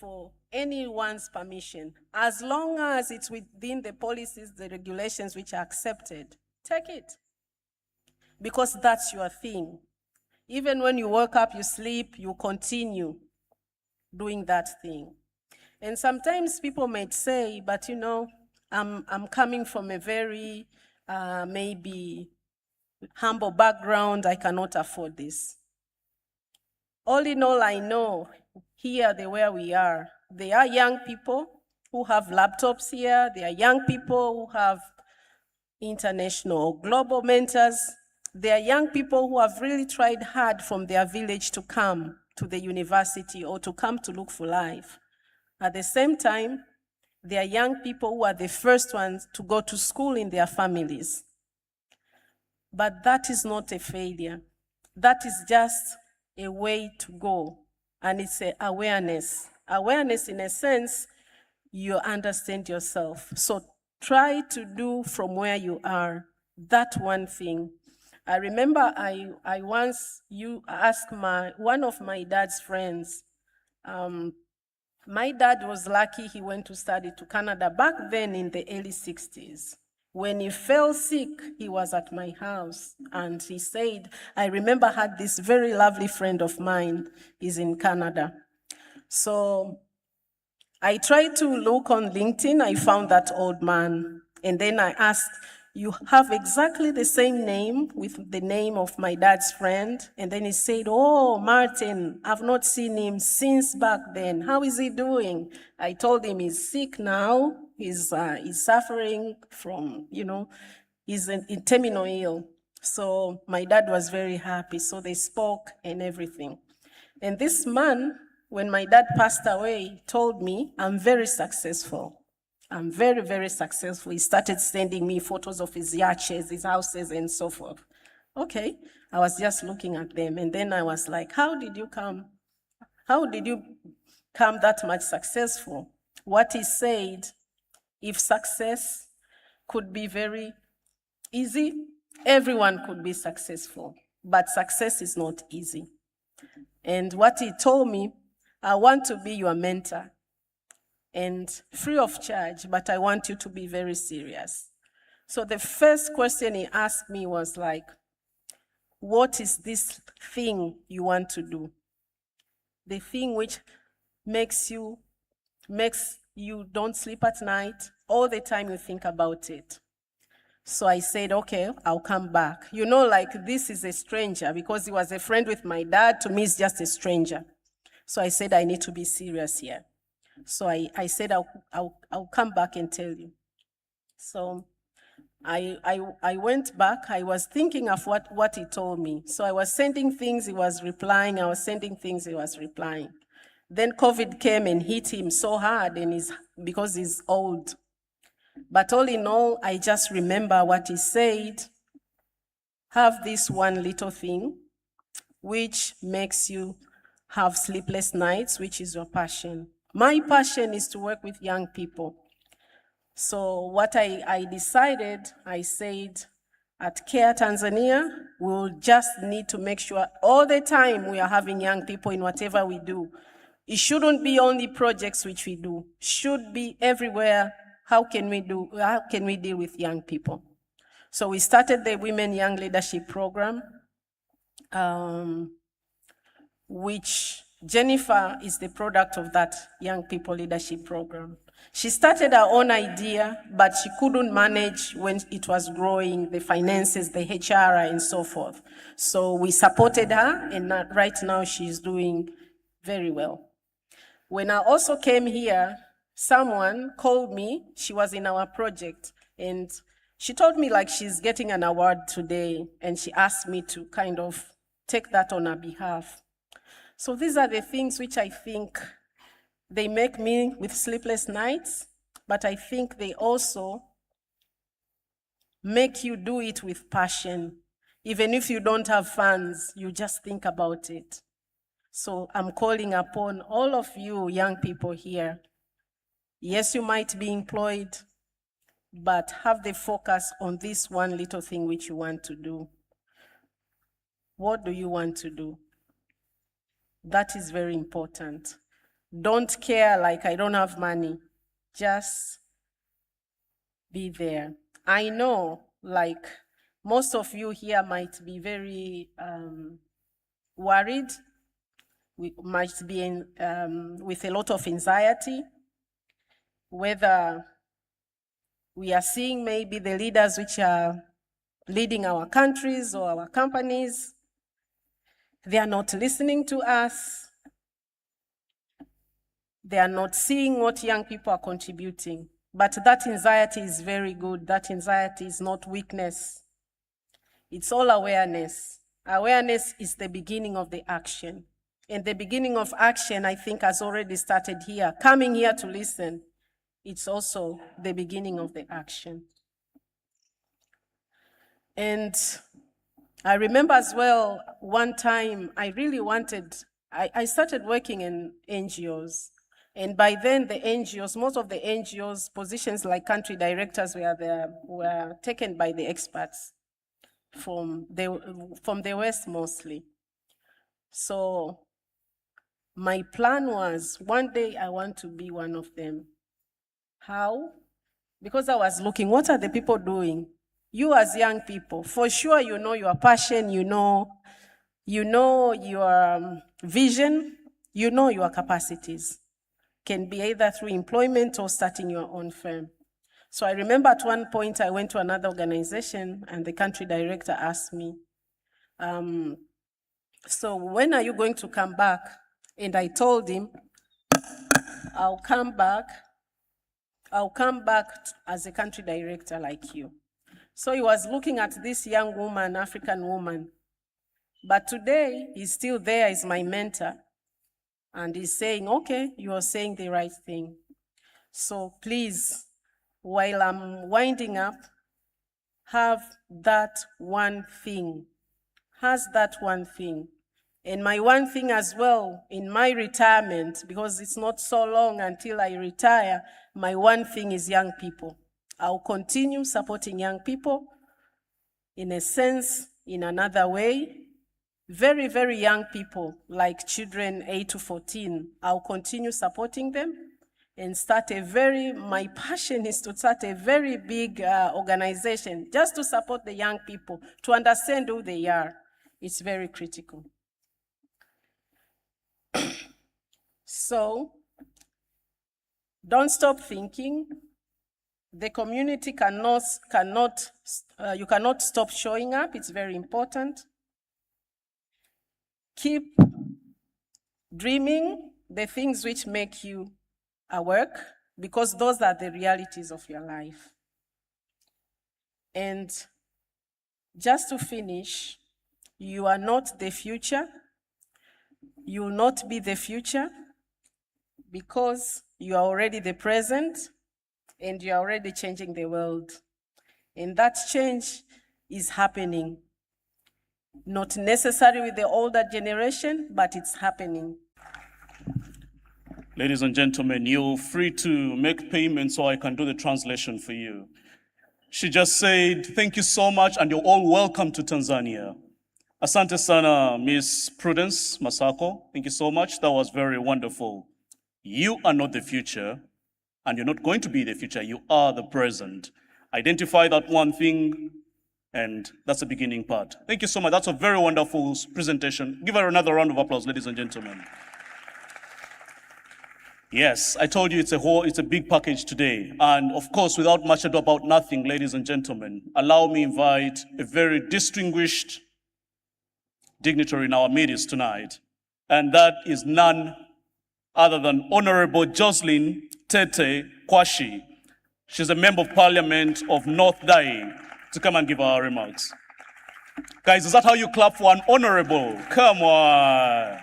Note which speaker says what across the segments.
Speaker 1: for anyone's permission. As long as it's within the policies, the regulations which are accepted, take it. Because that's your thing. Even when you wake up, you sleep, you continue doing that thing. And sometimes people might say, but you know, I'm coming from a very maybe humble background, I cannot afford this. All in all, I know here, where we are, there are young people who have laptops here. There are young people who have international or global mentors. There are young people who have really tried hard from their village to come to the university or to come to look for life. At the same time, there are young people who are the first ones to go to school in their families. But that is not a failure. That is just a way to go. And it's an awareness. Awareness, in a sense, you understand yourself. So try to do from where you are that one thing. I remember I once asked one of my dad's friends. My dad was lucky he went to study to Canada back then in the early 60s. When he fell sick, he was at my house, and he said, I remember I had this very lovely friend of mine, he's in Canada. So I tried to look on LinkedIn, I found that old man, and then I asked, you have exactly the same name with the name of my dad's friend? And then he said, oh, Martin, I've not seen him since back then. How is he doing? I told him he's sick now. He's suffering from, he's in terminal ill. So my dad was very happy. So they spoke and everything. And this man, when my dad passed away, told me, I'm very successful. I'm very, very successful. He started sending me photos of his yachts, his houses, and so forth. Okay, I was just looking at them, and then I was like, how did you come that much successful? What he said, if success could be very easy, everyone could be successful, but success is not easy. And what he told me, I want to be your mentor, and free of charge, but I want you to be very serious. So the first question he asked me was like, what is this thing you want to do? The thing which makes you don't sleep at night, all the time you think about it. So I said, okay, I'll come back. Like this is a stranger, because he was a friend with my dad. To me, it's just a stranger. So I said, I need to be serious here. So I said, I'll come back and tell you. So I went back. I was thinking of what he told me. So I was sending things, he was replying. I was sending things, he was replying. Then COVID came and hit him so hard, because he's old. But all in all, I just remember what he said. Have this one little thing which makes you have sleepless nights, which is your passion. My passion is to work with young people. So what I decided, I said, at CARE Tanzania, we'll just need to make sure all the time we are having young people in whatever we do. It shouldn't be only projects which we do. Should be everywhere. How can we deal with young people? So we started the Women Young Leadership Program, which Jennifer is the product of that Young People Leadership Program. She started her own idea, but she couldn't manage when it was growing, the finances, the HR, and so forth. So we supported her, and right now she's doing very well. When I also came here, someone called me. She was in our project, and she told me like she's getting an award today, and she asked me to kind of take that on her behalf. So these are the things which I think they make me with sleepless nights, but I think they also make you do it with passion. Even if you don't have funds, you just think about it. So I'm calling upon all of you young people here. Yes, you might be employed, but have the focus on this one little thing which you want to do. What do you want to do? That is very important. Don't care like I don't have money. Just be there. I know, like, most of you here might be very worried. We might be with a lot of anxiety, whether we are seeing maybe the leaders which are leading our countries or our companies, they are not listening to us. They are not seeing what young people are contributing. But that anxiety is very good. That anxiety is not weakness. It's all awareness. Awareness is the beginning of the action. And the beginning of action, I think, has already started here. Coming here to listen, it's also the beginning of the action. And I remember as well, one time I really wanted, I started working in NGOs. And by then the NGOs, most of the NGOs, positions like country directors were taken by the experts from the West mostly. So my plan was, one day I want to be one of them. How? Because I was looking, what are the people doing? You as young people, for sure you know your passion, you know your vision, you know your capacities. Can be either through employment or starting your own firm. So I remember at one point I went to another organization and the country director asked me, so when are you going to come back? And I told him, I'll come back as a country director like you. So he was looking at this young woman, African woman. But today, he's still there as my mentor. And he's saying, okay, you are saying the right thing. So please, while I'm winding up, have that one thing. Has that one thing. And my one thing as well, in my retirement, because it's not so long until I retire, my one thing is young people. I'll continue supporting young people, in a sense, in another way. Very, very young people, like children 8 to 14, I'll continue supporting them and my passion is to start a very big organization just to support the young people, to understand who they are. It's very critical. So, don't stop thinking. The community you cannot stop showing up. It's very important. Keep dreaming the things which make you work, because those are the realities of your life. And just to finish, you are not the future. You will not be the future, because you are already the present and you are already changing the world. And that change is happening. Not necessarily with the older generation, but it's happening.
Speaker 2: Ladies and gentlemen, you're free to make payments so I can do the translation for you. She just said, thank you so much, and you're all welcome to Tanzania. Asante sana, Miss Prudence Masako. Thank you so much. That was very wonderful. You are not the future, and you're not going to be the future. You are the present. Identify that one thing, and that's the beginning part. Thank you so much. That's a very wonderful presentation. Give her another round of applause, ladies and gentlemen. Yes, I told you it's a big package today. And of course, without much ado about nothing, ladies and gentlemen, allow me invite a very distinguished dignitary in our midst tonight. And that is none other than Honorable Jocelyn Tete Kwashi. She's a member of parliament of North Dai, to come and give our remarks. Guys, is that how you clap for an honorable? Come on.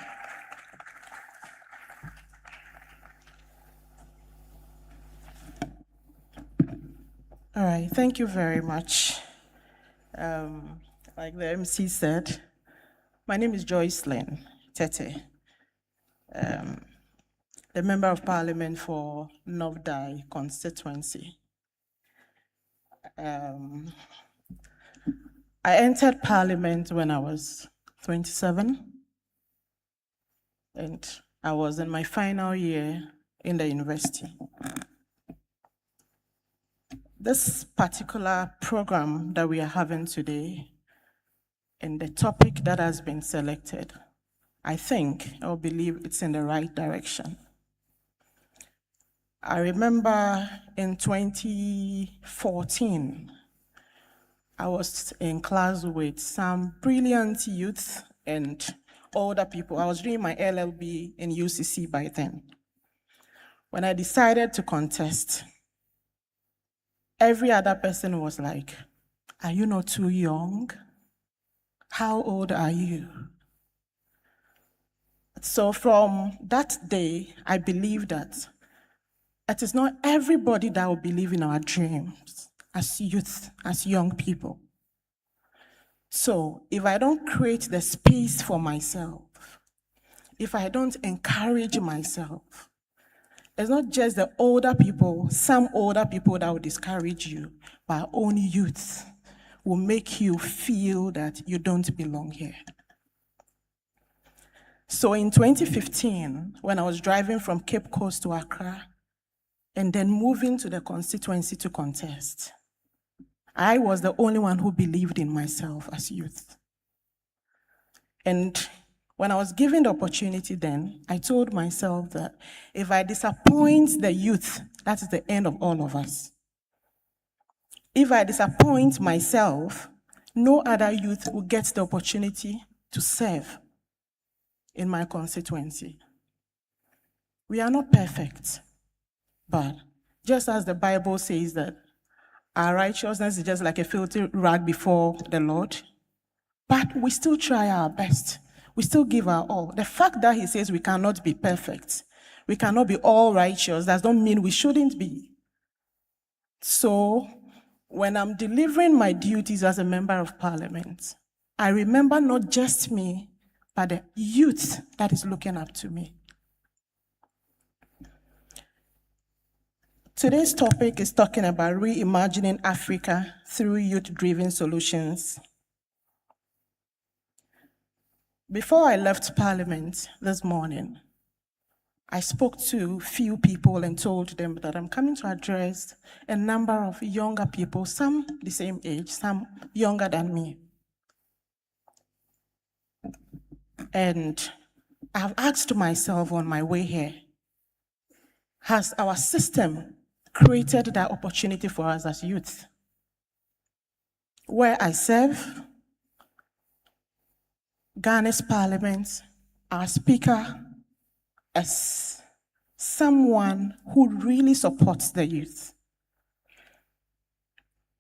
Speaker 3: All right, thank you very much. Like the MC said, my name is Jocelyn Tete, the Member of Parliament for North Dai constituency. I entered Parliament when I was 27, and I was in my final year in the university. This particular program that we are having today and the topic that has been selected, I think or believe it's in the right direction. I remember in 2014, I was in class with some brilliant youth and older people. I was doing my LLB in UCC by then. When I decided to contest, every other person was like, "Are you not too young? How old are you?" So from that day, I believe that it is not everybody that will believe in our dreams as youth, as young people. So if I don't create the space for myself, if I don't encourage myself, it's not just the older people, some older people that will discourage you, but our own youth will make you feel that you don't belong here. So in 2015, when I was driving from Cape Coast to Accra, and then moving to the constituency to contest, I was the only one who believed in myself as youth. And when I was given the opportunity then, I told myself that if I disappoint the youth, that is the end of all of us. If I disappoint myself, no other youth will get the opportunity to serve in my constituency. We are not perfect, but just as the Bible says that our righteousness is just like a filthy rag before the Lord, but we still try our best. We still give our all. The fact that he says we cannot be perfect, we cannot be all righteous, does not mean we shouldn't be. So when I'm delivering my duties as a member of parliament, I remember not just me, but the youth that is looking up to me. Today's topic is talking about reimagining Africa through youth-driven solutions. Before I left Parliament this morning, I spoke to few people and told them that I'm coming to address a number of younger people, some the same age, some younger than me. And I've asked myself on my way here, has our system created that opportunity for us as youth? Where I serve, Ghana's parliament, our speaker is someone who really supports the youth.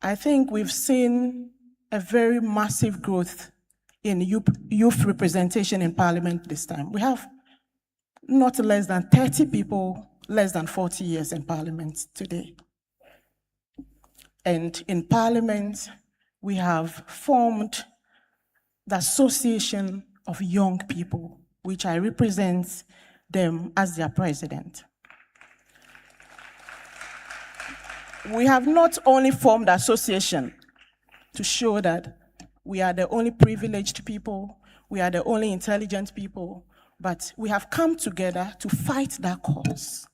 Speaker 3: I think we've seen a very massive growth in youth representation in parliament this time. We have not less than 30 people, less than 40 years in parliament today. And in parliament, we have formed the Association of Young People, which I represent them as their president. We have not only formed the association to show that we are the only privileged people, we are the only intelligent people, but we have come together to fight that cause,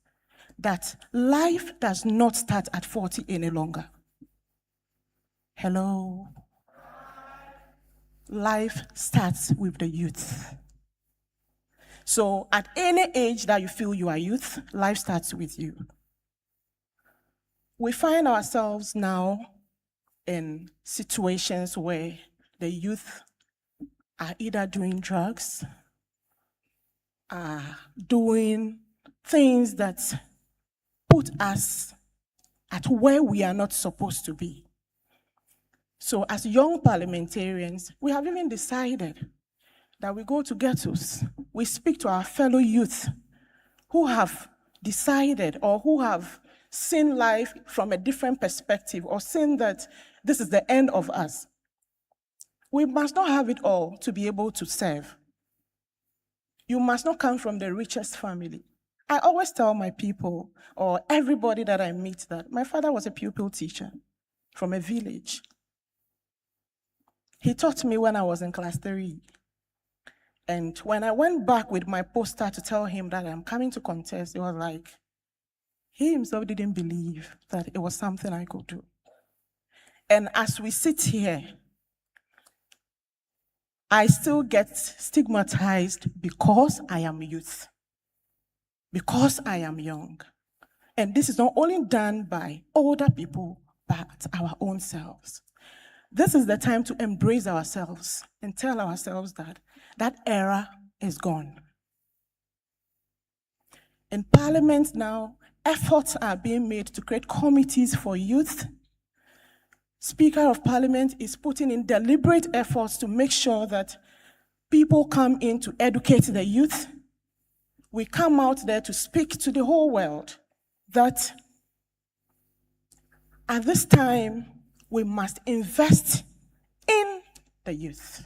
Speaker 3: that life does not start at 40 any longer. Hello? Life starts with the youth. So at any age that you feel you are youth, life starts with you. We find ourselves now in situations where the youth are either doing drugs, are doing things that put us at where we are not supposed to be. So as young parliamentarians, we have even decided that we go to ghettos, we speak to our fellow youth who have decided or who have seen life from a different perspective or seen that this is the end of us. We must not have it all to be able to serve. You must not come from the richest family. I always tell my people or everybody that I meet that my father was a pupil teacher from a village. He taught me when I was in class 3. And when I went back with my poster to tell him that I'm coming to contest, it was like, he himself didn't believe that it was something I could do. And as we sit here, I still get stigmatized because I am youth, because I am young. And this is not only done by older people, but our own selves. This is the time to embrace ourselves and tell ourselves that that era is gone. In Parliament now, efforts are being made to create committees for youth. Speaker of Parliament is putting in deliberate efforts to make sure that people come in to educate the youth. We come out there to speak to the whole world that at this time, we must invest in the youth.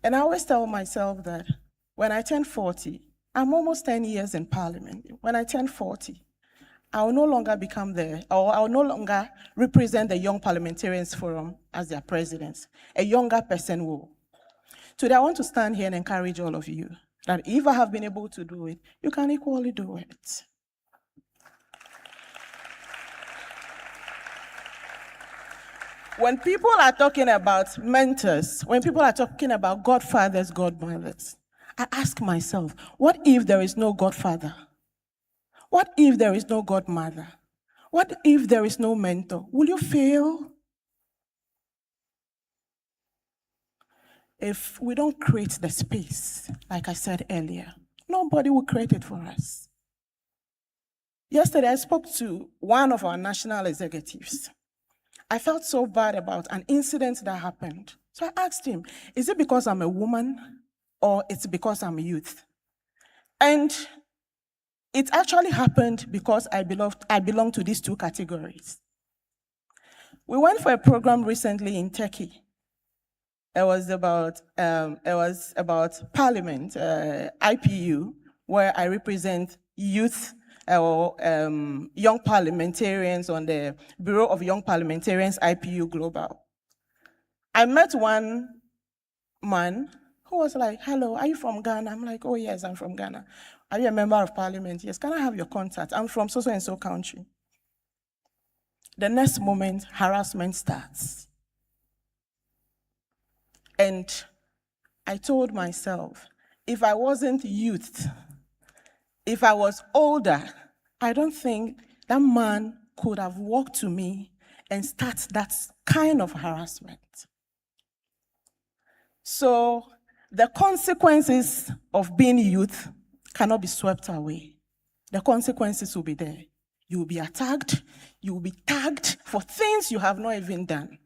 Speaker 3: And I always tell myself that when I turn 40, I'm almost 10 years in Parliament. When I turn 40, I will no longer become I will no longer represent the Young Parliamentarians Forum as their president. A younger person will. Today, I want to stand here and encourage all of you that if I have been able to do it, you can equally do it. When people are talking about mentors, when people are talking about godfathers, godmothers, I ask myself, what if there is no godfather? What if there is no godmother? What if there is no mentor? Will you fail? If we don't create the space, like I said earlier, nobody will create it for us. Yesterday, I spoke to one of our national executives. I felt so bad about an incident that happened. So I asked him, is it because I'm a woman or it's because I'm a youth? And it actually happened because I belong to these two categories. We went for a program recently in Turkey. It was about Parliament, IPU, where I represent youth young parliamentarians on the Bureau of Young Parliamentarians, IPU Global. I met one man who was like, hello, are you from Ghana? I'm like, oh yes, I'm from Ghana. Are you a member of Parliament? Yes, can I have your contact? I'm from so and so country. The next moment, harassment starts. And I told myself, if I wasn't youth, if I was older, I don't think that man could have walked to me and start that kind of harassment. So the consequences of being youth cannot be swept away. The consequences will be there. You will be attacked, you will be tagged for things you have not even done.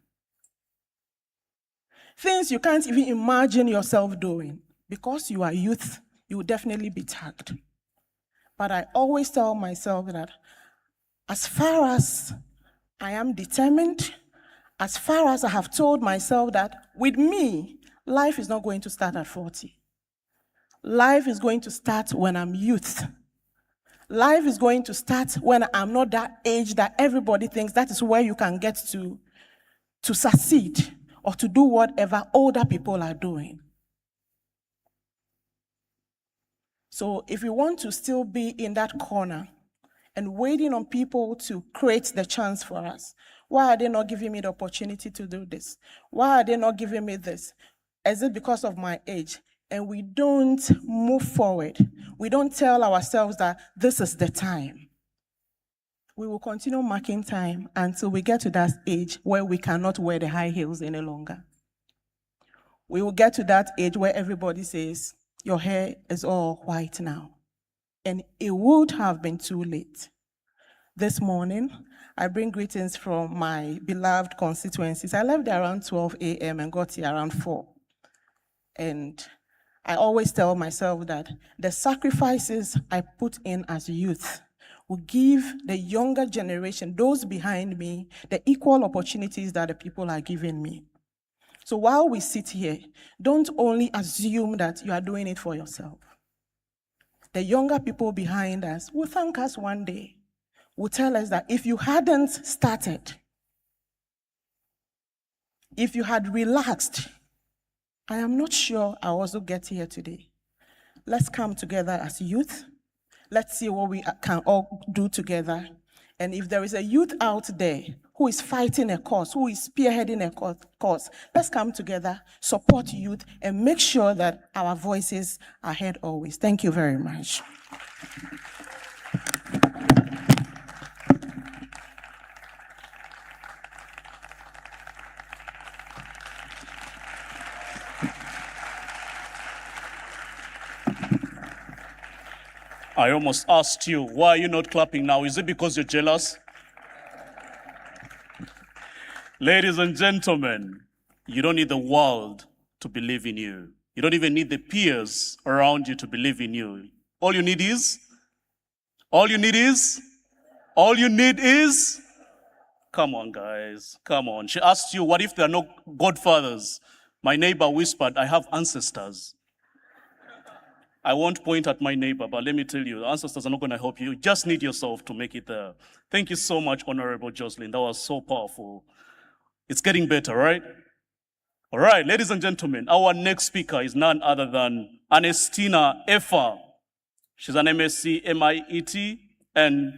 Speaker 3: Things you can't even imagine yourself doing. Because you are youth, you will definitely be tagged. But I always tell myself that as far as I am determined, as far as I have told myself that with me, life is not going to start at 40. Life is going to start when I'm youth. Life is going to start when I'm not that age that everybody thinks that is where you can get to succeed or to do whatever older people are doing. So if we want to still be in that corner and waiting on people to create the chance for us, why are they not giving me the opportunity to do this? Why are they not giving me this? Is it because of my age? And we don't move forward. We don't tell ourselves that this is the time. We will continue marking time until we get to that age where we cannot wear the high heels any longer. We will get to that age where everybody says, your hair is all white now. And it would have been too late. This morning, I bring greetings from my beloved constituencies. I left there around 12 a.m. and got here around 4. And I always tell myself that the sacrifices I put in as youth will give the younger generation, those behind me, the equal opportunities that the people are giving me. So while we sit here, don't only assume that you are doing it for yourself. The younger people behind us will thank us one day, will tell us that if you hadn't started, if you had relaxed, I am not sure I'll also get here today. Let's come together as youth. Let's see what we can all do together. And if there is a youth out there who is fighting a cause, who is spearheading a cause, let's come together, support youth, and make sure that our voices are heard always. Thank you very much.
Speaker 2: I almost asked you, why are you not clapping now? Is it because you're jealous? Ladies and gentlemen, you don't need the world to believe in you. You don't even need the peers around you to believe in you. All you need is, come on, guys, come on. She asked you, what if there are no godfathers? My neighbor whispered, I have ancestors. I won't point at my neighbor, but let me tell you, the ancestors are not going to help you. You just need yourself to make it there. Thank you so much, Honorable Jocelyn. That was so powerful. It's getting better, right? All right, ladies and gentlemen, our next speaker is none other than Ernestina Effa. She's an MSc MIET, and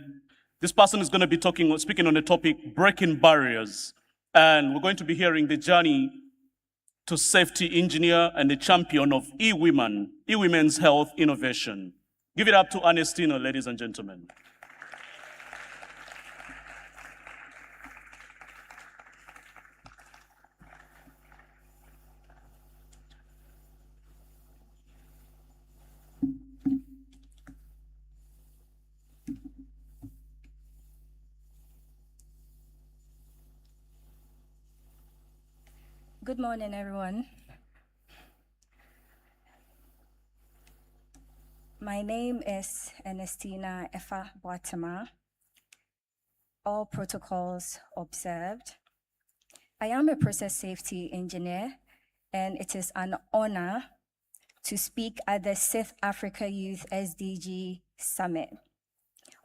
Speaker 2: this person is going to be speaking on the topic, breaking barriers. And we're going to be hearing the journey to safety engineer and the champion of e-women's health innovation. Give it up to Ernestina, ladies and gentlemen.
Speaker 4: Good morning, everyone. My name is Ernestina Effa Boatema. All protocols observed. I am a process safety engineer, and it is an honor to speak at the 6th Africa Youth SDG Summit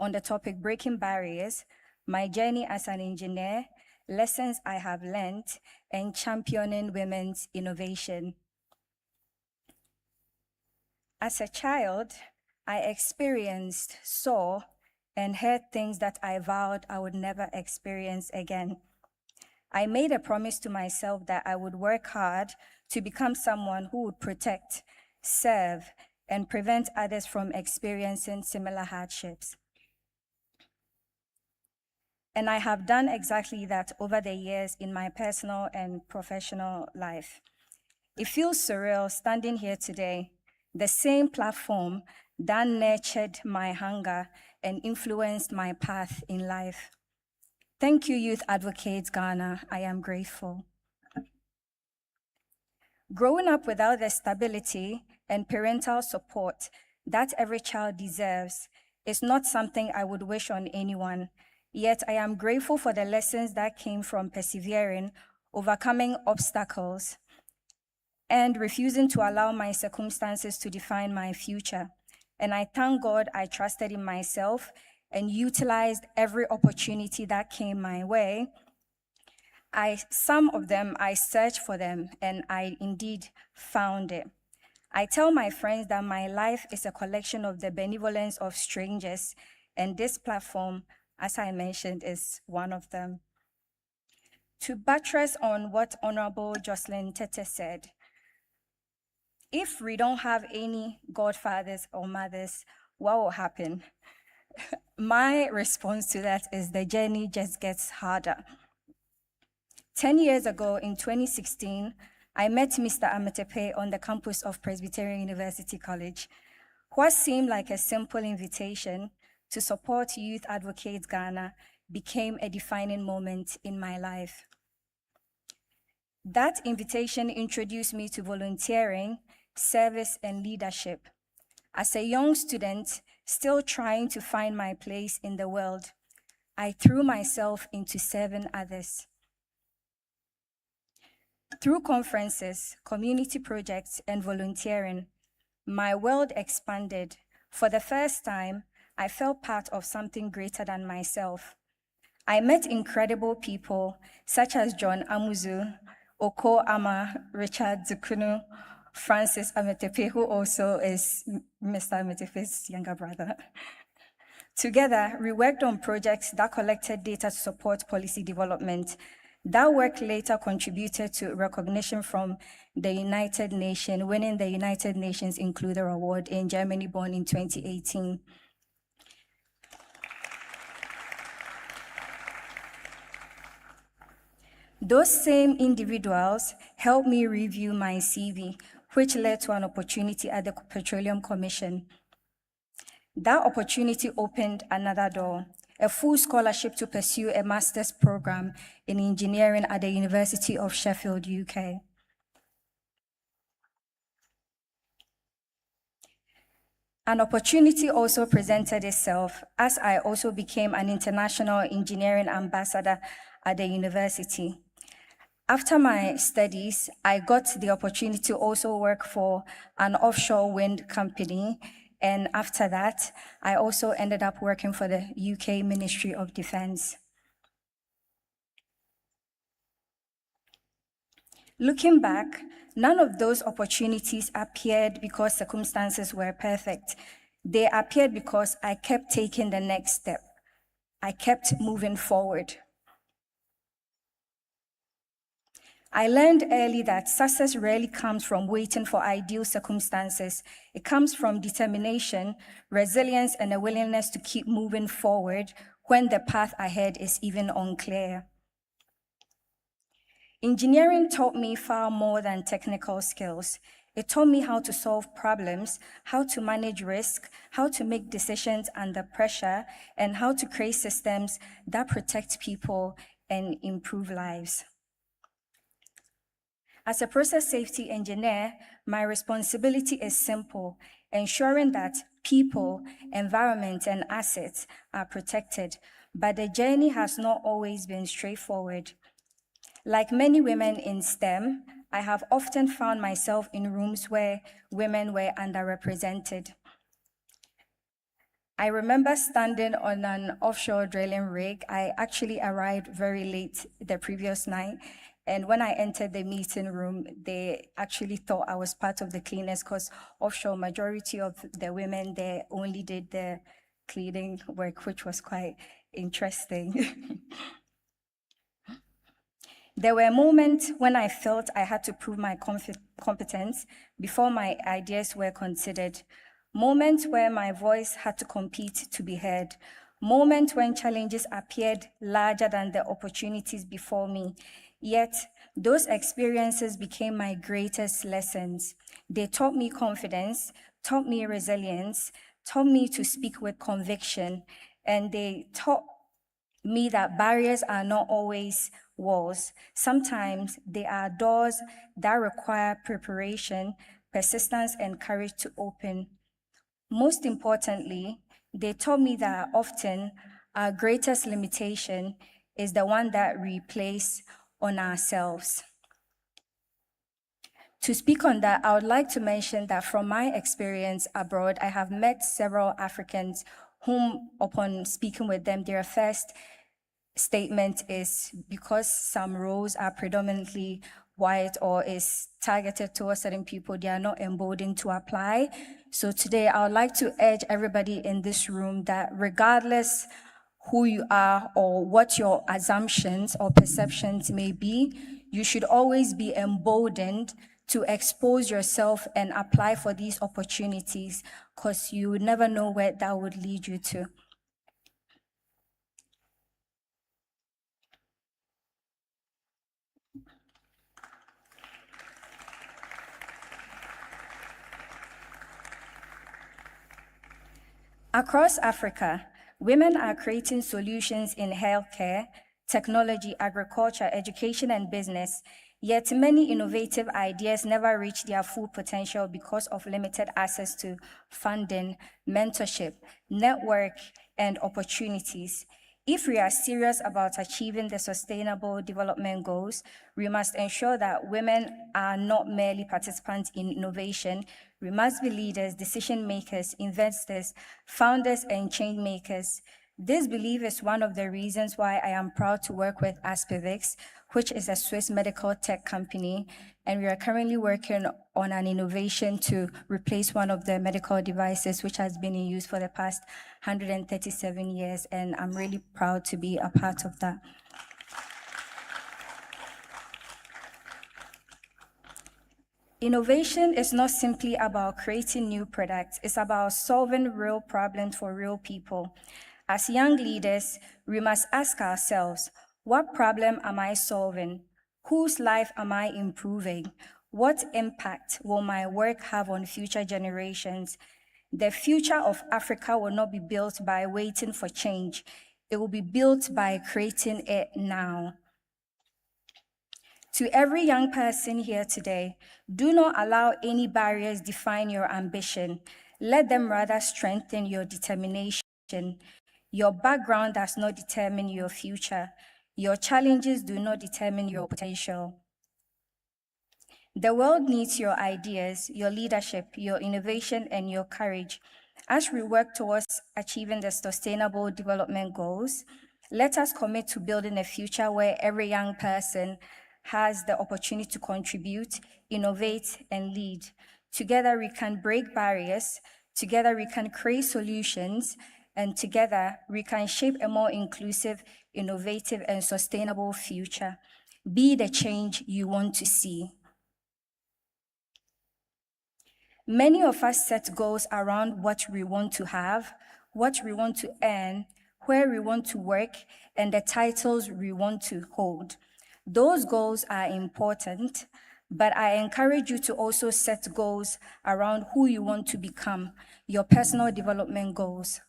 Speaker 4: on the topic Breaking Barriers, My Journey as an Engineer, Lessons I Have Learned, and Championing Women's Innovation. As a child, I experienced, saw, and heard things that I vowed I would never experience again. I made a promise to myself that I would work hard to become someone who would protect, serve, and prevent others from experiencing similar hardships. And I have done exactly that over the years in my personal and professional life. It feels surreal standing here today, the same platform that nurtured my hunger and influenced my path in life. Thank you, Youth Advocates Ghana. I am grateful. Growing up without the stability and parental support that every child deserves is not something I would wish on anyone. Yet I am grateful for the lessons that came from persevering, overcoming obstacles, and refusing to allow my circumstances to define my future. And I thank God I trusted in myself and utilized every opportunity that came my way. Some of them, I searched for them, and I indeed found it. I tell my friends that my life is a collection of the benevolence of strangers, and this platform, as I mentioned, is one of them. To buttress on what Honorable Jocelyn Tete said, if we don't have any godfathers or mothers, what will happen? My response to that is the journey just gets harder. 10 years ago, in 2016, I met Mr. Ametepe on the campus of Presbyterian University College. What seemed like a simple invitation to support Youth Advocates Ghana became a defining moment in my life. That invitation introduced me to volunteering, service, and leadership. As a young student, still trying to find my place in the world, I threw myself into serving others. Through conferences, community projects, and volunteering, my world expanded. For the first time, I felt part of something greater than myself. I met incredible people such as John Amuzu, Oko Ama Richard Zukunu, Francis Ametepe, who also is Mr. Ametepe's younger brother. Together, we worked on projects that collected data to support policy development. That work later contributed to recognition from the United Nations, winning the United Nations Includer Award in Germany, born in 2018. Those same individuals helped me review my CV, which led to an opportunity at the Petroleum Commission. That opportunity opened another door, a full scholarship to pursue a master's program in engineering at the University of Sheffield, UK. An opportunity also presented itself as I also became an international engineering ambassador at the university. After my studies, I got the opportunity to also work for an offshore wind company. And after that, I also ended up working for the UK Ministry of Defense. Looking back, none of those opportunities appeared because circumstances were perfect. They appeared because I kept taking the next step. I kept moving forward. I learned early that success rarely comes from waiting for ideal circumstances. It comes from determination, resilience, and a willingness to keep moving forward when the path ahead is even unclear. Engineering taught me far more than technical skills. It taught me how to solve problems, how to manage risk, how to make decisions under pressure, and how to create systems that protect people and improve lives. As a process safety engineer, my responsibility is simple, ensuring that people, environment, and assets are protected, but the journey has not always been straightforward. Like many women in STEM, I have often found myself in rooms where women were underrepresented. I remember standing on an offshore drilling rig. I actually arrived very late the previous night. And when I entered the meeting room, they actually thought I was part of the cleaners because offshore, majority of the women there only did the cleaning work, which was quite interesting. There were moments when I felt I had to prove my competence before my ideas were considered. Moments where my voice had to compete to be heard. Moments when challenges appeared larger than the opportunities before me. Yet, those experiences became my greatest lessons. They taught me confidence, taught me resilience, taught me to speak with conviction, and they taught me that barriers are not always walls. Sometimes they are doors that require preparation, persistence, and courage to open. Most importantly, they taught me that often our greatest limitation is the one that we place on ourselves. To speak on that, I would like to mention that from my experience abroad, I have met several Africans whom, upon speaking with them, their first statement is because some roles are predominantly white or is targeted towards certain people, they are not emboldened to apply. So today, I would like to urge everybody in this room that regardless who you are or what your assumptions or perceptions may be, you should always be emboldened to expose yourself and apply for these opportunities, because you would never know where that would lead you to. Across Africa, women are creating solutions in healthcare, technology, agriculture, education, and business, yet many innovative ideas never reach their full potential because of limited access to funding, mentorship, network, and opportunities. If we are serious about achieving the Sustainable Development Goals, we must ensure that women are not merely participants in innovation. We must be leaders, decision makers, investors, founders, and change makers. This belief is one of the reasons why I am proud to work with Sdgs, which is a Swiss medical tech company, and we are currently working on an innovation to replace one of the medical devices which has been in use for the past 137 years, and I'm really proud to be a part of that. Innovation is not simply about creating new products, it's about solving real problems for real people. As young leaders, we must ask ourselves, what problem am I solving? Whose life am I improving? What impact will my work have on future generations? The future of Africa will not be built by waiting for change. It will be built by creating it now. To every young person here today, do not allow any barriers define your ambition. Let them rather strengthen your determination. Your background does not determine your future. Your challenges do not determine your potential. The world needs your ideas, your leadership, your innovation, and your courage. As we work towards achieving the Sustainable Development Goals, let us commit to building a future where every young person has the opportunity to contribute, innovate, and lead. Together we can break barriers, together we can create solutions, and together we can shape a more inclusive, innovative, and sustainable future. Be the change you want to see. Many of us set goals around what we want to have, what we want to earn, where we want to work, and the titles we want to hold. Those goals are important, but I encourage you to also set goals around who you want to become, your personal development goals.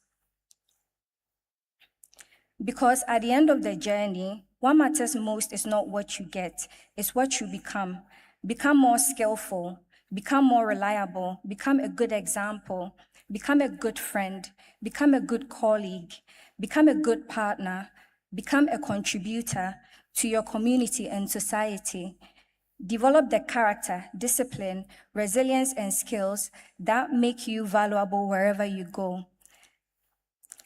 Speaker 4: Because at the end of the journey, what matters most is not what you get, it's what you become. Become more skillful, become more reliable, become a good example, become a good friend, become a good colleague, become a good partner, become a contributor to your community and society. Develop the character, discipline, resilience, and skills that make you valuable wherever you go.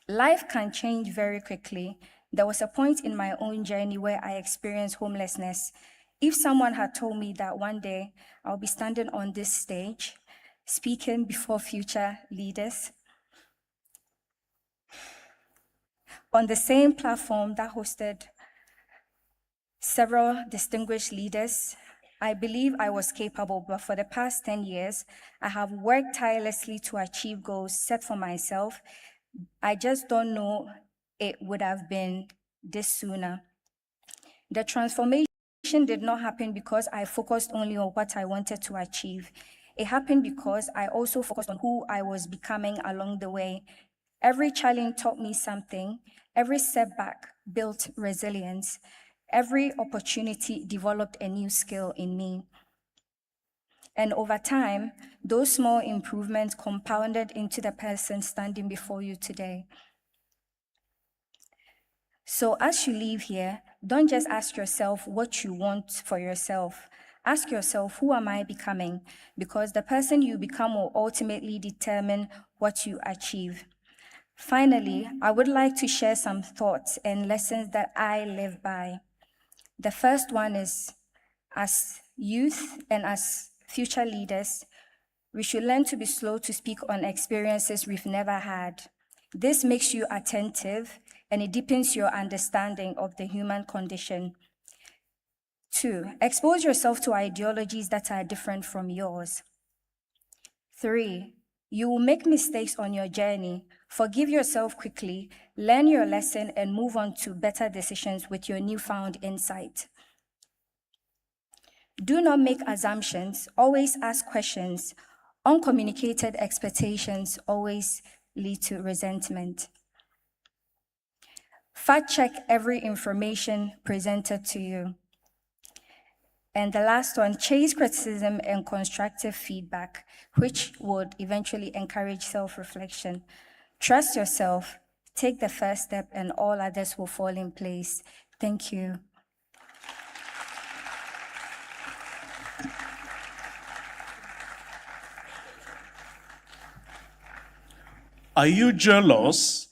Speaker 4: Life can change very quickly. There was a point in my own journey where I experienced homelessness. If someone had told me that one day I'll be standing on this stage, speaking before future leaders, on the same platform that hosted several distinguished leaders, I believe I was capable, but for the past 10 years, I have worked tirelessly to achieve goals set for myself. I just don't know it would have been this sooner. The transformation did not happen because I focused only on what I wanted to achieve. It happened because I also focused on who I was becoming along the way. Every challenge taught me something. Every setback built resilience. Every opportunity developed a new skill in me. And over time, those small improvements compounded into the person standing before you today. So as you leave here, don't just ask yourself what you want for yourself. Ask yourself, who am I becoming? Because the person you become will ultimately determine what you achieve. Finally, I would like to share some thoughts and lessons that I live by. The first one is, as youth and as future leaders, we should learn to be slow to speak on experiences we've never had. This makes you attentive and it deepens your understanding of the human condition. 2, expose yourself to ideologies that are different from yours. 3, you will make mistakes on your journey. Forgive yourself quickly, learn your lesson, and move on to better decisions with your newfound insight. Do not make assumptions, always ask questions. Uncommunicated expectations always lead to resentment. Fact check every information presented to you. And the last one, chase criticism and constructive feedback, which would eventually encourage self-reflection. Trust yourself, take the first step, and all others will fall in place. Thank you.
Speaker 2: Are you jealous?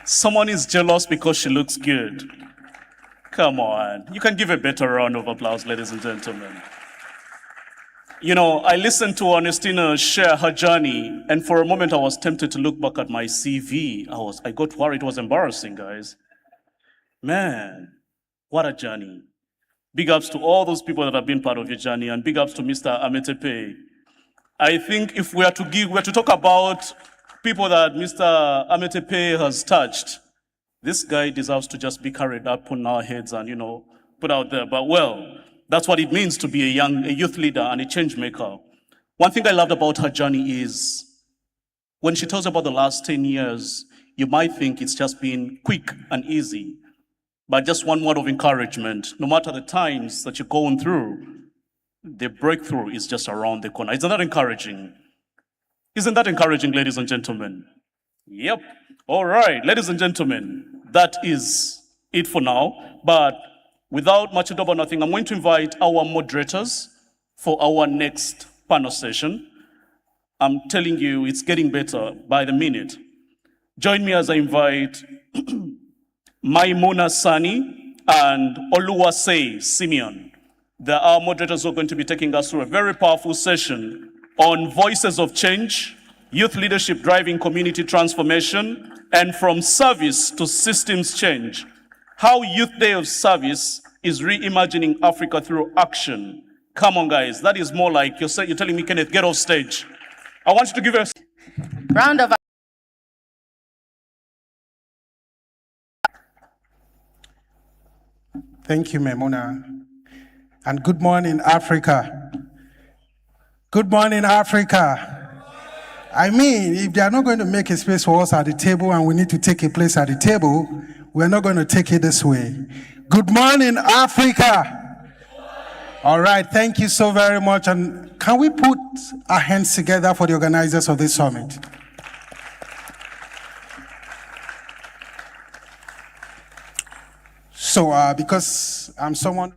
Speaker 2: Someone is jealous because she looks good. Come on. You can give a better round of applause, ladies and gentlemen. You know, I listened to Ernestina share her journey, and for a moment I was tempted to look back at my CV. I got worried. It was embarrassing, guys. Man, what a journey. Big ups to all those people that have been part of your journey, and big ups to Mr. Ametepe. I think if we are to talk about people that Mr. Ametepe has touched, this guy deserves to just be carried up on our heads and, put out there. But well, that's what it means to be a youth leader and a change maker. One thing I loved about her journey is when she tells about the last 10 years, you might think it's just been quick and easy. But just one word of encouragement, no matter the times that you're going through, the breakthrough is just around the corner. Isn't that encouraging? Isn't that encouraging, ladies and gentlemen? Yep. All right, ladies and gentlemen, that is it for now. But without much ado about nothing, I'm going to invite our moderators for our next panel session. I'm telling you, it's getting better by the minute. Join me as I invite Maimuna Sani and Oluwase Simeon. They are moderators who are going to be taking us through a very powerful session on voices of change, youth leadership driving community transformation, and from service to systems change. How Youth Day of Service is reimagining Africa through action. Come on, guys. That is more like you're telling me, Kenneth, get off stage. I want you to give us
Speaker 1: Round of
Speaker 5: Thank you, Memuna. And good morning, Africa. Good morning, Africa. I mean, if they are not going to make a space for us at the table and we need to take a place at the table, we're not going to take it this way. Good morning, Africa. All right, thank you so very much. And can we put our hands together for the organizers of this summit? So, because I'm someone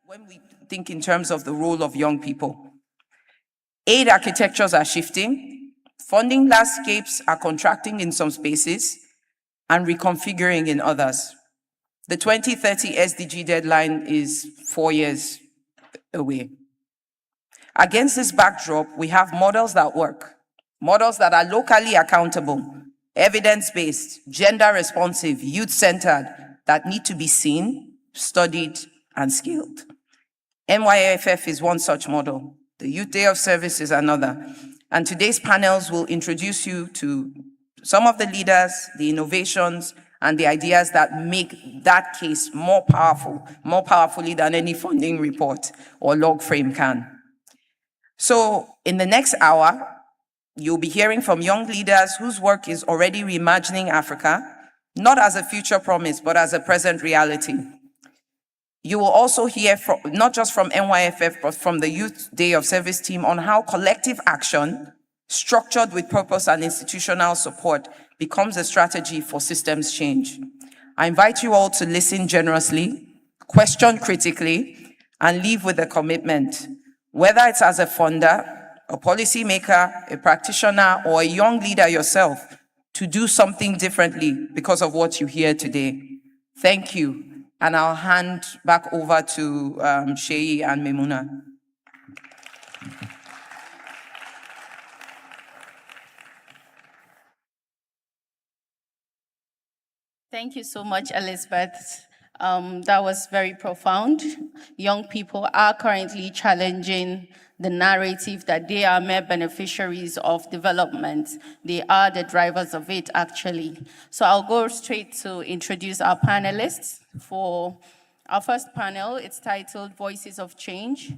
Speaker 6: when we think in terms of the role of young people. Aid architectures are shifting, funding landscapes are contracting in some spaces and reconfiguring in others. The 2030 SDG deadline is 4 years away. Against this backdrop, we have models that work, models that are locally accountable, evidence-based, gender-responsive, youth-centered, that need to be seen, studied, and scaled. NYFF is one such model. The Youth Day of Service is another. And today's panels will introduce you to some of the leaders, the innovations, and the ideas that make that case more powerfully than any funding report or log frame can. So in the next hour, you'll be hearing from young leaders whose work is already reimagining Africa, not as a future promise, but as a present reality. You will also hear from, not just from NYFF, but from the Youth Day of Service team on how collective action, structured with purpose and institutional support, becomes a strategy for systems change. I invite you all to listen generously, question critically, and leave with a commitment, whether it's as a funder, a policymaker, a practitioner, or a young leader yourself, to do something differently because of what you hear today. Thank you. And I'll hand back over to Sheyi and Memuna.
Speaker 1: Thank you so much, Elizabeth. That was very profound. Young people are currently challenging the narrative that they are mere beneficiaries of development. They are the drivers of it, actually. So I'll go straight to introduce our panelists. For our first panel, it's titled Voices of Change,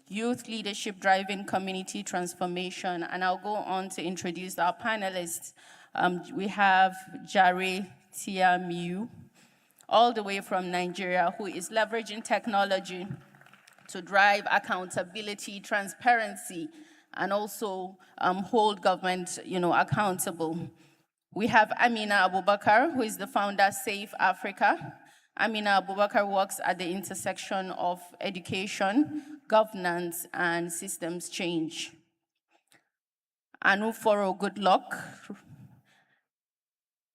Speaker 1: Youth Leadership Driving Community Transformation. And I'll go on to introduce our panelists. We have Jare Tiamiu, all the way from Nigeria, who is leveraging technology to drive accountability, transparency, and also hold government, accountable. We have Amina Abubakar, who is the founder of Safe Africa. Amina Abubakar works at the intersection of education, governance, and systems change. Anuforo Goodluck,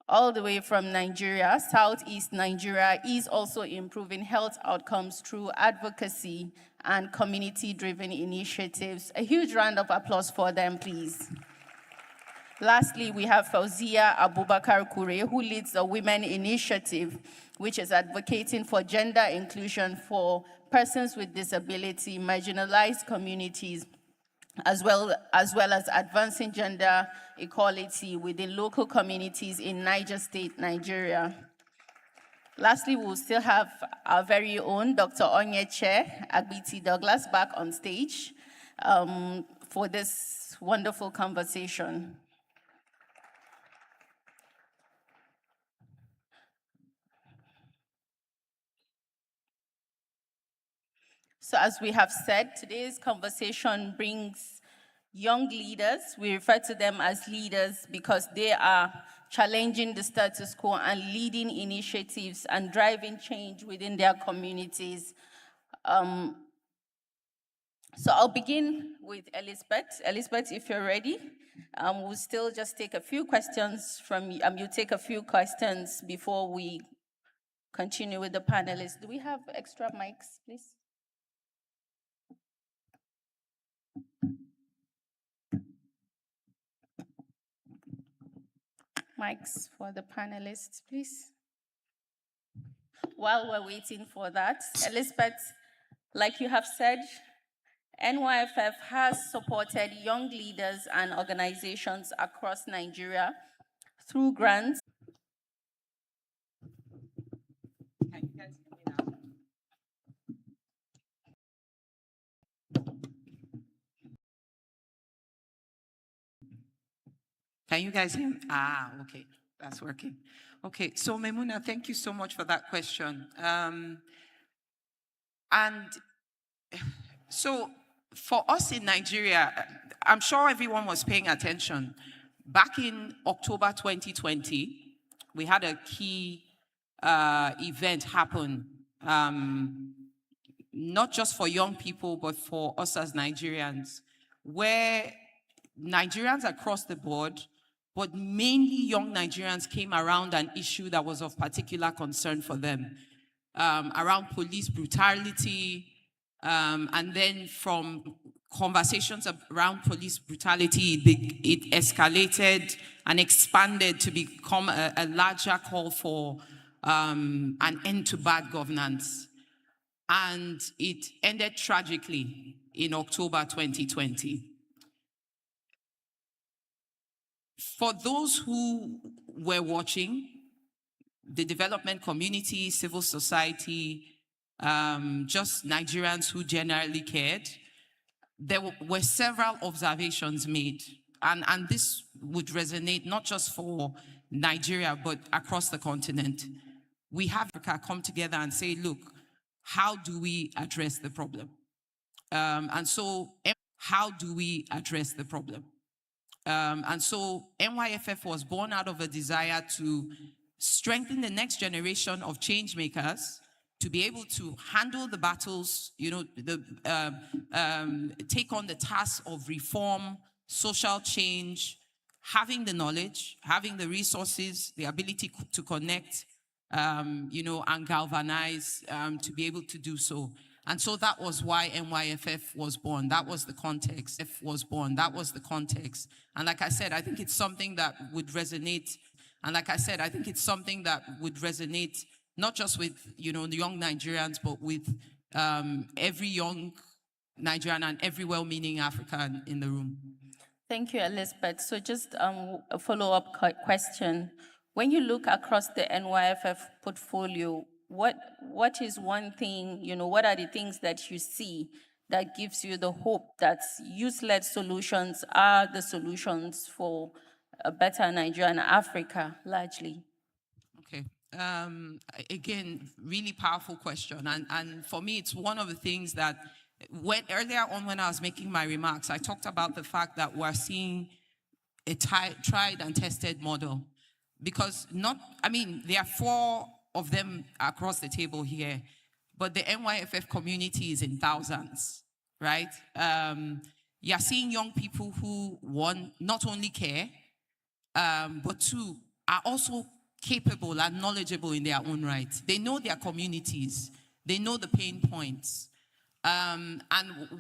Speaker 1: all the way from Nigeria, Southeast Nigeria, is also improving health outcomes through advocacy and community-driven initiatives. A huge round of applause for them, please. Lastly, we have Fauzia Abubakar Kure, who leads the Women Initiative, which is advocating for gender inclusion for persons with disability, marginalized communities, as well as advancing gender equality within local communities in Niger State, Nigeria. Lastly, we'll still have our very own Dr. Onyeche Agbiti Douglas back on stage for this wonderful conversation. So as we have said, today's conversation brings young leaders. We refer to them as leaders because they are challenging the status quo and leading initiatives and driving change within their communities. So I'll begin with Elizabeth. Elizabeth, if you're ready, we'll still just take a few questions from you. You'll take a few questions before we continue with the panelists. Do we have extra mics, please? Mics for the panelists, please. While we're waiting for that, Elizabeth, like you have said, NYFF has supported young leaders and organizations across Nigeria through grants.
Speaker 7: Can you guys hear me? Ah, okay, that's working. Okay, so Memuna, thank you so much for that question. And so for us in Nigeria, I'm sure everyone was paying attention. Back in October 2020, we had a key event happen not just for young people, but for us as Nigerians, where Nigerians across the board, but mainly young Nigerians, came around an issue that was of particular concern for them, around police brutality, and then from conversations around police brutality, it escalated and expanded to become a larger call for an end to bad governance. And it ended tragically in October 2020. For those who were watching, the development community, civil society, just Nigerians who generally cared, there were several observations made. And this would resonate not just for Nigeria, but across the continent. We have Africa come together and say, look, how do we address the problem? And so, how do we address the problem? And so NYFF was born out of a desire to strengthen the next generation of change makers, to be able to handle the battles, take on the task of reform, social change, having the knowledge, having the resources, the ability to connect, and galvanize, to be able to do so. And so that was why NYFF was born. That was the context. And like I said, I think it's something that would resonate. Not just with, the young Nigerians, but with every young Nigerian and every well-meaning African in the room.
Speaker 1: Thank you, Elizabeth. So just a follow-up question. When you look across the NYFF portfolio, what is one thing, what are the things that you see that gives you the hope that youth-led solutions are the solutions for a better Nigeria and Africa, largely?
Speaker 7: Okay. Again, really powerful question. And for me, it's one of the things that earlier on when I was making my remarks, I talked about the fact that we're seeing a tried and tested model. Because there are 4 of them across the table here, but the NYFF community is in thousands, right? You're seeing young people who, 1, not only care, but 2, are also capable and knowledgeable in their own right. They know their communities. They know the pain points. And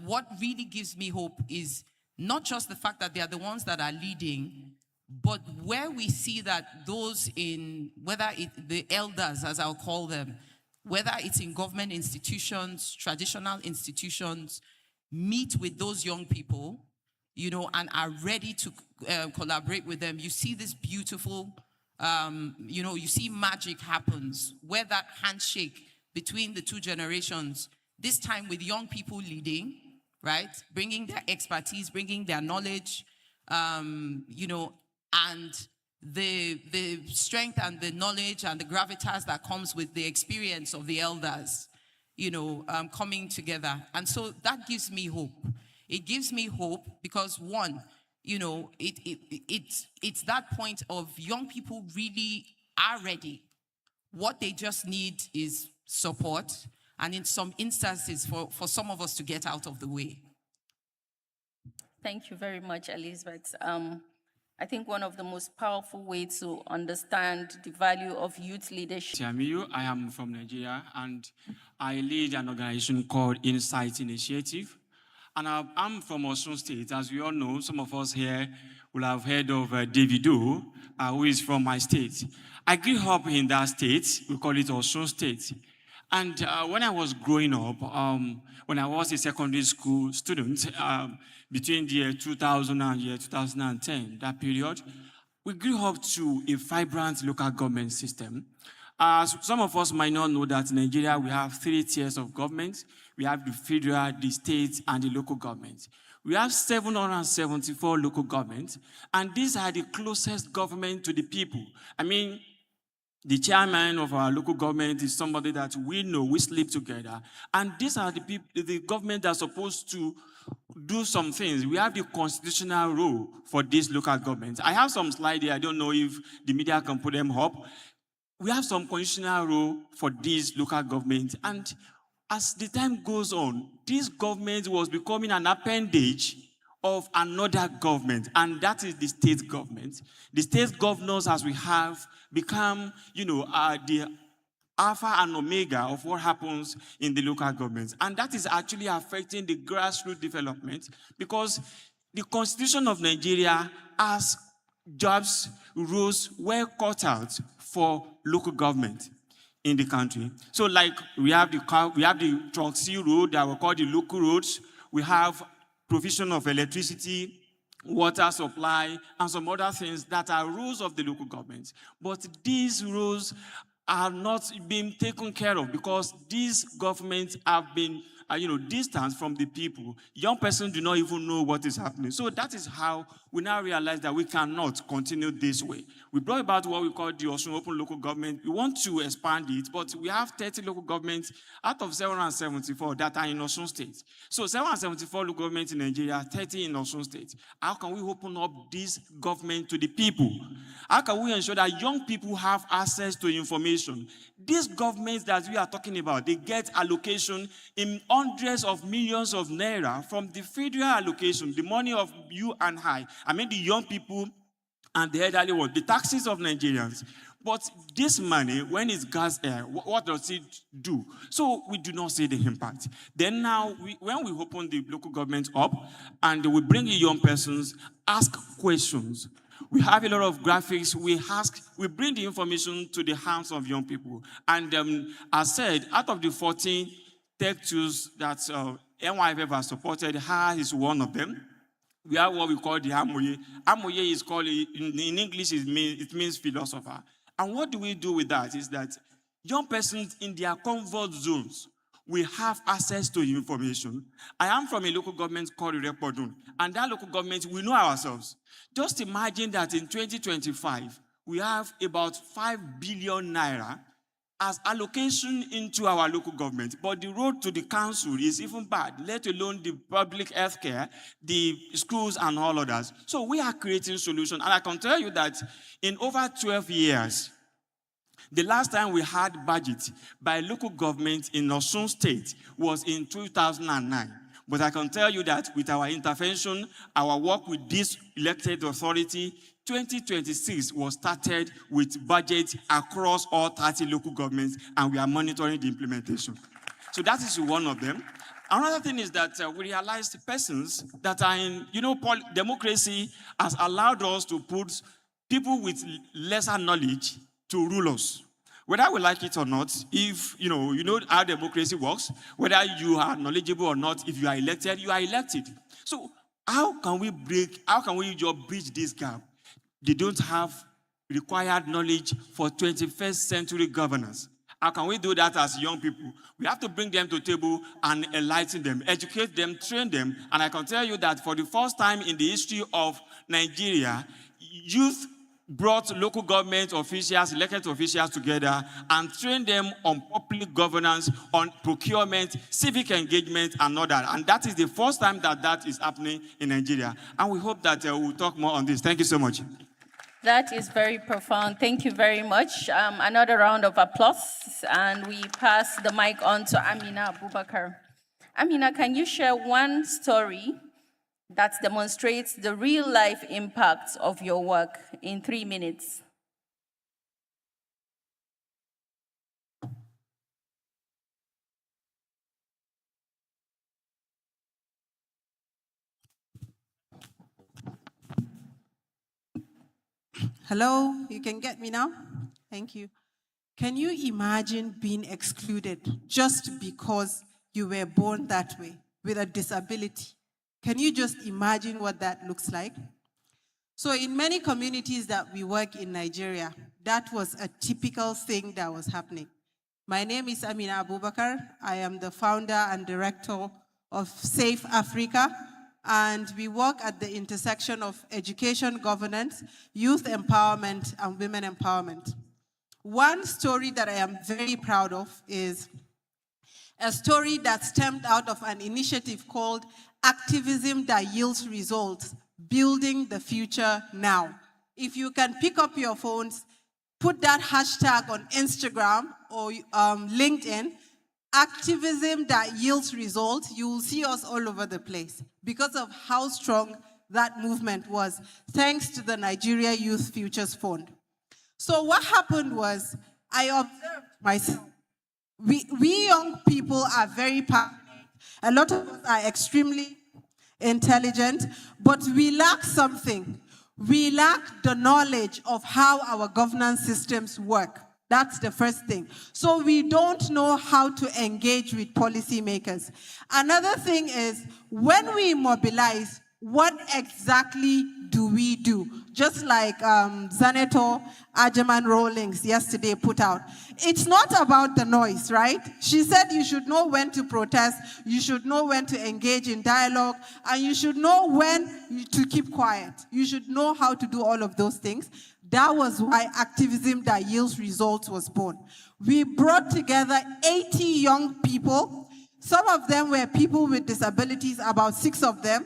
Speaker 7: what really gives me hope is not just the fact that they are the ones that are leading, but where we see that those in, the elders, as I'll call them, whether it's in government institutions, traditional institutions, meet with those young people, and are ready to collaborate with them. You see this beautiful, you see magic happens, where that handshake between the 2 generations, this time with young people leading, right? Bringing their expertise, bringing their knowledge, and the strength and the knowledge and the gravitas that comes with the experience of the elders, coming together. And so that gives me hope. It gives me hope because 1, it's that point of young people really are ready. What they just need is support, and in some instances, for some of us to get out of the way.
Speaker 1: Thank you very much, Elizabeth. I think one of the most powerful ways to understand the value of youth leadership.
Speaker 8: I am from Nigeria, and I lead an organization called Insight Initiative. And I'm from Osun State. As we all know, some of us here will have heard of Davido, who is from my state. I grew up in that state. We call it Osun State. And when I was growing up, when I was a secondary school student, between the year 2000 and year 2010, that period, we grew up to a vibrant local government system. Some of us might not know that in Nigeria, we have 3 tiers of government. We have the federal, the state, and the local government. We have 774 local governments, and these are the closest government to the people. The chairman of our local government is somebody that we know, we sleep together. And these are the people, the government that are supposed to do some things. We have the constitutional role for these local governments. I have some slides here. I don't know if the media can put them up. We have some constitutional role for these local governments. And as the time goes on, this government was becoming an appendage of another government, and that is the state government. The state governors, as we have, become, the alpha and omega of what happens in the local governments. And that is actually affecting the grassroots development, because the Constitution of Nigeria has jobs, rules well cut out for local government in the country. So like we have the Trunk C road that we call the local roads. We have provision of electricity, water supply, and some other things that are rules of the local government. But these rules are not being taken care of because these governments have been distanced from the people. Young persons do not even know what is happening. So that is how we now realize that we cannot continue this way. We brought about what we call the Osun Open Local Government. We want to expand it, but we have 30 local governments out of 774 that are in Osun State. So 774 local governments in Nigeria, 30 in Osun State. How can we open up this government to the people? How can we ensure that young people have access to information? These governments that we are talking about, they get allocation in hundreds of millions of naira from the federal allocation, the money of you and I mean the young people and the elderly ones, the taxes of Nigerians. But this money, when it's gas air, what does it do? So we do not see the impact. Then now, when we open the local government up and we bring in young persons, ask questions. We have a lot of graphics. We bring the information to the hands of young people. And as said, out of the 14 tech tools that NYFF has supported, HA is one of them. We have what we call the Amoye. Amoye is called, in English, it means philosopher. And what do we do with that is that young persons in their comfort zones will have access to information. I am from a local government called Repodun, and that local government, we know ourselves. Just imagine that in 2025, we have about 5 billion naira as allocation into our local government. But the road to the council is even bad, let alone the public health care, the schools, and all others. So we are creating solutions. And I can tell you that in over 12 years, the last time we had budget by local government in Osun State was in 2009. But I can tell you that with our intervention, our work with this elected authority, 2026 was started with budget across all 30 local governments, and we are monitoring the implementation. So that is one of them. Another thing is that we realized persons that are in, democracy has allowed us to put people with lesser knowledge to rule us. Whether we like it or not, if you know how democracy works, whether you are knowledgeable or not, if you are elected, you are elected. So how can we just bridge this gap? They don't have required knowledge for 21st century governance. How can we do that as young people? We have to bring them to the table and enlighten them, educate them, train them. And I can tell you that for the first time in the history of Nigeria, youth brought local government officials, elected officials together and trained them on public governance, on procurement, civic engagement, and all that. And that is the first time that is happening in Nigeria. And we hope that we'll talk more on this. Thank you so much.
Speaker 1: That is very profound. Thank you very much. Another round of applause, and we pass the mic on to Amina Abubakar. Amina, can you share one story that demonstrates the real-life impact of your work in 3 minutes?
Speaker 9: Hello, you can get me now? Thank you. Can you imagine being excluded just because you were born that way, with a disability? Can you just imagine what that looks like? So in many communities that we work in Nigeria, that was a typical thing that was happening. My name is Amina Abubakar. I am the founder and director of Safe Africa, and we work at the intersection of education governance, youth empowerment, and women empowerment. One story that I am very proud of is a story that stemmed out of an initiative called Activism That Yields Results, Building the Future Now. If you can pick up your phones, put that hashtag on Instagram or LinkedIn, activism that yields results, you will see us all over the place because of how strong that movement was, thanks to the Nigeria Youth Futures Fund. So what happened was, I observed myself. We young people are very passionate. A lot of us are extremely intelligent, but we lack something. We lack the knowledge of how our governance systems work. That's the first thing. So we don't know how to engage with policymakers. Another thing is, when we mobilize, what exactly do we do? Just like Senator Ajeman Rawlings yesterday put out. It's not about the noise, right? She said you should know when to protest, you should know when to engage in dialogue, and you should know when to keep quiet. You should know how to do all of those things. That was why activism that yields results was born. We brought together 80 young people. Some of them were people with disabilities, about 6 of them.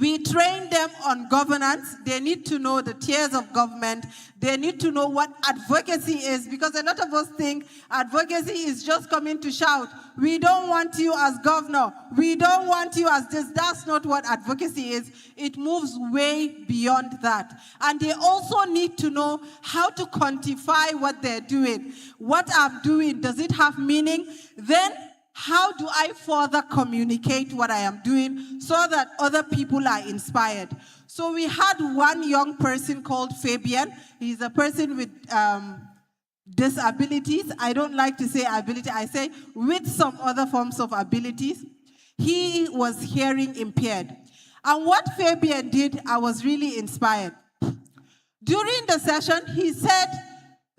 Speaker 9: We train them on governance. They need to know the tiers of government. They need to know what advocacy is, because a lot of us think advocacy is just coming to shout, we don't want you as governor, we don't want you as this. That's not what advocacy is. It moves way beyond that. And they also need to know how to quantify what they're doing. What I'm doing, does it have meaning? Then how do I further communicate what I am doing so that other people are inspired? So we had one young person called Fabian. He's a person with disabilities. I don't like to say ability. I say with some other forms of abilities. He was hearing impaired. And what Fabian did, I was really inspired. During the session, he said,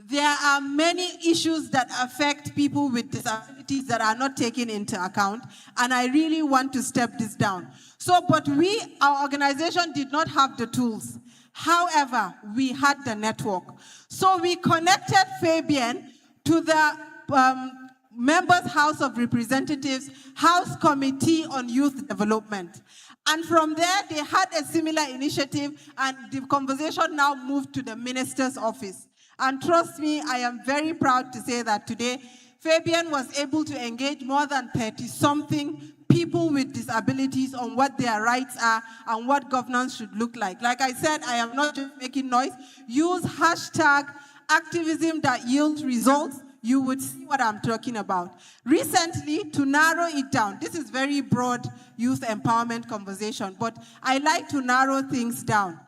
Speaker 9: there are many issues that affect people with disabilities that are not taken into account, and I really want to step this down. So, but our organization did not have the tools. However, we had the network. So we connected Fabian to the Members' House of Representatives, House Committee on Youth Development. And from there, they had a similar initiative, and the conversation now moved to the minister's office. And trust me, I am very proud to say that today, Fabian was able to engage more than 30-something people with disabilities on what their rights are and what governance should look like. Like I said, I am not just making noise. Use hashtag activism that yields results. You would see what I'm talking about. Recently, to narrow it down, this is very broad youth empowerment conversation, but I like to narrow things down.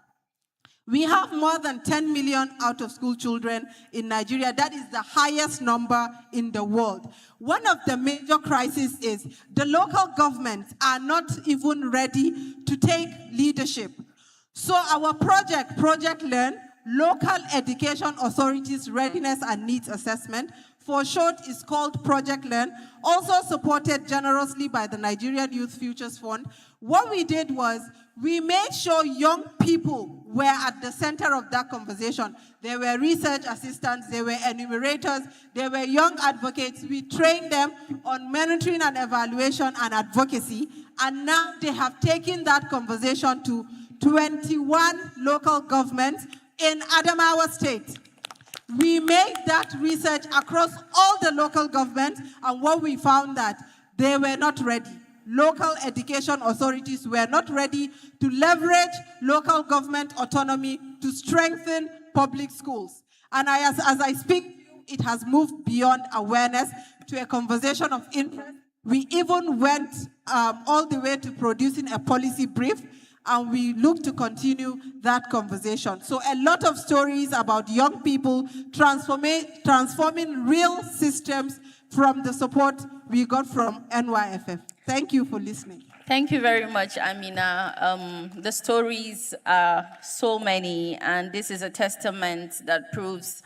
Speaker 9: We have more than 10 million out-of-school children in Nigeria. That is the highest number in the world. One of the major crises is the local governments are not even ready to take leadership. So our project, Project Learn, Local Education Authorities Readiness and Needs Assessment, for short is called Project Learn, also supported generously by the Nigerian Youth Futures Fund. What we did was, we made sure young people were at the center of that conversation. There were research assistants, there were enumerators, there were young advocates. We trained them on monitoring and evaluation and advocacy, and now they have taken that conversation to 21 local governments in Adamawa State. We made that research across all the local governments, and what we found that they were not ready. Local education authorities were not ready to leverage local government autonomy to strengthen public schools. And as I speak, it has moved beyond awareness to a conversation of interest. We even went all the way to producing a policy brief, and we look to continue that conversation. So a lot of stories about young people transforming real systems from the support we got from NYFF. Thank you for listening.
Speaker 1: Thank you very much, Amina. The stories are so many, and this is a testament that proves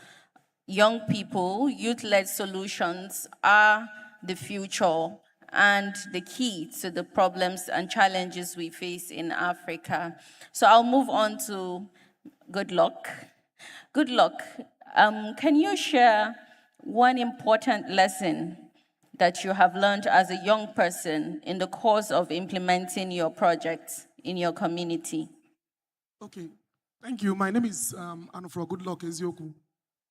Speaker 1: young people, youth-led solutions are the future and the key to the problems and challenges we face in Africa. So I'll move on to Good Luck. Good Luck, can you share one important lesson that you have learned as a young person in the course of implementing your project in your community?
Speaker 10: Okay, thank you. My name is Anufro Good Luck Ezioku.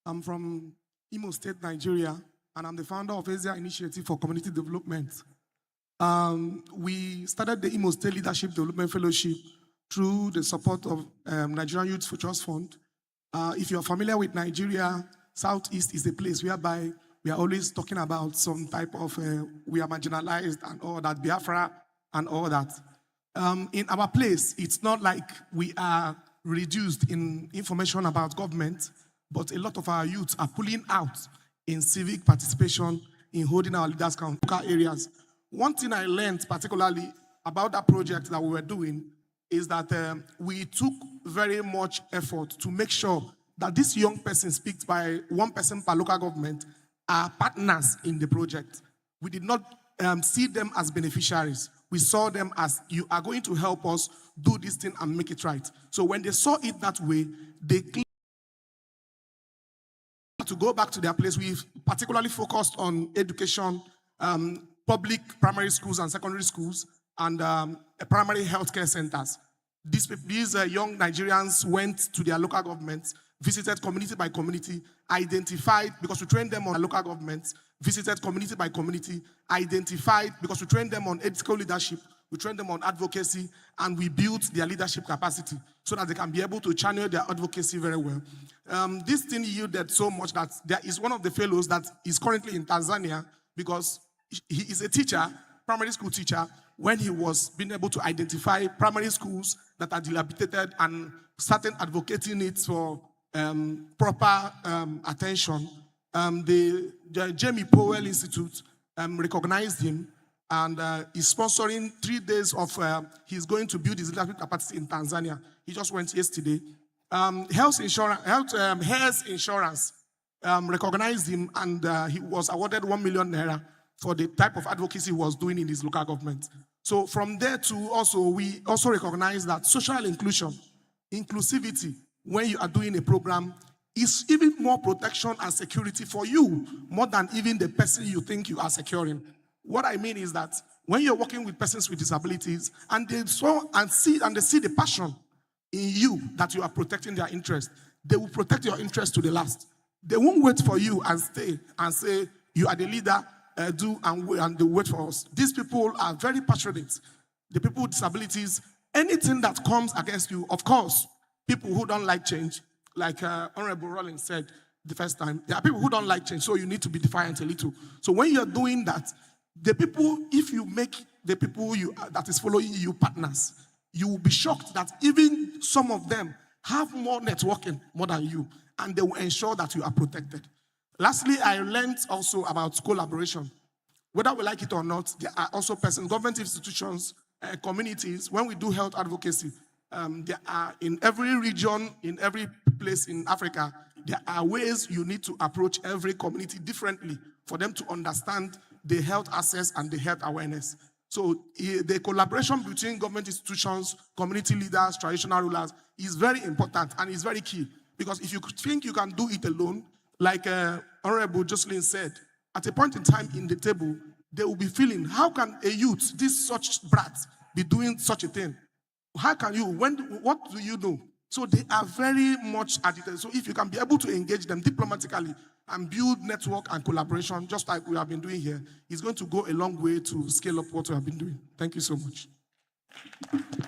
Speaker 10: I'm from Imo State, Nigeria. and I'm the founder of Asia Initiative for Community Development. We started the Imo State Leadership Development Fellowship through the support of Nigerian Youth Futures Fund. If you're familiar with Nigeria, Southeast is a place whereby we are always talking about some type of, we are marginalized and all that, Biafra and all that. In our place, it's not like we are reduced in information about government, but a lot of our youth are pulling out in civic participation, in holding our leaders' local areas. One thing I learned particularly about that project that we were doing is that we took very much effort to make sure that this young person picked by one person per local government are partners in the project. We did not see them as beneficiaries. We saw them as, you are going to help us do this thing and make it right. So when they saw it that way, they to go back to their place. We've particularly focused on education, public primary schools and secondary schools, and primary healthcare centers. These young Nigerians went to their local governments, visited community by community, identified, because we trained them on local governments, visited community by community, identified, because we trained them on ethical leadership, we trained them on advocacy, and we built their leadership capacity so that they can be able to channel their advocacy very well. This thing yielded so much that there is one of the fellows that is currently in Tanzania because he is a teacher, primary school teacher, when he was being able to identify primary schools that are dilapidated and started advocating it for proper attention. The Jamie Powell Institute recognized him and is sponsoring 3 days of, he's going to build his leadership capacity in Tanzania. He just went yesterday. Health Insurance recognized him and he was awarded 1 million naira for the type of advocacy he was doing in his local government. So from there to also, we also recognize that social inclusion, inclusivity, when you are doing a program, is even more protection and security for you, more than even the person you think you are securing. What I mean is that when you're working with persons with disabilities and they see the passion in you that you are protecting their interest, they will protect your interest to the last. They won't wait for you and stay and say, you are the leader, and they wait for us. These people are very passionate. The people with disabilities, anything that comes against you, of course, people who don't like change, like Honorable Rollins said the first time, there are people who don't like change, so you need to be defiant a little. So when you're doing that, the people, if you make the people that is following you partners, you will be shocked that even some of them have more networking more than you, and they will ensure that you are protected. Lastly, I learned also about collaboration. Whether we like it or not, there are also government institutions, communities, when we do health advocacy, there are in every region, in every place in Africa, there are ways you need to approach every community differently for them to understand the health access and the health awareness. So the collaboration between government institutions, community leaders, traditional rulers is very important and is very key. Because if you think you can do it alone, like Honorable Jocelyn said, at a point in time in the table, they will be feeling, how can a youth, this such brat, be doing such a thing? How can you, what do you know? So they are very much agitated. So if you can be able to engage them diplomatically and build network and collaboration, just like we have been doing here, it's going to go a long way to scale up what we have been doing. Thank you so much.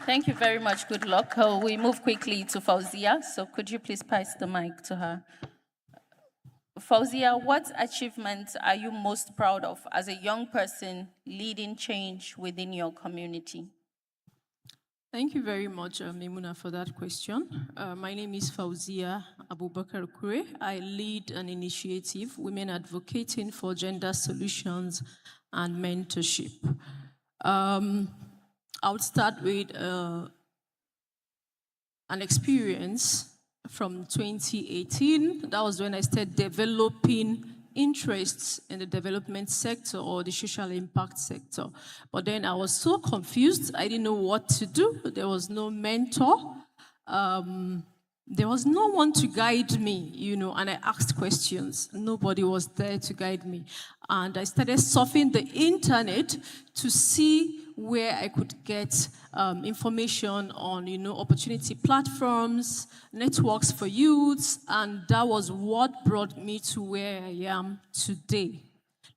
Speaker 1: Thank you very much. Good luck. We move quickly to Fauzia. So could you please pass the mic to her? Fauzia, what achievements are you most proud of as a young person leading change within your community?
Speaker 11: Thank you very much, Mimuna, for that question. My name is Fauzia Abubakar Kure. I lead an initiative, Women Advocating for Gender Solutions and Mentorship. I would start with an experience from 2018. That was when I started developing interests in the development sector or the social impact sector. But then I was so confused. I didn't know what to do. There was no mentor. There was no one to guide me, and I asked questions. Nobody was there to guide me. And I started surfing the internet to see where I could get information on, opportunity platforms, networks for youths, and that was what brought me to where I am today.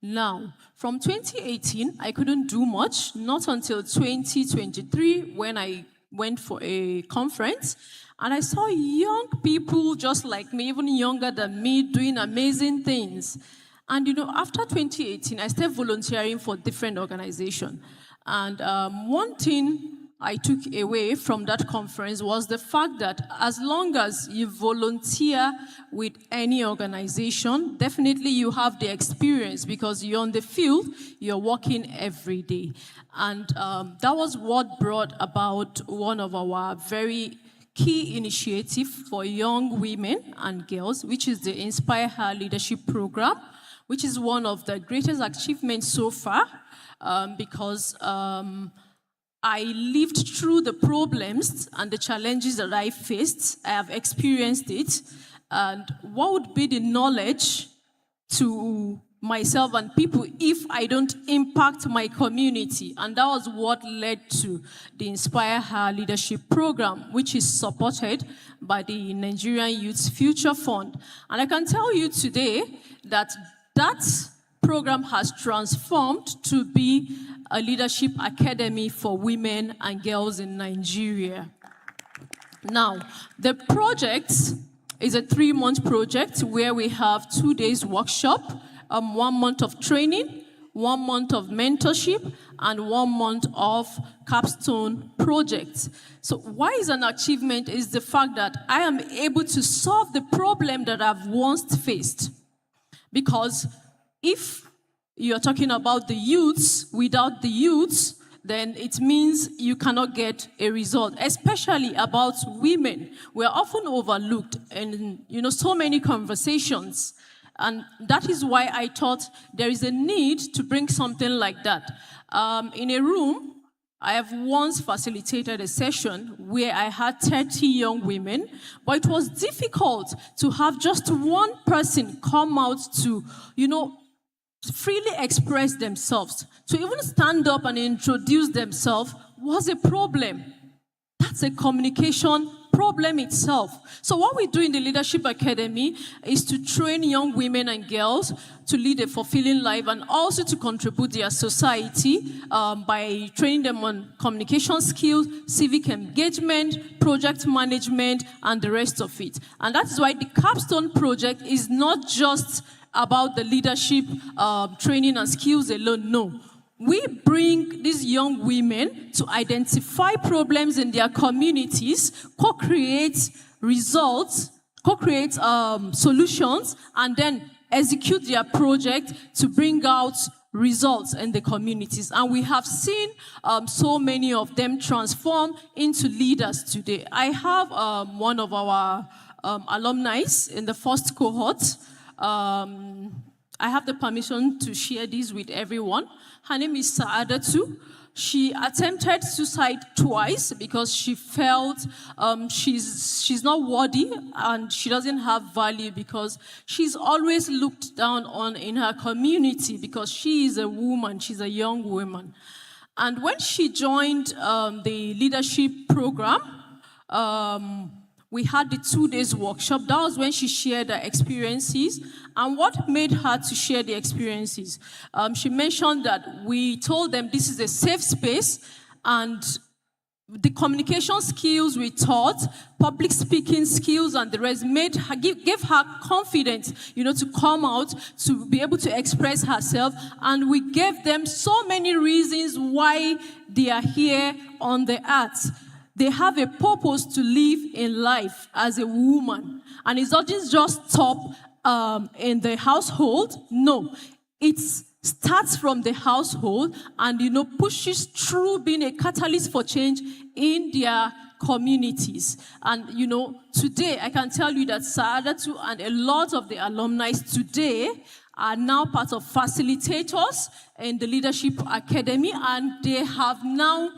Speaker 11: Now, from 2018, I couldn't do much, not until 2023 when I went for a conference and I saw young people just like me, even younger than me, doing amazing things. And after 2018, I started volunteering for different organizations. And one thing I took away from that conference was the fact that as long as you volunteer with any organization, definitely you have the experience because you're on the field, you're working every day. And that was what brought about one of our very key initiative for young women and girls, which is the Inspire Her Leadership Program, which is one of the greatest achievements so far because I lived through the problems and the challenges that I faced. I have experienced it. And what would be the knowledge to myself and people if I don't impact my community? And that was what led to the Inspire Her Leadership Program, which is supported by the Nigerian Youth Future Fund. And I can tell you today that that program has transformed to be a leadership academy for women and girls in Nigeria. Now, the project is a 3-month project where we have 2 days workshop, 1 month of training, 1 month of mentorship, and 1 month of capstone project. So why is an achievement is the fact that I am able to solve the problem that I've once faced. Because if you're talking about the youths, without the youths, then it means you cannot get a result, especially about women. We're often overlooked in so many conversations. And that is why I thought there is a need to bring something like that. In a room, I have once facilitated a session where I had 30 young women, but it was difficult to have just one person come out to, freely express themselves. To even stand up and introduce themselves was a problem. That's a communication problem itself. So what we do in the Leadership Academy is to train young women and girls to lead a fulfilling life and also to contribute to their society by training them on communication skills, civic engagement, project management, and the rest of it. And that's why the Capstone project is not just about the leadership training and skills alone, no. We bring these young women to identify problems in their communities, co-create results, co-create solutions, and then execute their project to bring out results in the communities. And we have seen so many of them transform into leaders today. I have one of our alumni in the first cohort. I have the permission to share this with everyone. Her name is Saadatu. She attempted suicide twice because she felt she's not worthy and she doesn't have value because she's always looked down on in her community because she is a woman, she's a young woman. And when she joined the leadership program, we had the 2 days workshop. That was when she shared her experiences. And what made her to share the experiences? She mentioned that we told them this is a safe space and the communication skills we taught, public speaking skills and the rest gave her confidence, to come out, to be able to express herself. And we gave them so many reasons why they are here on the earth. They have a purpose to live in life as a woman. And it doesn't just stop in the household. No, it starts from the household and, pushes through being a catalyst for change in their communities. And, today I can tell you that Saadatu and a lot of the alumni today are now part of facilitators in the Leadership Academy, and they have now,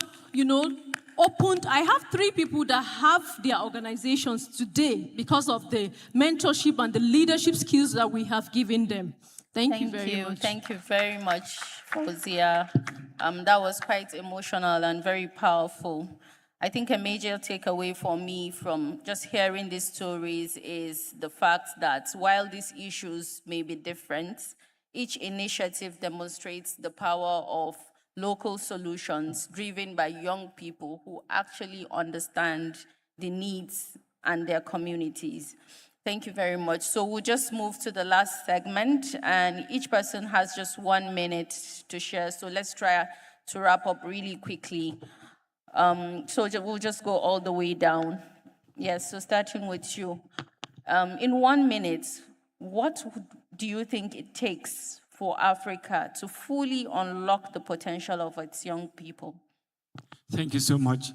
Speaker 11: opened. I have 3 people that have their organizations today because of the mentorship and the leadership skills that we have given them. Thank you very much.
Speaker 1: Thank you very much, Fauzia. That was quite emotional and very powerful. I think a major takeaway for me from just hearing these stories is the fact that while these issues may be different, Each initiative demonstrates the power of local solutions driven by young people who actually understand the needs and their communities. Thank you very much. So we'll just move to the last segment, and each person has just 1 minute to share. So let's try to wrap up really quickly. So we'll just go all the way down. Yes, so starting with you. In 1 minute, what do you think it takes for Africa to fully unlock the potential of its young people?
Speaker 8: Thank you so much.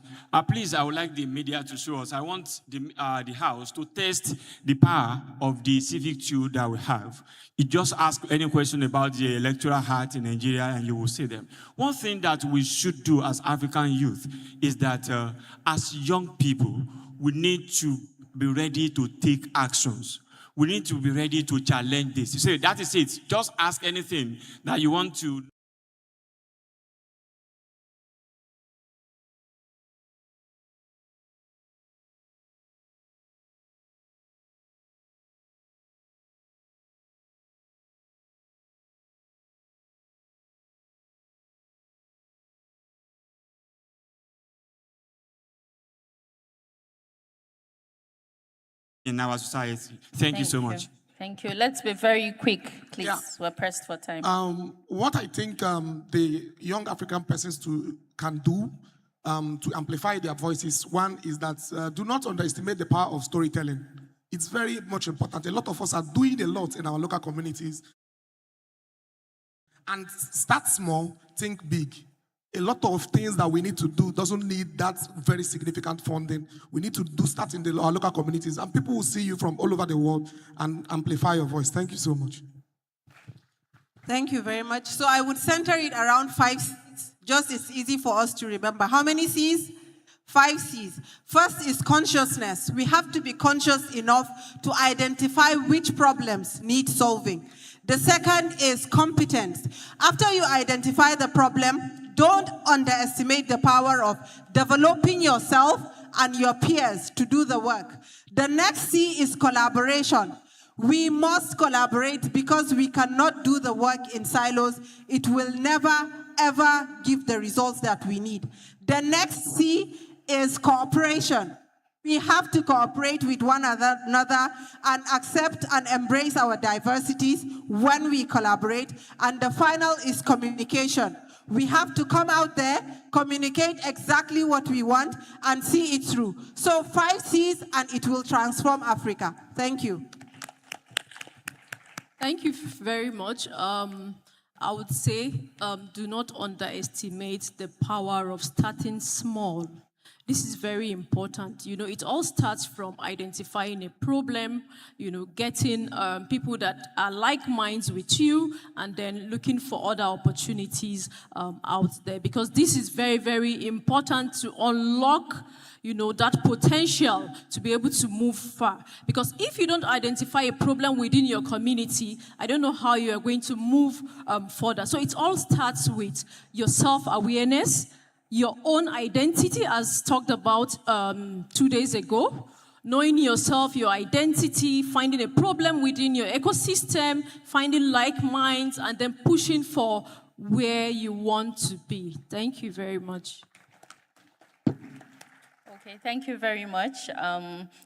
Speaker 8: Please, I would like the media to show us. I want the House to test the power of the civic tool that we have. You just ask any question about the electoral heart in Nigeria and you will see them. One thing that we should do as African youth is that as young people, we need to be ready to take actions. We need to be ready to challenge this. You say, that is it. Just ask anything that you want to. In our society. Thank you so much.
Speaker 1: Thank you. Let's be very quick, please.
Speaker 10: Yeah.
Speaker 1: We're pressed for time.
Speaker 10: What I think the young African persons can do to amplify their voices, one is that do not underestimate the power of storytelling. It's very much important. A lot of us are doing a lot in our local communities. And start small, think big. A lot of things that we need to do doesn't need that very significant funding. We need to start in our local communities, and people will see you from all over the world and amplify your voice. Thank you so much.
Speaker 9: Thank you very much. So I would center it around 5 C's. Just it's easy for us to remember. How many C's? 5 C's. First is consciousness. We have to be conscious enough to identify which problems need solving. The second is competence. After you identify the problem, don't underestimate the power of developing yourself and your peers to do the work. The next C is collaboration. We must collaborate because we cannot do the work in silos. It will never, ever give the results that we need. The next C is cooperation. We have to cooperate with one another and accept and embrace our diversities when we collaborate. And the final is communication. We have to come out there, communicate exactly what we want, and see it through. So 5 C's, and it will transform Africa. Thank you.
Speaker 11: Thank you very much. I would say do not underestimate the power of starting small. This is very important. You know, it all starts from identifying a problem, you know, getting people that are like minds with you, and then looking for other opportunities out there. Because this is very, very important to unlock, you know, that potential to be able to move far. Because if you don't identify a problem within your community, I don't know how you are going to move further. So it all starts with your self-awareness, your own identity, as talked about 2 days ago, knowing yourself, your identity, finding a problem within your ecosystem, finding like minds, and then pushing for where you want to be. Thank you very much.
Speaker 1: Okay, thank you very much.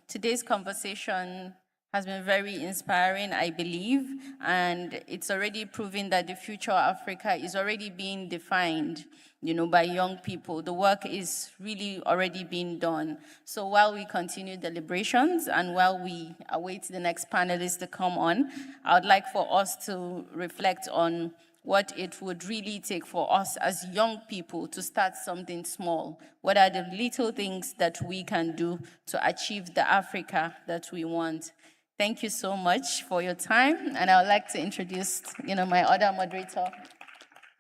Speaker 1: Today's conversation has been very inspiring, I believe, and it's already proving that the future of Africa is already being defined, you know, by young people. The work is really already being done. So while we continue deliberations and while we await the next panelists to come on, I would like for us to reflect on what it would really take for us as young people to start something small. What are the little things that we can do to achieve the Africa that we want? Thank you so much for your time, and I would like to introduce, you know, my other moderator,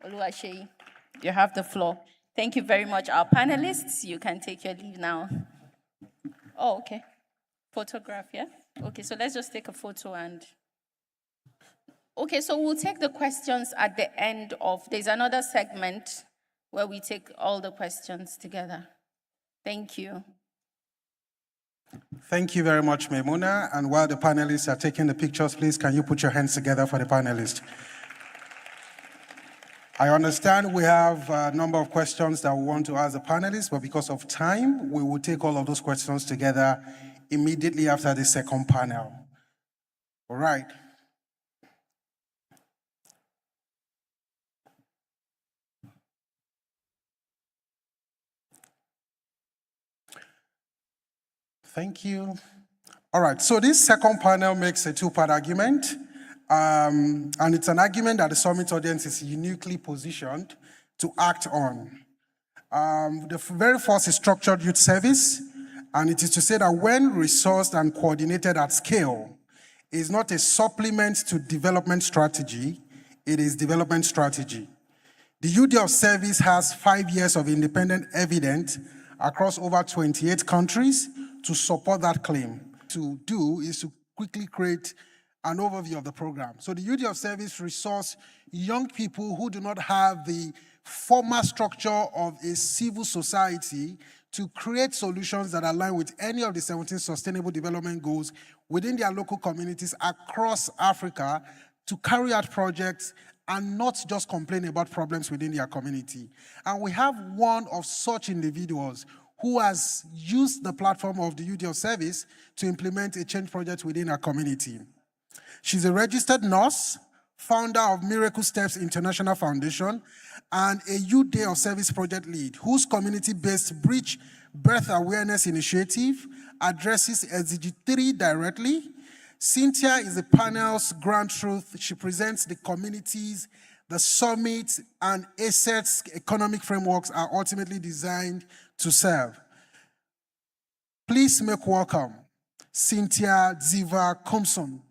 Speaker 1: Oluwaseyi. You have the floor. Thank you very much, our panelists. You can take your leave now. Oh, okay. Photograph, yeah? Okay, so let's just take a photo and... Okay, so we'll take the questions at the end of... There's another segment where we take all the questions together. Thank you.
Speaker 5: Thank you very much, Maimuna. And while the panelists are taking the pictures, please, can you put your hands together for the panelists? I understand we have a number of questions that we want to ask the panelists, but because of time, we will take all of those questions together immediately after the second panel. All right. Thank you. All right, so this second panel makes a two-part argument, and it's an argument that the summit audience is uniquely positioned to act on. The very first is structured youth service, and it is to say that when resourced and coordinated at scale, it is not a supplement to development strategy, it is development strategy. The UD of service has 5 years of independent evidence across over 28 countries to support that claim. To do is to quickly create an overview of the program. So the UD of service resource young people who do not have the formal structure of a civil society to create solutions that align with any of the 17 sustainable development goals within their local communities across Africa to carry out projects and not just complain about problems within their community. And we have one of such individuals who has used the platform of the UD of service to implement a change project within our community. She's a registered nurse, founder of Miracle Steps International Foundation, and a Youth Day of Service project lead, whose community-based Breach Birth Awareness Initiative addresses SDG 3 directly. Cynthia is the panel's ground truth. She presents the communities, the summit, and assets economic frameworks are ultimately designed to serve. Please make welcome Cynthia Ziva Compson.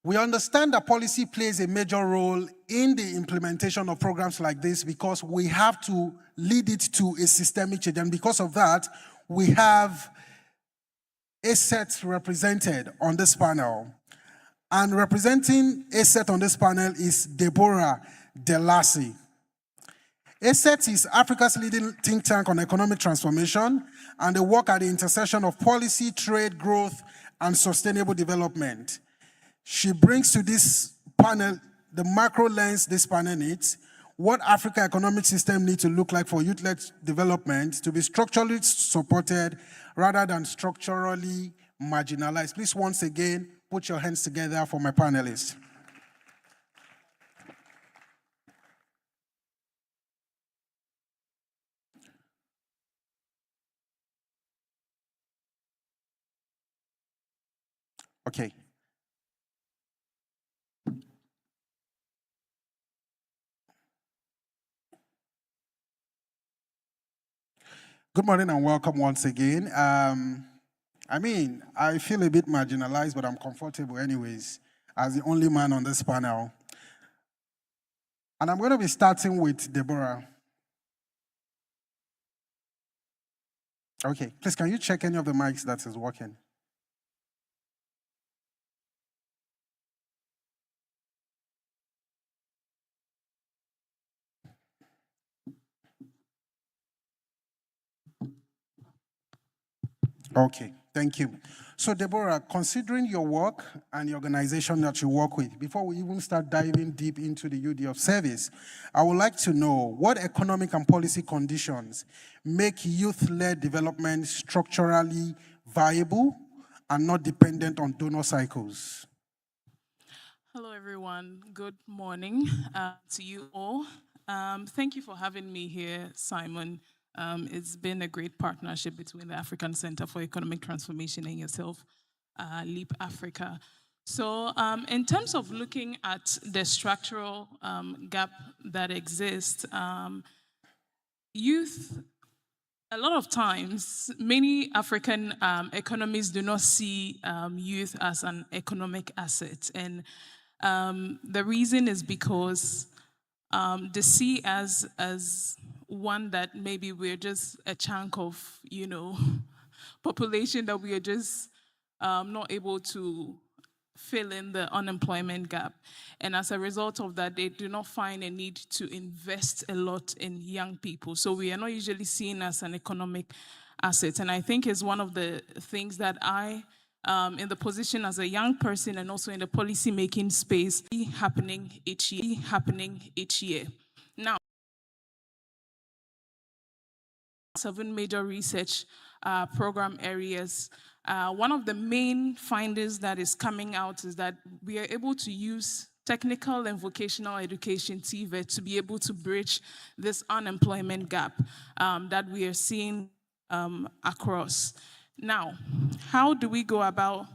Speaker 5: We understand that policy plays a major role in the implementation of programs like this because we have to lead it to a systemic change. And because of that, we have assets represented on this panel. And representing ASET on this panel is Deborah Delassie. ASET is Africa's leading think tank on economic transformation, and they work at the intersection of policy, trade, growth, and sustainable development. She brings to this panel the macro lens this panel needs, what Africa economic system needs to look like for youth-led development to be structurally supported rather than structurally marginalized. Please, once again, put your hands together for my panelists. Okay. Good morning and welcome once again. I feel a bit marginalized, but I'm comfortable anyways, as the only man on this panel. And I'm going to be starting with Deborah. Okay, please, can you check any of the mics that is working? Okay, thank you. So Deborah, considering your work and the organization that you work with, before we even start diving deep into the UD of service, I would like to know what economic and policy conditions make youth-led development structurally viable and not dependent on donor cycles.
Speaker 12: Hello, everyone. Good morning to you all. Thank you for having me here, Simon. It's been a great partnership between the African Center for Economic Transformation and yourself, Leap Africa. So in terms of looking at the structural gap that exists, youth, a lot of times, many African economies do not see youth as an economic asset. And the reason is because they see as one that maybe we're just a chunk of, population that we are just not able to fill in the unemployment gap. And as a result of that, they do not find a need to invest a lot in young people. So we are not usually seen as an economic asset. And I think it's one of the things that I in the position as a young person and also in the policy-making space happening each year. Now, 7 major research program areas. One of the main findings that is coming out is that we are able to use technical and vocational education, TVET, to be able to bridge this unemployment gap that we are seeing across. Now, how do we go about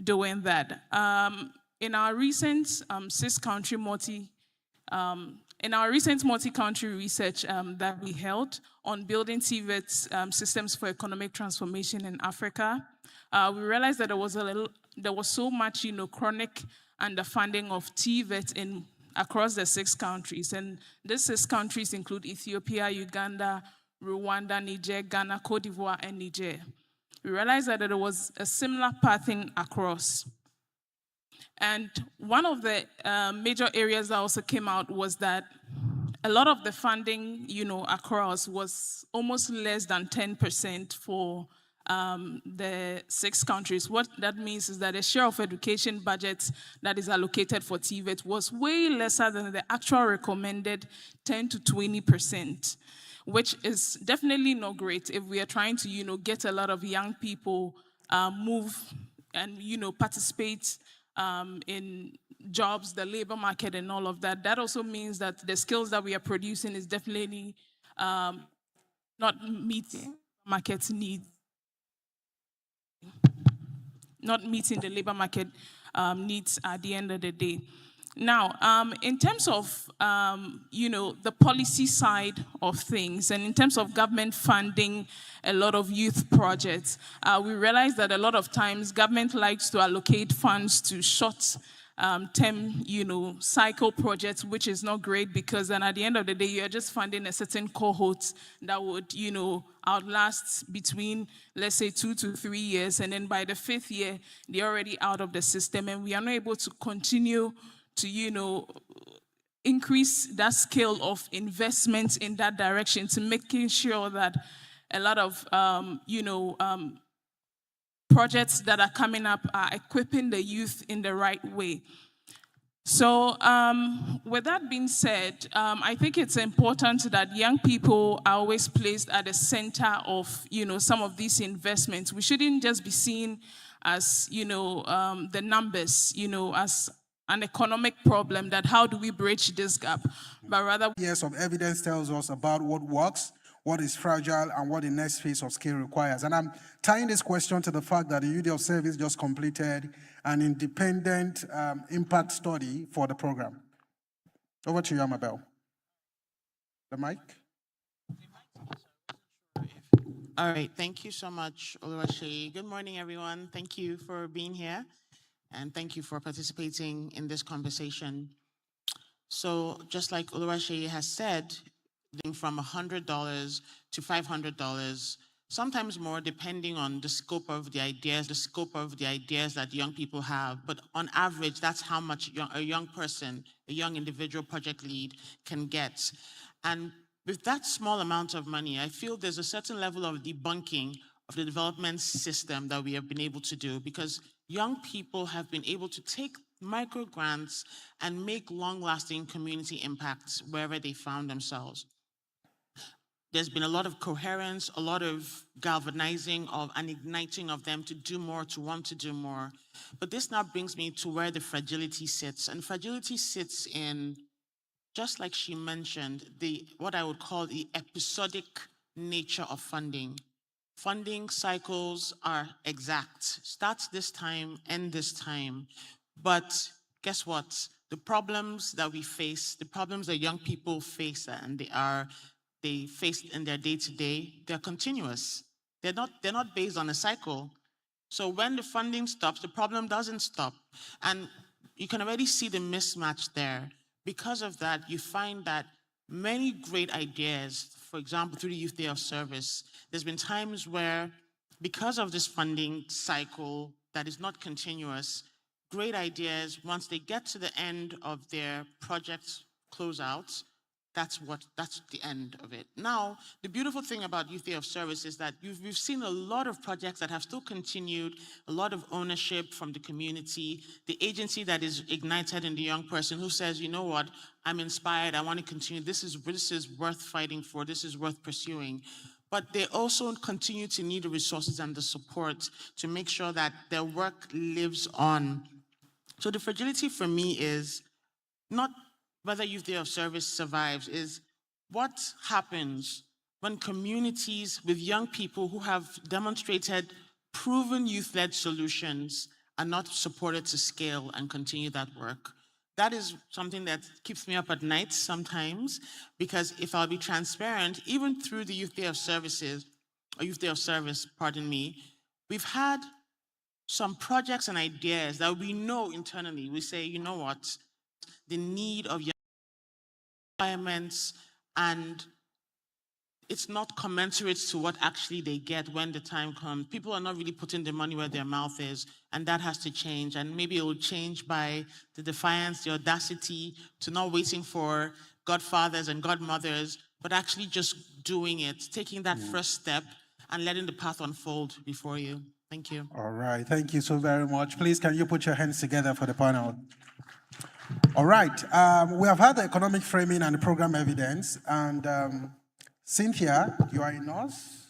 Speaker 12: doing that? In our recent multi-country research that we held on building TVET systems for economic transformation in Africa, we realized that there was so much, chronic underfunding of TVET across the 6 countries, and these 6 countries include Ethiopia, Uganda, Rwanda, Niger, Ghana, Cote d'Ivoire, and Niger. We realized that there was a similar pattern across. And one of the major areas that also came out was that a lot of the funding, across was almost less than 10% for the 6 countries. What that means is that the share of education budget that is allocated for TVET was way lesser than the actual recommended 10 to 20%, which is definitely not great if we are trying to, get a lot of young people move and, participate in jobs, the labor market, and all of that. That also means that the skills that we are producing is definitely not meeting market needs, not meeting the labor market needs at the end of the day. Now, in terms of, the policy side of things, and in terms of government funding a lot of youth projects, we realize that a lot of times government likes to allocate funds to short-term, cycle projects, which is not great, because then at the end of the day, you're just funding a certain cohort that would, outlast between, let's say, 2 to 3 years, and then by the 5th year, they're already out of the system, and we are not able to continue to, increase that scale of investment in that direction, to making sure that a lot of, projects that are coming up are equipping the youth in the right way. So with that being said, I think it's important that young people are always placed at the center of, some of these investments. We shouldn't just be seen as, the numbers, as an economic problem, that how do we bridge this gap, but rather
Speaker 5: Years of evidence tells us about what works, what is fragile, and what the next phase of scale requires. And I'm tying this question to the fact that the UD of Service just completed an independent impact study for the program. Over to you, Amabel. The mic.
Speaker 13: All right, thank you so much, Oluwaseyi. Good morning, everyone. Thank you for being here, and thank you for participating in this conversation. So just like Oluwaseyi has said, from $100 to $500, sometimes more, depending on the scope of the ideas that young people have. But on average, that's how much a young person, a young individual project lead can get. And with that small amount of money, I feel there's a certain level of debunking of the development system that we have been able to do, because young people have been able to take micro grants and make long-lasting community impacts wherever they found themselves. There's been a lot of coherence, a lot of galvanizing of and igniting of them to do more, to want to do more. But this now brings me to where the fragility sits. And fragility sits in, just like she mentioned, what I would call the episodic nature of funding. Funding cycles are exact. Starts this time, end this time. But guess what? The problems that we face, the problems that young people face, and they face in their day-to-day, they're continuous. They're not based on a cycle. So when the funding stops, the problem doesn't stop. And you can already see the mismatch there. Because of that, you find that many great ideas, for example, through the Youth Day of Service, there's been times where, because of this funding cycle that is not continuous, great ideas, once they get to the end of their project closeouts, that's the end of it. Now, the beautiful thing about Youth Day of Service is that we've seen a lot of projects that have still continued, a lot of ownership from the community, the agency that is ignited in the young person who says, you know what, I'm inspired, I want to continue, this is worth fighting for, this is worth pursuing. But they also continue to need the resources and the support to make sure that their work lives on. So the fragility for me is not whether Youth Day of Service survives, is what happens when communities with young people who have demonstrated proven youth-led solutions are not supported to scale and continue that work. That is something that keeps me up at night sometimes, because if I'll be transparent, even through the Youth Day of Services, or Youth Day of Service, pardon me, we've had some projects and ideas that we know internally, we say, you know what, the need of young requirements, and it's not commensurate to what actually they get when the time comes. People are not really putting the money where their mouth is, and that has to change. And maybe it will change by the defiance, the audacity to not waiting for godfathers and godmothers, but actually just doing it, taking that first step and letting the path unfold before you. Thank you.
Speaker 5: All right, thank you so very much. Please, can you put your hands together for the panel? All right, we have had the economic framing and the program evidence, and Cynthia, you are a nurse,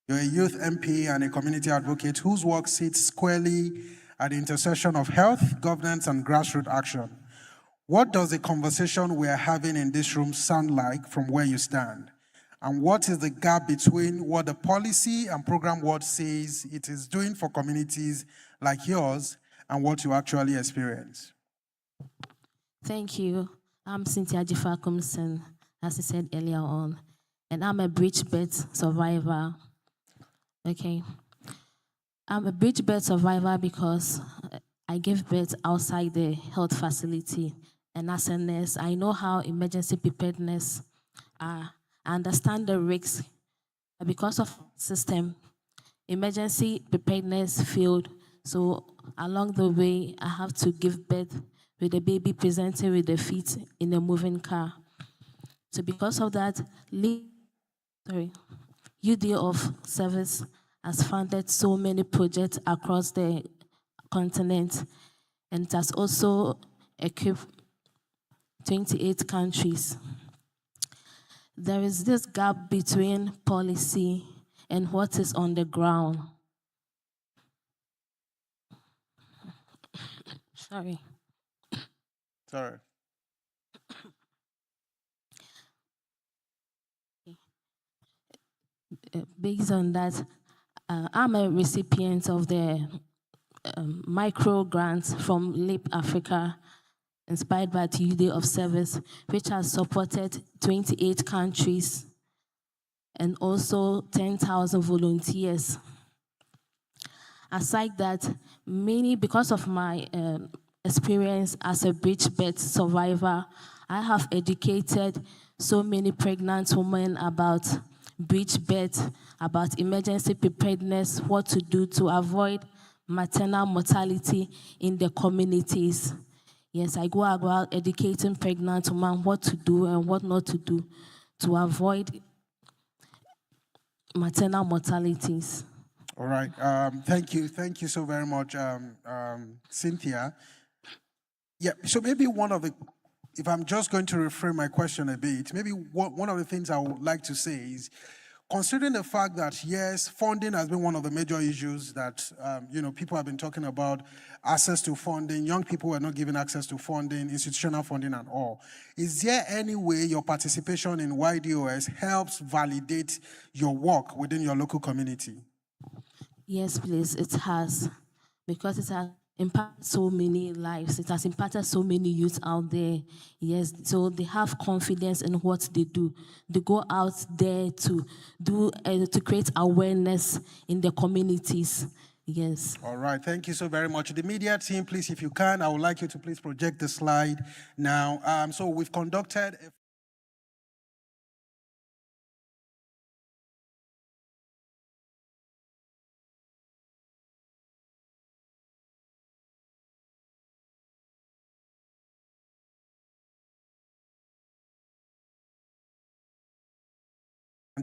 Speaker 5: you're a youth MP and a community advocate whose work sits squarely at the intersection of health, governance, and grassroots action. What does the conversation we are having in this room sound like from where you stand? And what is the gap between what the policy and program world says it is doing for communities like yours and what you actually experience?
Speaker 14: Thank you. I'm Cynthia Jifakumsen, as I said earlier on, and I'm a breech birth survivor. Okay. I'm a breech birth survivor because I gave birth outside the health facility. And as a nurse, I know how emergency preparedness are. I understand the risks. Because of system, emergency preparedness failed. So along the way, I have to give birth with the baby presenting with the feet in a moving car. So because of that, Youth Day of Service has funded so many projects across the continent, and it has also equipped 28 countries. There is this gap between policy and what is on the ground. Sorry. Based on that, I'm a recipient of the micro grants from LEAP Africa, inspired by the Youth Day of Service, which has supported 28 countries and also 10,000 volunteers. Aside that, because of my experience as a breech birth survivor, I have educated so many pregnant women about breech birth, about emergency preparedness, what to do to avoid maternal mortality in the communities. Yes, I go about educating pregnant women what to do and what not to do to avoid maternal mortalities.
Speaker 5: All right, thank you so very much, Cynthia. Yeah, so maybe if I'm just going to reframe my question a bit, maybe one of the things I would like to say is, considering the fact that, yes, funding has been one of the major issues that people have been talking about, access to funding, young people were not given access to funding, institutional funding and all. Is there any way your participation in YDOS helps validate your work within your local community?
Speaker 14: Yes, please, it has. Because it has impacted so many lives. It has impacted so many youth out there. Yes, so they have confidence in what they do. They go out there to create awareness in the communities. Yes.
Speaker 5: All right, thank you so very much. The media team, please, if you can, I would like you to please project the slide now. So we've conducted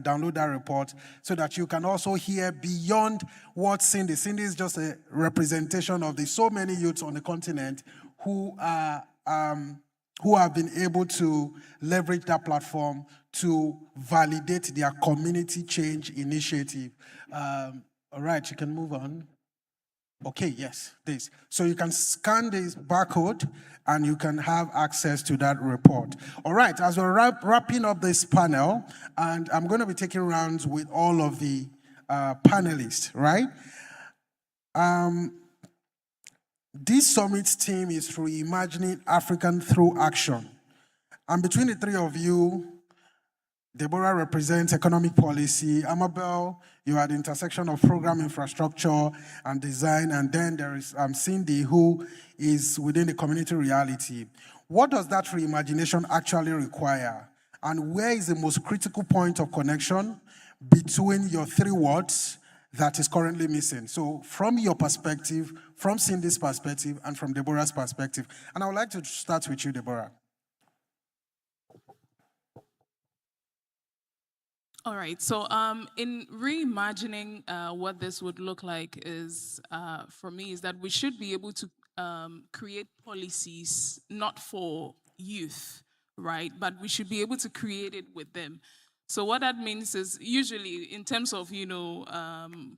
Speaker 5: download that report so that you can also hear beyond what Cindy. Cindy is just a representation of the so many youths on the continent who have been able to leverage that platform to validate their community change initiative. All right, you can move on. Okay, yes, this. So you can scan this barcode and you can have access to that report. All right, as we're wrapping up this panel, and I'm going to be taking rounds with all of the panelists, right? This summit's theme is Reimagining African Through Action. And between the three of you, Deborah represents economic policy. Amabel, you are at the intersection of program infrastructure and design. And then there is Cindy, who is within the community reality. What does that reimagination actually require? And where is the most critical point of connection between your three words that is currently missing? So from your perspective, from Cindy's perspective, and from Deborah's perspective. And I would like to start with you, Deborah.
Speaker 12: All right, so in reimagining what this would look like is, for me, is that we should be able to create policies not for youth, right? But we should be able to create it with them. So what that means is usually in terms of,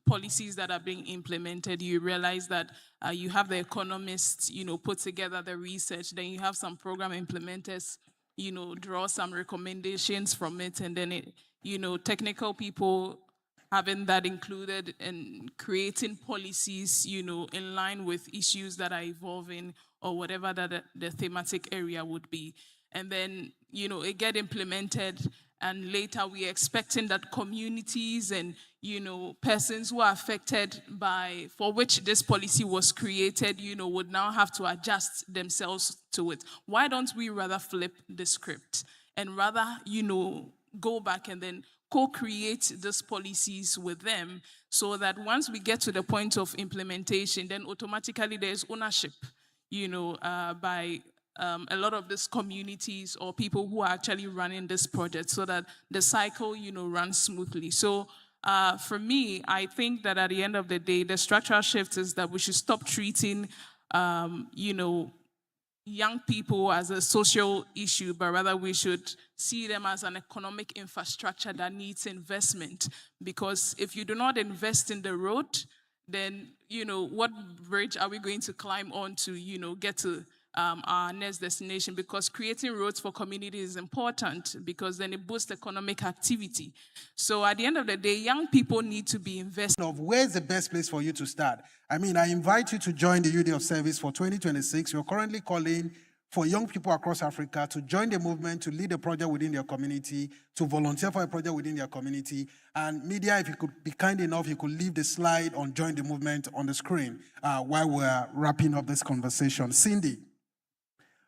Speaker 12: policies that are being implemented, you realize that you have the economists, put together the research, then you have some program implementers, draw some recommendations from it, and then technical people having that included and creating policies, in line with issues that are evolving or whatever that the thematic area would be. And then, it get implemented, and later we're expecting that communities and, persons who are affected for which this policy was created, would now have to adjust themselves to it. Why don't we rather flip the script and rather, go back and then co-create these policies with them so that once we get to the point of implementation, then automatically there's ownership, by a lot of these communities or people who are actually running this project so that the cycle, runs smoothly. So for me, I think that at the end of the day, the structural shift is that we should stop treating, young people as a social issue, but rather we should see them as an economic infrastructure that needs investment. Because if you do not invest in the road, then, what bridge are we going to climb on to, get to our next destination? Because creating roads for communities is important because then it boosts economic activity. So at the end of the day, young people need to be invested.
Speaker 5: Where's the best place for you to start? I invite you to join the Unity of Service for 2026. We're currently calling for young people across Africa to join the movement, to lead a project within their community, to volunteer for a project within their community. And media, if you could be kind enough, you could leave the slide on Join the Movement on the screen while we're wrapping up this conversation. Cindy.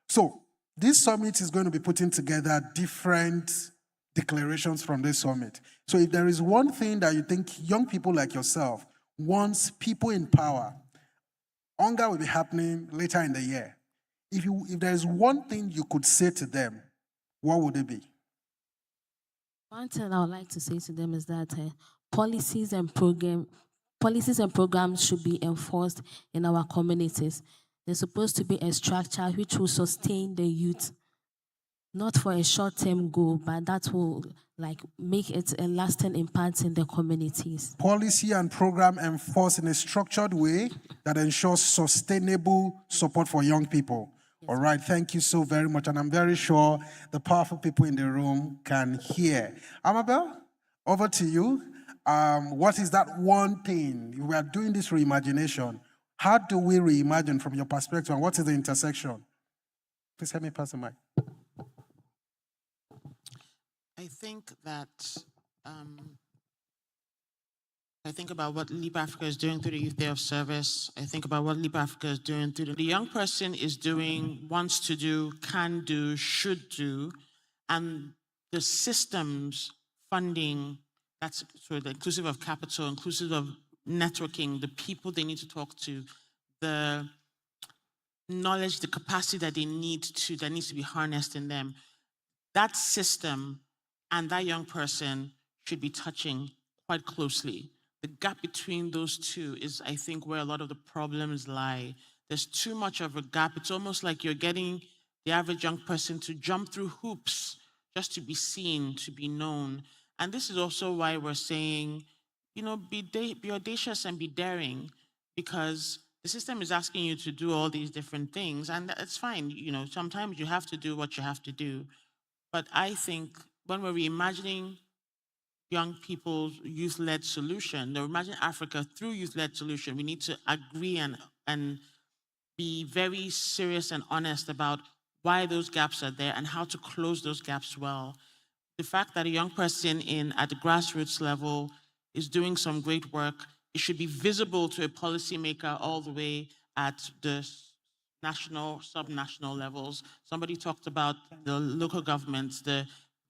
Speaker 5: So this summit is going to be putting together different declarations from this summit. So if there is one thing that you think young people like yourself, once people in power, hunger will be happening later in the year. If there is one thing you could say to them, what would it be?
Speaker 14: One thing I would like to say to them is that policies and programs should be enforced in our communities. There's supposed to be a structure which will sustain the youth, not for a short-term goal, but that will make it a lasting impact in the communities.
Speaker 5: Policy and program enforced in a structured way that ensures sustainable support for young people. Yes. All right, thank you so very much. And I'm very sure the powerful people in the room can hear. Amabel, over to you. What is that one thing? We are doing this reimagination. How do we reimagine from your perspective, and what is the intersection? Please help me pass the mic.
Speaker 13: I think that I think about what Leap Africa is doing through the Youth Day of Service. I think about what Leap Africa is doing through the young person is doing, wants to do, can do, should do, and the systems, funding, that's sort of inclusive of capital, inclusive of networking, the people they need to talk to, the knowledge, the capacity that they need to, that needs to be harnessed in them. That system and that young person should be touching quite closely. The gap between those two is, I think, where a lot of the problems lie. There's too much of a gap. It's almost like you're getting the average young person to jump through hoops just to be seen, to be known. And this is also why we're saying, be audacious and be daring, because the system is asking you to do all these different things, and it's fine. Sometimes you have to do what you have to do. But I think when we're reimagining young people's youth-led solution, or imagine Africa through youth-led solution, we need to agree and be very serious and honest about why those gaps are there and how to close those gaps well. The fact that a young person at the grassroots level is doing some great work, it should be visible to a policymaker all the way at the national, subnational levels. Somebody talked about the local governments, the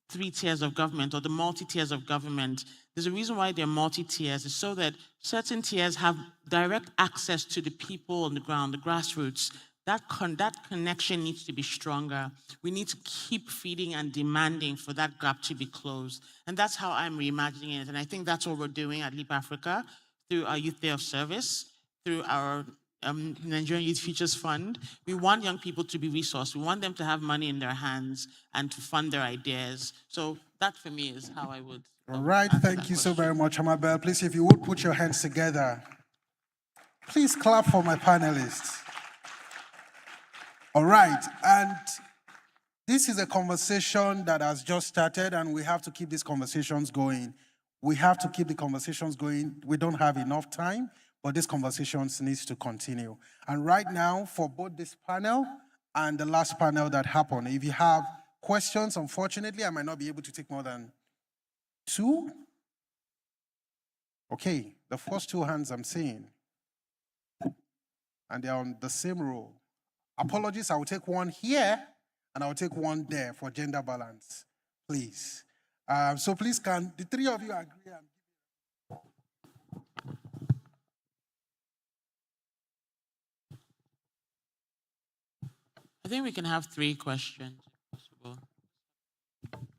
Speaker 13: 3 tiers of government, or the multi-tiers of government. There's a reason why they're multi-tiers. It's so that certain tiers have direct access to the people on the ground, the grassroots. That connection needs to be stronger. We need to keep feeding and demanding for that gap to be closed. And that's how I'm reimagining it. And I think that's what we're doing at Leap Africa through our Youth Day of Service, through our Nigerian Youth Futures Fund. We want young people to be resourced. We want them to have money in their hands and to fund their ideas. So that for me is how I would.
Speaker 5: All right, thank you so very much, Amabel. Please, if you would put your hands together. Please clap for my panelists. All right, and this is a conversation that has just started, and we have to keep these conversations going. We have to keep the conversations going. We don't have enough time, but these conversations needs to continue. And right now, for both this panel and the last panel that happened, if you have questions, unfortunately, I might not be able to take more than 2. Okay, the first 2 hands I'm seeing, and they're on the same row. Apologies, I will take one here, and I will take one there for gender balance, please. So please, can the 3 of you agree?
Speaker 13: I think we can have 3 questions, if possible.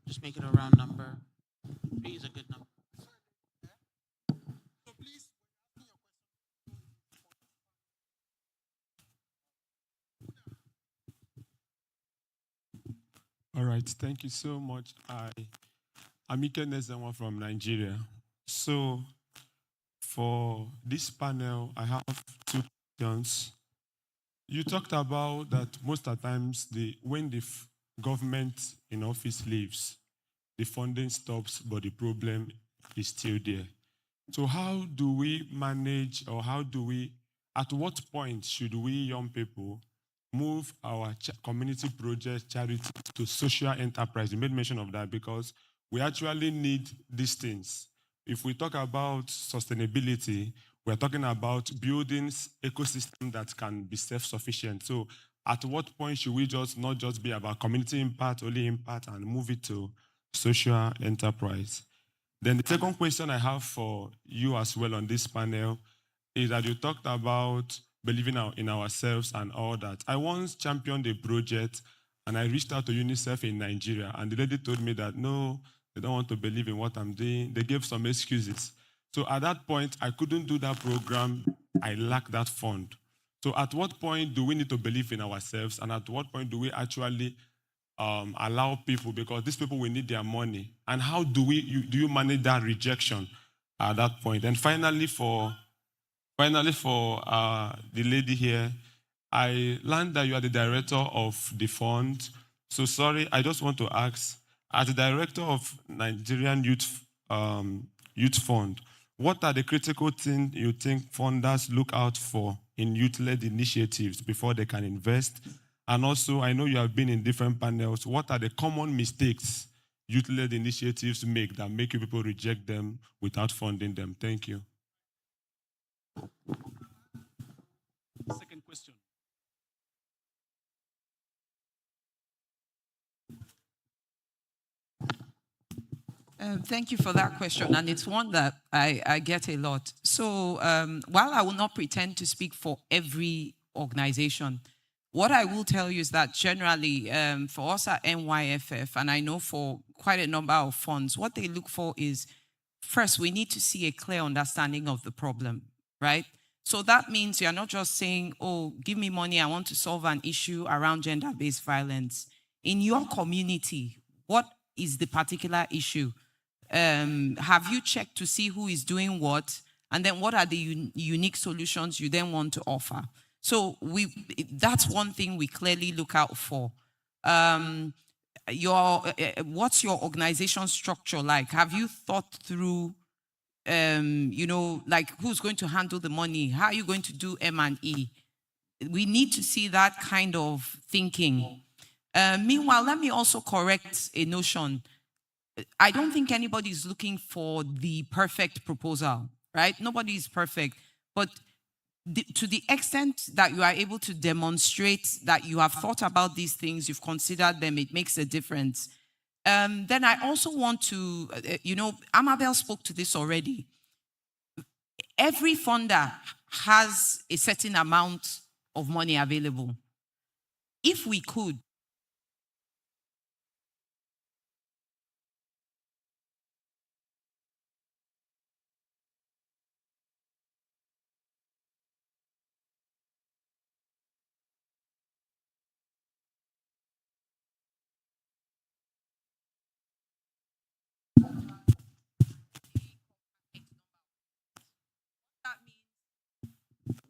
Speaker 13: Just make it a round number. 3 is a good number.
Speaker 15: All right, thank you so much. I'm Ike Nezenwa from Nigeria. So for this panel, I have 2 questions. You talked about that most of the times when the government in office leaves, the funding stops, but the problem is still there. So how do we manage, or at what point should we young people move our community projects, charity to social enterprise? You made mention of that because we actually need these things. If we talk about sustainability, we're talking about building ecosystem that can be self-sufficient. So at what point should we not just be about community impact, only impact, and move it to social enterprise? Then the second question I have for you as well on this panel is that you talked about believing in ourselves and all that. I once championed a project, and I reached out to UNICEF in Nigeria, and the lady told me that, no, they don't want to believe in what I'm doing. They gave some excuses. So at that point, I couldn't do that program. I lacked that fund. So at what point do we need to believe in ourselves, and at what point do we actually allow people, because these people will need their money, and how do you manage that rejection at that point? And finally for the lady here, I learned that you are the director of the fund. So sorry, I just want to ask, as the director of Nigerian Youth Fund, what are the critical things you think funders look out for in youth-led initiatives before they can invest? And also, I know you have been in different panels. What are the common mistakes youth-led initiatives make that make you people reject them without funding them? Thank you.
Speaker 2: Second question.
Speaker 7: Thank you for that question, and it's one that I get a lot. So while I will not pretend to speak for every organization, what I will tell you is that generally for us at NYFF, and I know for quite a number of funds, what they look for is first we need to see a clear understanding of the problem, right? So that means you're not just saying, oh, give me money, I want to solve an issue around gender-based violence. In your community, what is the particular issue? Have you checked to see who is doing what? And then what are the unique solutions you then want to offer? So that's one thing we clearly look out for. What's your organization structure like? Have you thought through, like who's going to handle the money? How are you going to do M&E? We need to see that kind of thinking. Meanwhile, let me also correct a notion. I don't think anybody is looking for the perfect proposal, right? Nobody is perfect. But to the extent that you are able to demonstrate that you have thought about these things, you've considered them, it makes a difference. Then I also want to, Amabel spoke to this already. Every funder has a certain amount of money available. If we could,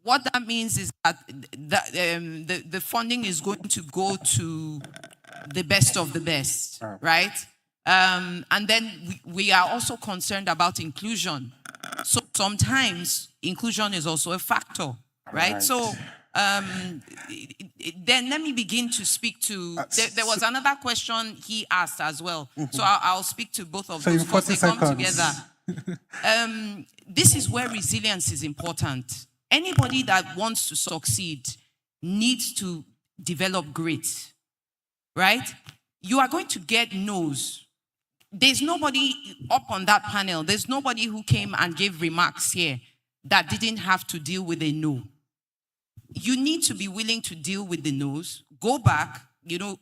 Speaker 7: what that means is that the funding is going to go to the best of the best, right? And then we are also concerned about inclusion. So sometimes inclusion is also a factor, right? So then let me begin to speak to, there was another question he asked as well. So I'll speak to both of those because they come together. This is where resilience is important. Anybody that wants to succeed needs to develop grit, right? You are going to get no's. There's nobody up on that panel. There's nobody who came and gave remarks here that didn't have to deal with a no. You need to be willing to deal with the no's. Go back,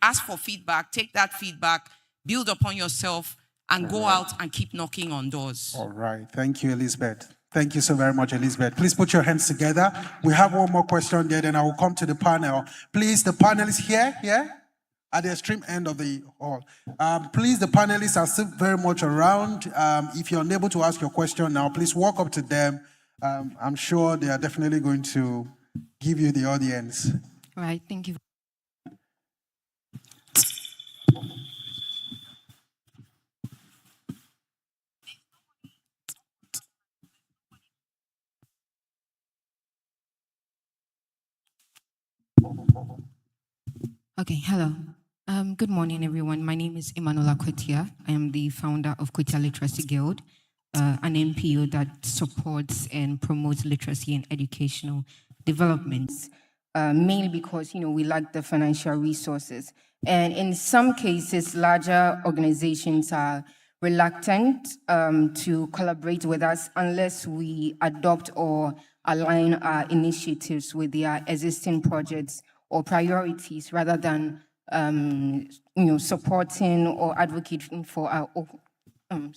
Speaker 7: ask for feedback, take that feedback, build upon yourself, and go out and keep knocking on doors.
Speaker 5: All right. Thank you, Elizabeth. Thank you so very much, Elizabeth. Please put your hands together. We have one more question there, then I will come to the panel. Please, the panelists here, at the extreme end of the hall. Please, the panelists are still very much around. If you're unable to ask your question now, please walk up to them. I'm sure they are definitely going to give you the audience.
Speaker 16: All right, thank you. Okay, hello. Good morning, everyone. My name is Emanuela Kwetia. I am the founder of Kwetia Literacy Guild, an NPO that supports and promotes literacy and educational developments, mainly because, we lack the financial resources. And in some cases, larger organizations are reluctant to collaborate with us unless we adopt or align our initiatives with their existing projects or priorities rather than supporting or advocating for our own,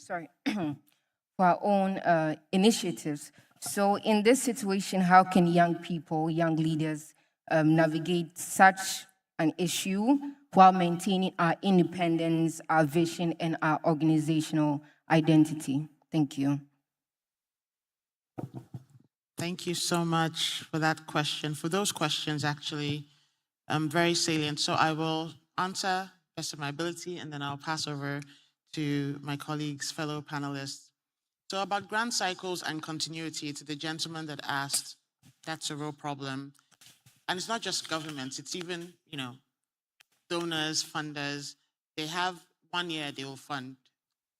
Speaker 16: for our own initiatives. So in this situation, how can young people, young leaders navigate such an issue while maintaining our independence, our vision, and our organizational identity? Thank you.
Speaker 13: Thank you so much for that question. For those questions, actually, very salient. So I will answer best of my ability, and then I'll pass over to my colleagues, fellow panelists. So about grant cycles and continuity, to the gentleman that asked, that's a real problem. And it's not just governments, it's even, donors, funders. They have 1 year they will fund.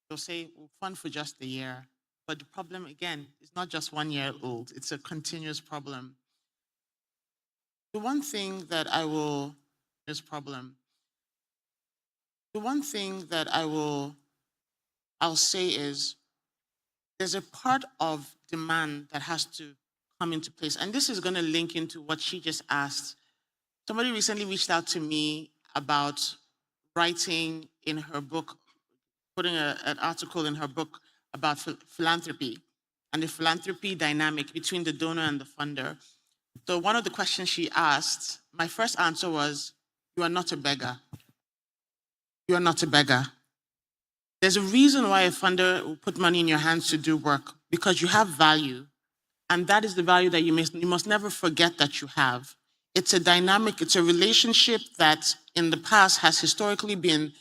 Speaker 13: They'll say, we'll fund for just the year. But the problem, again, is not just 1 year old. It's a continuous problem. The one thing that I'll say is, there's a part of demand that has to come into place. And this is going to link into what she just asked. Somebody recently reached out to me about writing in her book, putting an article in her book about philanthropy and the philanthropy dynamic between the donor and the funder. So one of the questions she asked, my first answer was, you are not a beggar. You are not a beggar. There's a reason why a funder will put money in your hands to do work, because you have value. And that is the value that you must never forget that you have. It's a dynamic, it's a relationship that in the past has historically been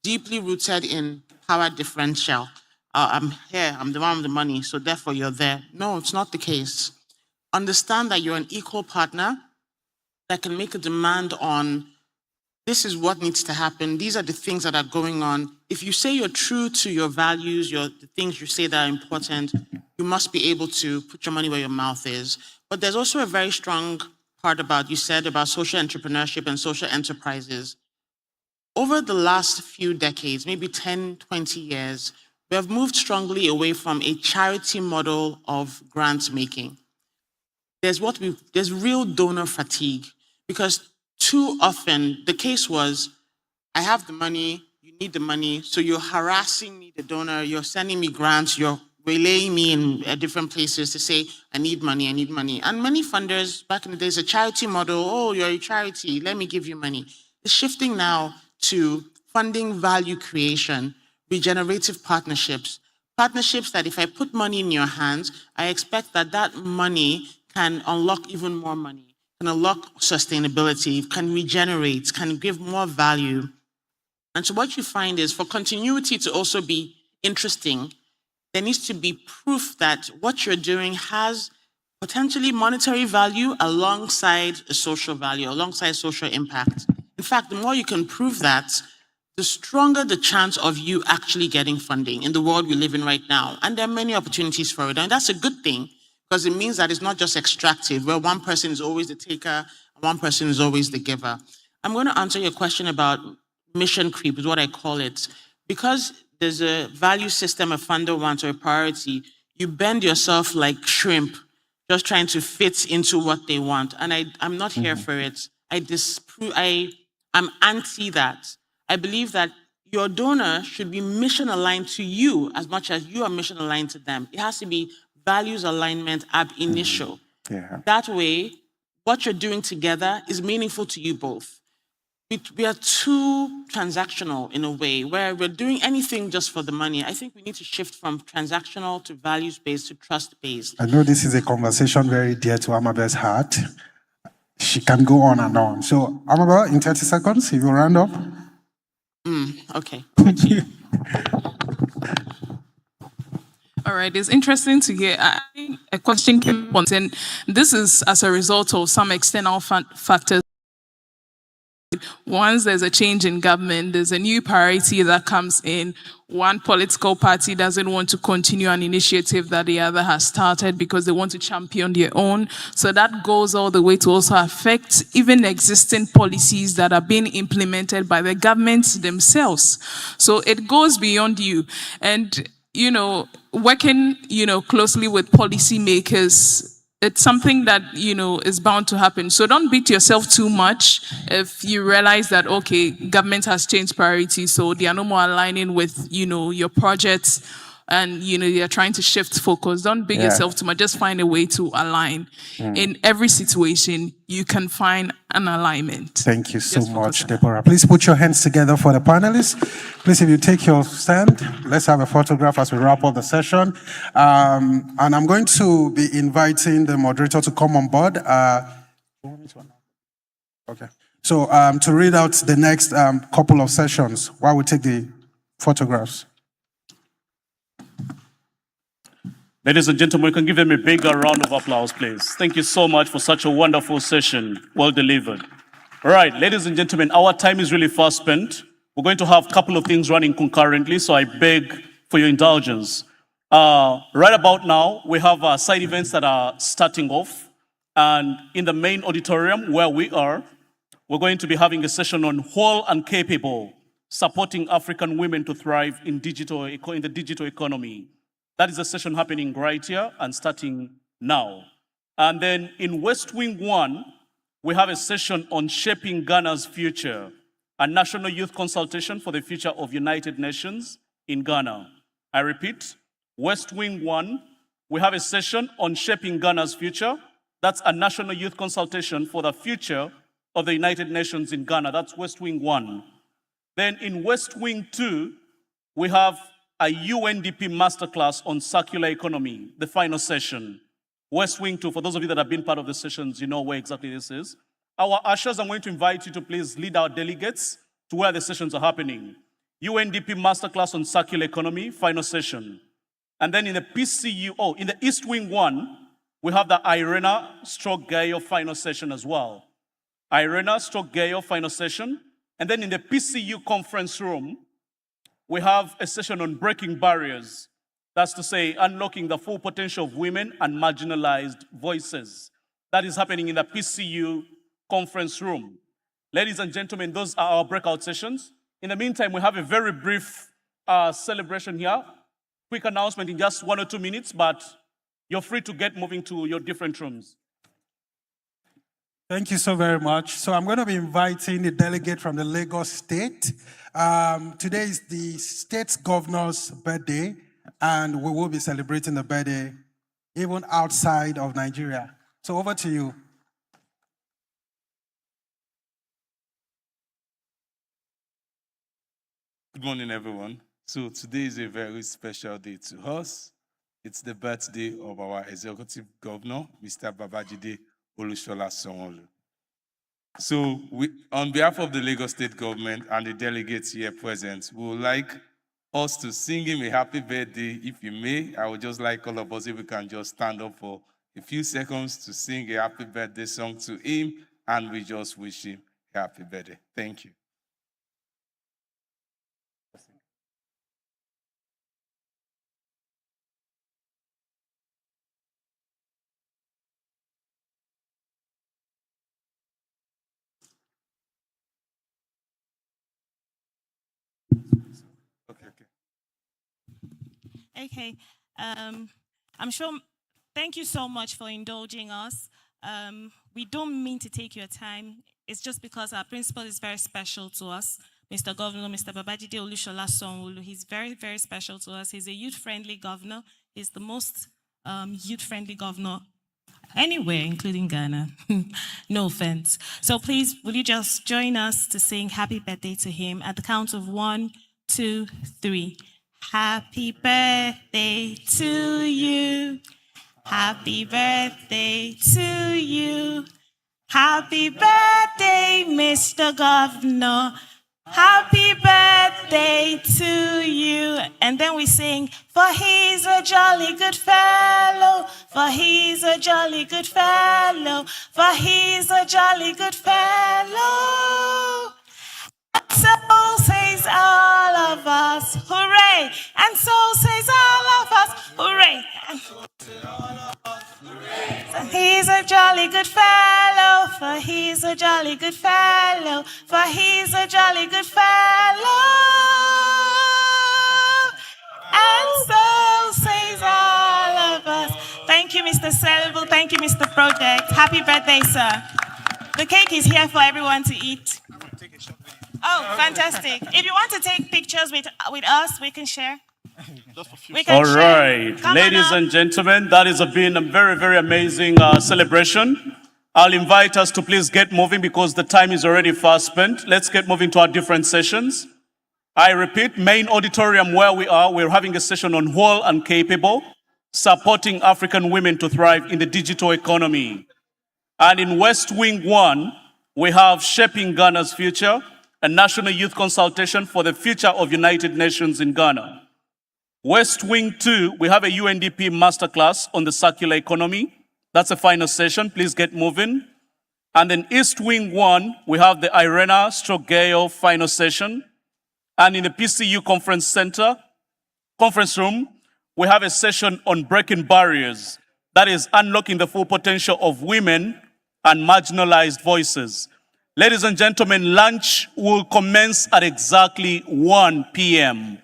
Speaker 13: deeply rooted in power differential. I'm here, I'm the one with the money, so therefore you're there. No, it's not the case. Understand that you're an equal partner that can make a demand on, this is what needs to happen, these are the things that are going on. If you say you're true to your values, the things you say that are important, you must be able to put your money where your mouth is. But there's also a very strong part about, you said about social entrepreneurship and social enterprises. Over the last few decades, maybe 10, 20 years, we have moved strongly away from a charity model of grant making. There's real donor fatigue, because too often the case was, I have the money, you need the money, so you're harassing me, the donor, you're sending me grants, you're relaying me in different places to say, I need money, I need money. And many funders, back in the days, a charity model, oh, you're a charity, let me give you money. It's shifting now to funding value creation, regenerative partnerships, partnerships that if I put money in your hands, I expect that that money can unlock even more money, can unlock sustainability, can regenerate, can give more value. And so what you find is, for continuity to also be interesting, there needs to be proof that what you're doing has potentially monetary value alongside a social value, alongside social impact. In fact, the more you can prove that, the stronger the chance of you actually getting funding in the world we live in right now. And there are many opportunities for it. And that's a good thing, because it means that it's not just extractive, where one person is always the taker and one person is always the giver. I'm going to answer your question about mission creep, is what I call it. Because there's a value system a funder wants, or a priority, you bend yourself like shrimp, just trying to fit into what they want. And I'm not here for it. I'm anti that. I believe that your donor should be mission aligned to you as much as you are mission aligned to them. It has to be values alignment ab initio. That way, what you're doing together is meaningful to you both. We are too transactional in a way, where we're doing anything just for the money. I think we need to shift from transactional to values-based to trust-based.
Speaker 5: I know this is a conversation very dear to Amabe's heart. She can go on and on. So, Amabe, in 30 seconds, if you round up.
Speaker 13: Okay.
Speaker 12: All right, it's interesting to hear. A question came up, and this is as a result of some external factors. Once there's a change in government, there's a new priority that comes in. One political party doesn't want to continue an initiative that the other has started because they want to champion their own. So that goes all the way to also affect even existing policies that are being implemented by the governments themselves. So it goes beyond you. And, working, closely with policymakers, it's something that, is bound to happen. So don't beat yourself too much if you realize that, okay, government has changed priorities, so they are no more aligning with, your projects, and, you're trying to shift focus. Don't beat yourself too much. Just find a way to align. In every situation, you can find an alignment.
Speaker 5: Thank you so much, Deborah. Please put your hands together for the panelists. Please, if you take your stand, let's have a photograph as we wrap up the session. And I'm going to be inviting the moderator to come on board. Okay. So to read out the next couple of sessions while we take the photographs.
Speaker 2: Ladies and gentlemen, we can give them a bigger round of applause, please. Thank you so much for such a wonderful session. Well delivered. All right, ladies and gentlemen, our time is really fast spent. We're going to have a couple of things running concurrently, so I beg for your indulgence. Right about now, we have side events that are starting off. And in the main auditorium where we are, we're going to be having a session on whole and capable, supporting African women to thrive in the digital economy. That is a session happening right here and starting now. And then in West Wing 1, we have a session on shaping Ghana's future, a national youth consultation for the future of United Nations in Ghana. I repeat, West Wing 1, we have a session on shaping Ghana's future. That's a national youth consultation for the future of the United Nations in Ghana. That's West Wing 1. Then in West Wing 2, we have a UNDP masterclass on circular economy, the final session. West Wing 2, for those of you that have been part of the sessions, you know where exactly this is. Our ushers, I'm going to invite you to please lead our delegates to where the sessions are happening. UNDP masterclass on circular economy, final session. And then in the PCU, in the East Wing 1, we have the Irena/Gayo final session as well. Irena/Gayo final session. And then in the PCU conference room, we have a session on breaking barriers. That's to say, unlocking the full potential of women and marginalized voices. That is happening in the PCU conference room. Ladies and gentlemen, those are our breakout sessions. In the meantime, we have a very brief celebration here. Quick announcement in just 1 or 2 minutes, but you're free to get moving to your different rooms.
Speaker 5: Thank you so very much. So I'm going to be inviting the delegate from the Lagos State. Today is the state's governor's birthday, and we will be celebrating the birthday even outside of Nigeria. So over to you.
Speaker 17: Good morning, everyone. So today is a very special day to us. It's the birthday of our executive governor, Mr. Babajide Olusola Sanwo-Olu. So on behalf of the Lagos State government and the delegates here present, we would like us to sing him a happy birthday, if you may. I would just like all of us, if we can just stand up for a few seconds to sing a happy birthday song to him, and we just wish him a happy birthday. Thank you.
Speaker 18: Okay, I'm sure, thank you so much for indulging us. We don't mean to take your time. It's just because our principal is very special to us. Mr. Governor, Mr. Babajide Olusola Sanwo-Olu, he's very, very special to us. He's a youth-friendly governor. He's the most youth-friendly governor anywhere, including Ghana. No offense. So please, will you just join us to sing happy birthday to him at the count of 1, 2, 3. Happy birthday to you. Happy birthday to you. Happy birthday, Mr. Governor. Happy birthday to you. And then we sing, for he's a jolly good fellow, for he's a jolly good fellow, for he's a jolly good fellow. And so says all of us, hooray! And so says all of us, hooray! For he's a jolly good fellow, for he's a jolly good fellow, for he's a jolly good fellow. And so says all of us. Thank you, Mr. Selville. Thank you, Mr. Project. Happy birthday, sir. The cake is here for everyone to eat. Oh, fantastic. If you want to take pictures with us, we can share.
Speaker 2: All right, ladies and gentlemen, that has been a very, very amazing celebration. I'll invite us to please get moving because the time is already fast spent. Let's get moving to our different sessions. I repeat, main auditorium where we are, we're having a session on whole and capable, supporting African women to thrive in the digital economy. And in West Wing 1, we have Shaping Ghana's Future, a national youth consultation for the future of United Nations in Ghana. West Wing 2, we have a UNDP masterclass on the circular economy. That's the final session. Please get moving. And then East Wing 1, we have the Irena/Gayo final session. And in the PCU conference room, we have a session on breaking barriers. That is unlocking the full potential of women and marginalized voices. Ladies and gentlemen, lunch will commence at exactly 1 p.m.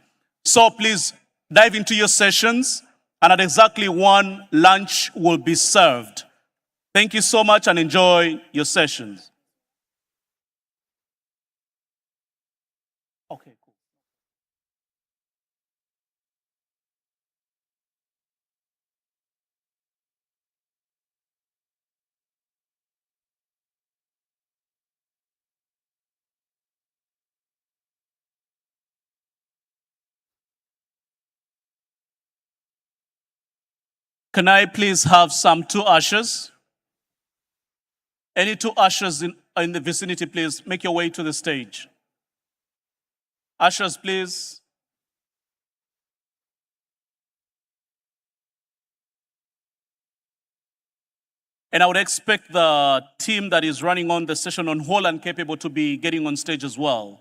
Speaker 2: So please dive into your sessions, and at exactly 1, lunch will be served. Thank you so much and enjoy your sessions. Okay. Can I please have some 2 ushers? Any 2 ushers in the vicinity, please make your way to the stage. Ushers, please. And I would expect the team that is running on the session on whole and capable to be getting on stage as well.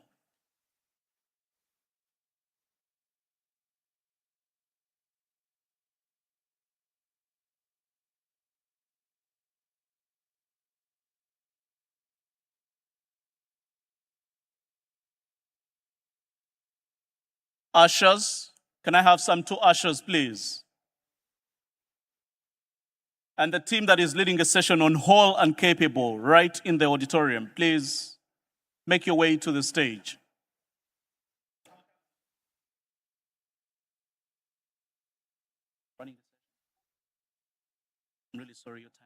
Speaker 2: Ushers, can I have some 2 ushers, please? And the team that is leading a session on whole and capable right in the auditorium, please make your way to the stage. I'm really sorry, your time.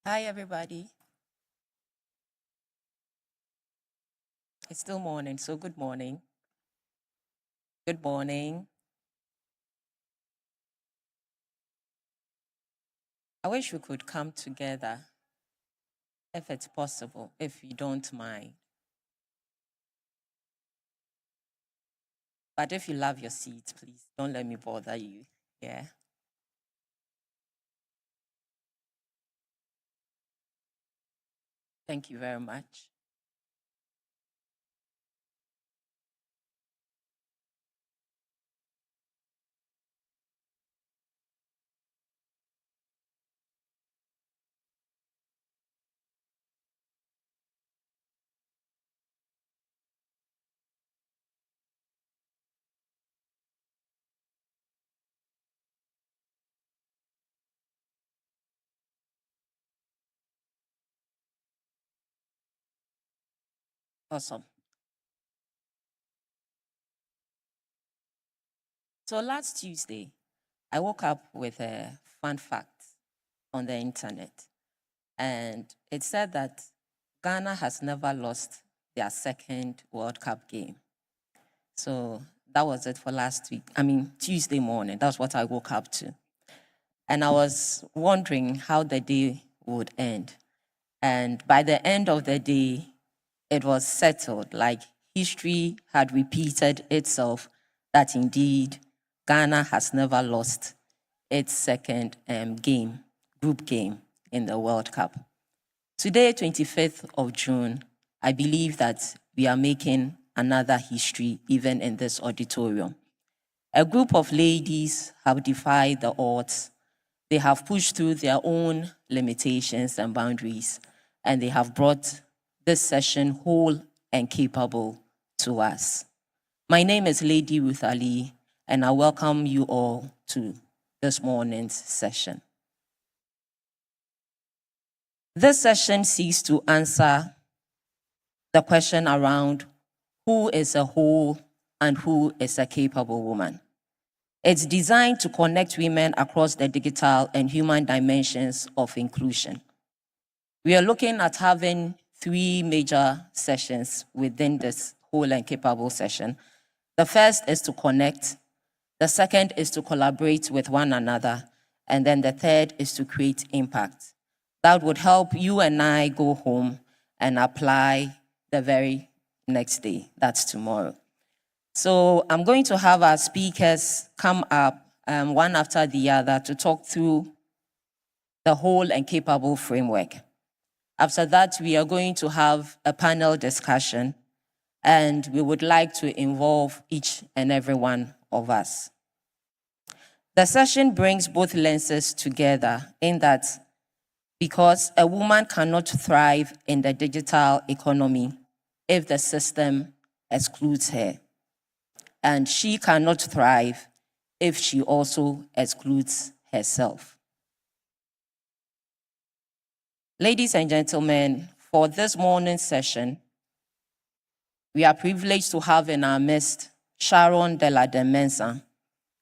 Speaker 19: Hi, everybody. It's still morning, so good morning. Good morning. I wish we could come together, if it's possible, if you don't mind. But if you love your seat, please don't let me bother you. Yeah. Thank you very much. Awesome. So last Tuesday, I woke up with a fun fact on the internet. And it said that Ghana has never lost their second World Cup game. So that was it for last week. Tuesday morning. That's what I woke up to. And I was wondering how the day would end. And by the end of the day, it was settled, like history had repeated itself, that indeed Ghana has never lost its second group game in the World Cup. Today, 25th of June, I believe that we are making another history even in this auditorium. A group of ladies have defied the odds. They have pushed through their own limitations and boundaries, and they have brought this session whole and capable to us. My name is Lady Ruth Ali, and I welcome you all to this morning's session. This session seeks to answer the question around who is a whole and who is a capable woman. It's designed to connect women across the digital and human dimensions of inclusion. We are looking at having 3 major sessions within this whole and capable session. The first is to connect, the second is to collaborate with one another, and then the third is to create impact. That would help you and I go home and apply the very next day, that's tomorrow. So I'm going to have our speakers come up one after the other to talk through the whole and capable framework. After that, we are going to have a panel discussion, and we would like to involve each and every one of us. The session brings both lenses together in that because a woman cannot thrive in the digital economy if the system excludes her, and she cannot thrive if she also excludes herself. Ladies and gentlemen, for this morning's session, we are privileged to have in our midst Sharon de la Demensa,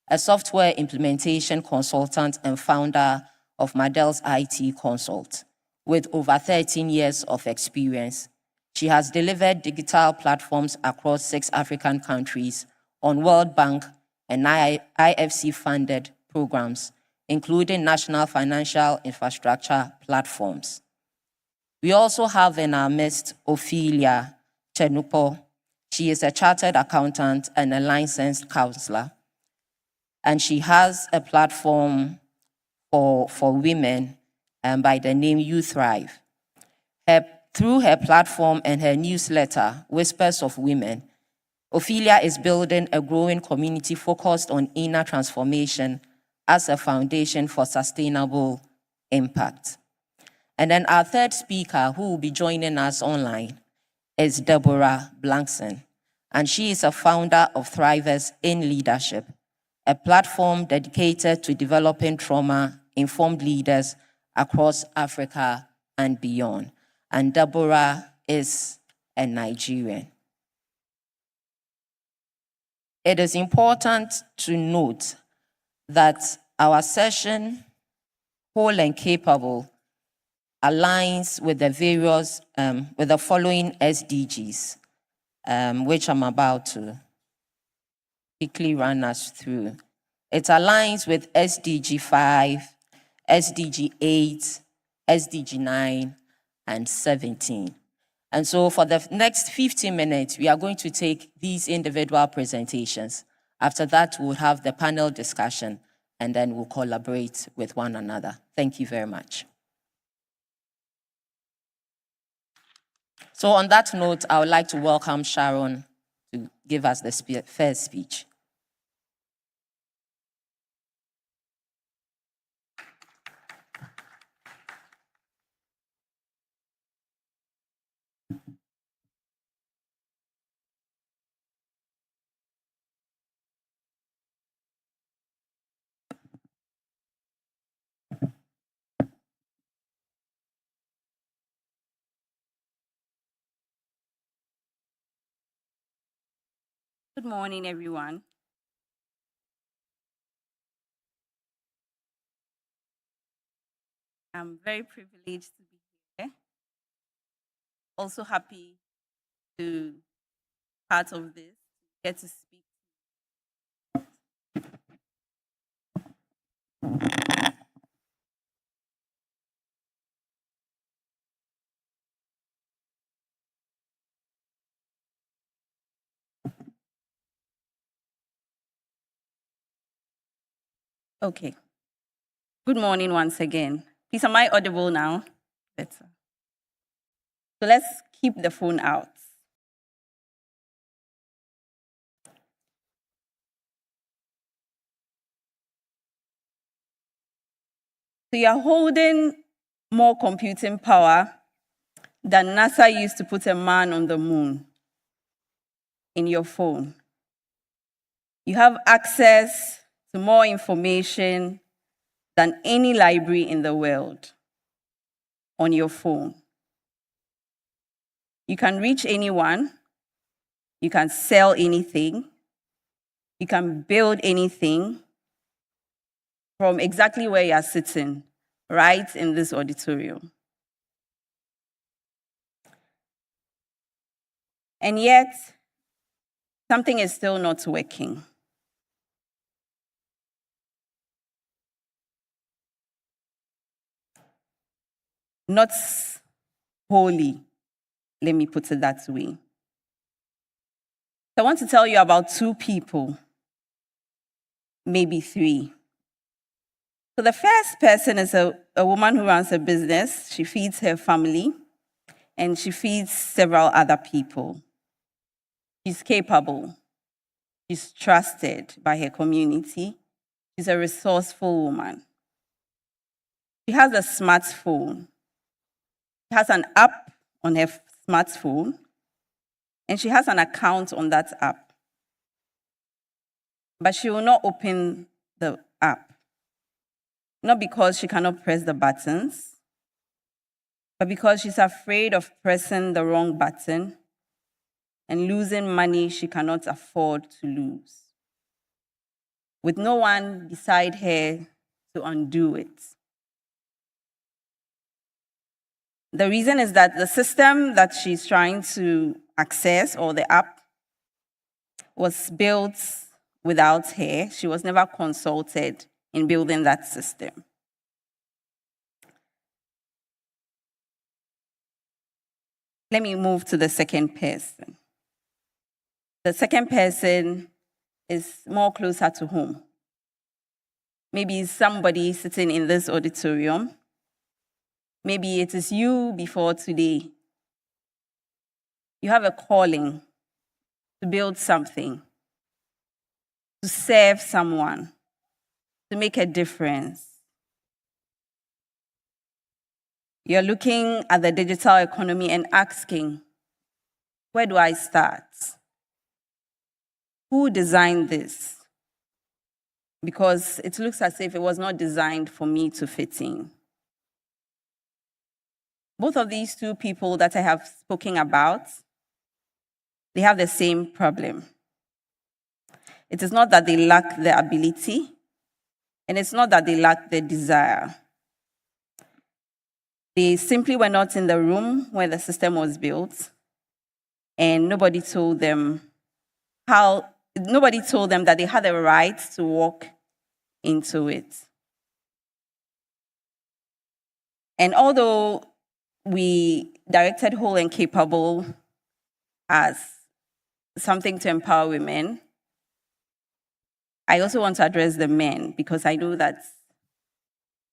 Speaker 19: a software implementation consultant and founder of Madel's IT Consult. With over 13 years of experience, she has delivered digital platforms across 6 African countries on World Bank and IFC-funded programs, including national financial infrastructure platforms. We also have in our midst Ophelia Chenupo. She is a chartered accountant and a licensed counselor, and she has a platform for women by the name You Thrive. Through her platform and her newsletter, Whispers of Women, Ophelia is building a growing community focused on inner transformation as a foundation for sustainable impact. And then our third speaker, who will be joining us online, is Deborah Blankson, and she is a founder of Thrivers in Leadership, a platform dedicated to developing trauma-informed leaders across Africa and beyond. And Deborah is a Nigerian. It is important to note that our session, Whole and Capable, aligns with the various, with the following SDGs, which I'm about to quickly run us through. It aligns with SDG 5, SDG 8, SDG 9, and 17. And so for the next 15 minutes, we are going to take these individual presentations. After that, we'll have the panel discussion, and then we'll collaborate with one another. Thank you very much. So on that note, I would like to welcome Sharon to give us the first speech.
Speaker 20: Good morning, everyone. I'm very privileged to be here. Also happy to be part of this, get to speak. Okay. Good morning once again. Please, am I audible now? Better. So let's keep the phone out. So you're holding more computing power that NASA used to put a man on the moon in your phone. You have access to more information than any library in the world on your phone. You can reach anyone, you can sell anything, you can build anything from exactly where you are sitting, right in this auditorium. And yet, something is still not working. Not wholly, let me put it that way. I want to tell you about two people, maybe three. So the first person is a woman who runs a business. She feeds her family, and she feeds several other people. She's capable. She's trusted by her community. She's a resourceful woman. She has a smartphone. She has an app on her smartphone, and she has an account on that app. But she will not open the app. Not because she cannot press the buttons, but because she's afraid of pressing the wrong button and losing money she cannot afford to lose, with no one beside her to undo it. The reason is that the system that she's trying to access, or the app, was built without her. She was never consulted in building that system. Let me move to the second person. The second person is more closer to home. Maybe it's somebody sitting in this auditorium. Maybe it is you before today. You have a calling to build something, to serve someone, to make a difference. You're looking at the digital economy and asking, where do I start? Who designed this? Because it looks as if it was not designed for me to fit in. Both of these two people that I have spoken about, they have the same problem. It is not that they lack the ability, and it's not that they lack the desire. They simply were not in the room where the system was built, and nobody told them that they had the right to walk into it. And although we directed Whole and Capable as something to empower women, I also want to address the men, because I know that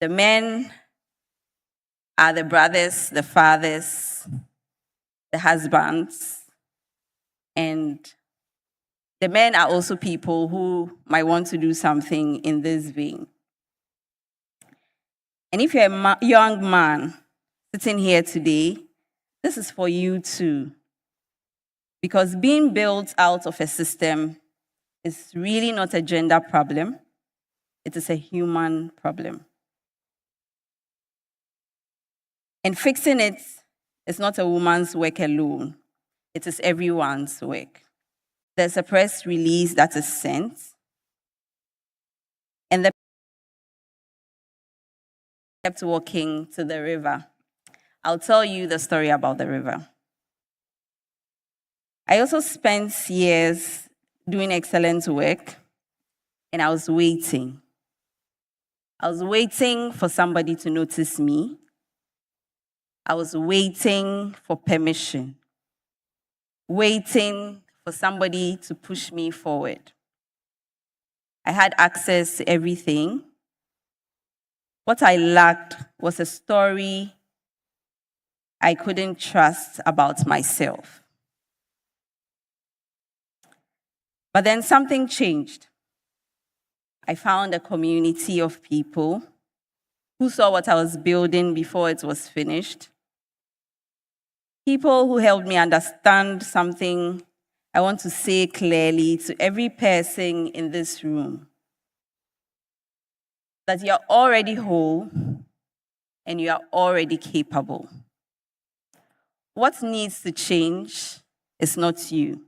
Speaker 20: the men are the brothers, the fathers, the husbands, and the men are also people who might want to do something in this vein. And if you're a young man sitting here today, this is for you too. Because being built out of a system is really not a gender problem. It is a human problem. And fixing it is not a woman's work alone. It is everyone's work. There's a press release that is sent, and the kept walking to the river. I'll tell you the story about the river. I also spent years doing excellent work, and I was waiting. I was waiting for somebody to notice me. I was waiting for permission, waiting for somebody to push me forward. I had access to everything. What I lacked was a story I couldn't trust about myself. But then something changed. I found a community of people who saw what I was building before it was finished. people who helped me understand something I want to say clearly to every person in this room, that you're already whole and you are already capable. What needs to change is not you.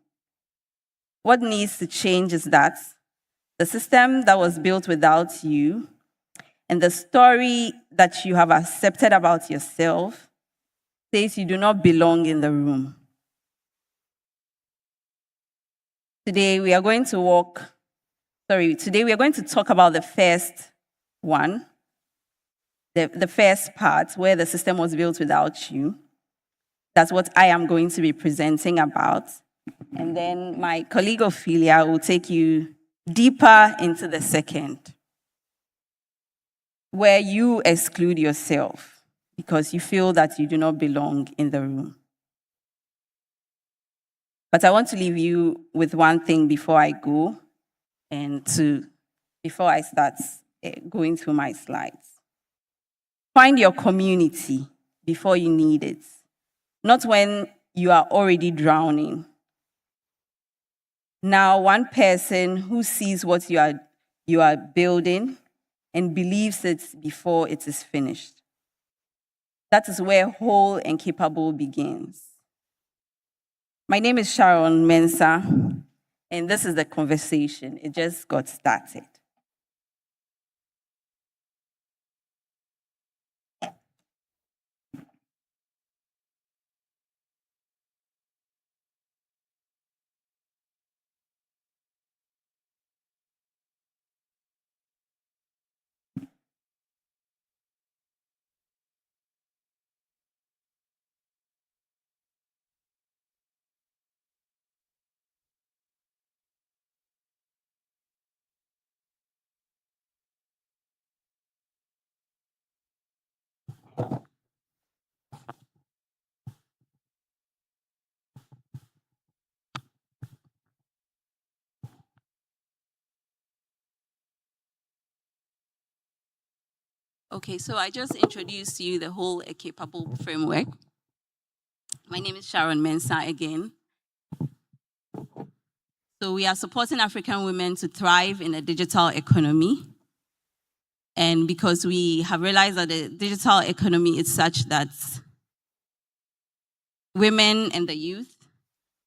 Speaker 20: What needs to change is that the system that was built without you and the story that you have accepted about yourself says you do not belong in the room. Today we are going to talk about the first one, the first part where the system was built without you. That's what I am going to be presenting about. And then my colleague Ophelia will take you deeper into the second, where you exclude yourself because you feel that you do not belong in the room. But I want to leave you with one thing before I go before I start going through my slides. Find your community before you need it, not when you are already drowning. Now, one person who sees what you are building and believes it before it is finished. That is where whole and capable begins. My name is Sharon Mensah, and this is the conversation. It just got started. Okay, so I just introduced you the whole capable framework. My name is Sharon Mensah again. So we are supporting African women to thrive in a digital economy. And because we have realized that the digital economy is such that women and the youth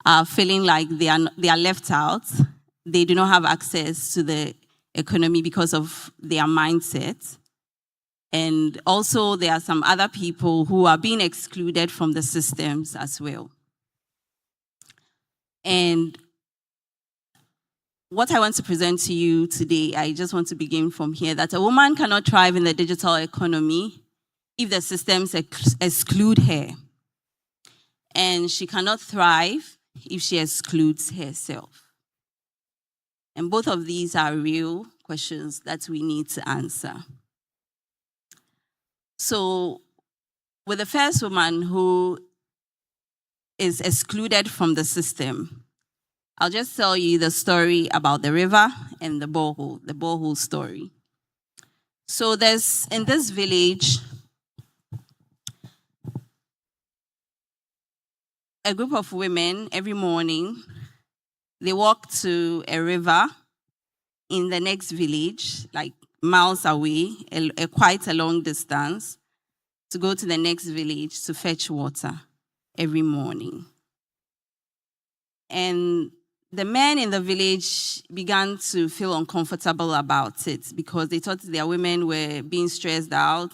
Speaker 20: are feeling like they are left out. They do not have access to the economy because of their mindset. And also there are some other people who are being excluded from the systems as well. And what I want to present to you today, I just want to begin from here, that a woman cannot thrive in the digital economy if the systems exclude her. And she cannot thrive if she excludes herself. And both of these are real questions that we need to answer. So, with the first woman who is excluded from the system, I'll just tell you the story about the river and the borehole theory. So in this village, a group of women every morning, they walk to a river in the next village, like miles away, quite a long distance, to go to the next village to fetch water every morning. And the men in the village began to feel uncomfortable about it because they thought their women were being stressed out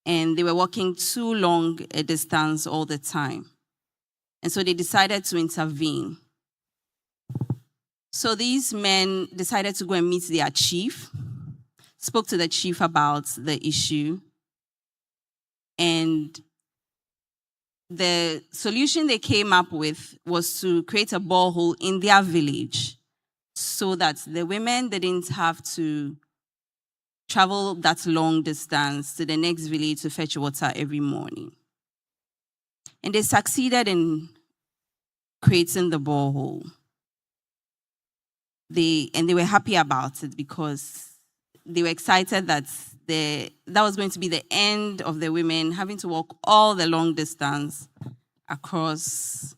Speaker 20: and they were walking too long a distance all the time. And so they decided to intervene. So these men decided to go and meet their chief, spoke to the chief about the issue, and the solution they came up with was to create a borehole in their village so that the women didn't have to travel that long distance to the next village to fetch water every morning. And they succeeded in creating the borehole. They were happy about it because they were excited that that was going to be the end of the women having to walk all the long distance
Speaker 21: across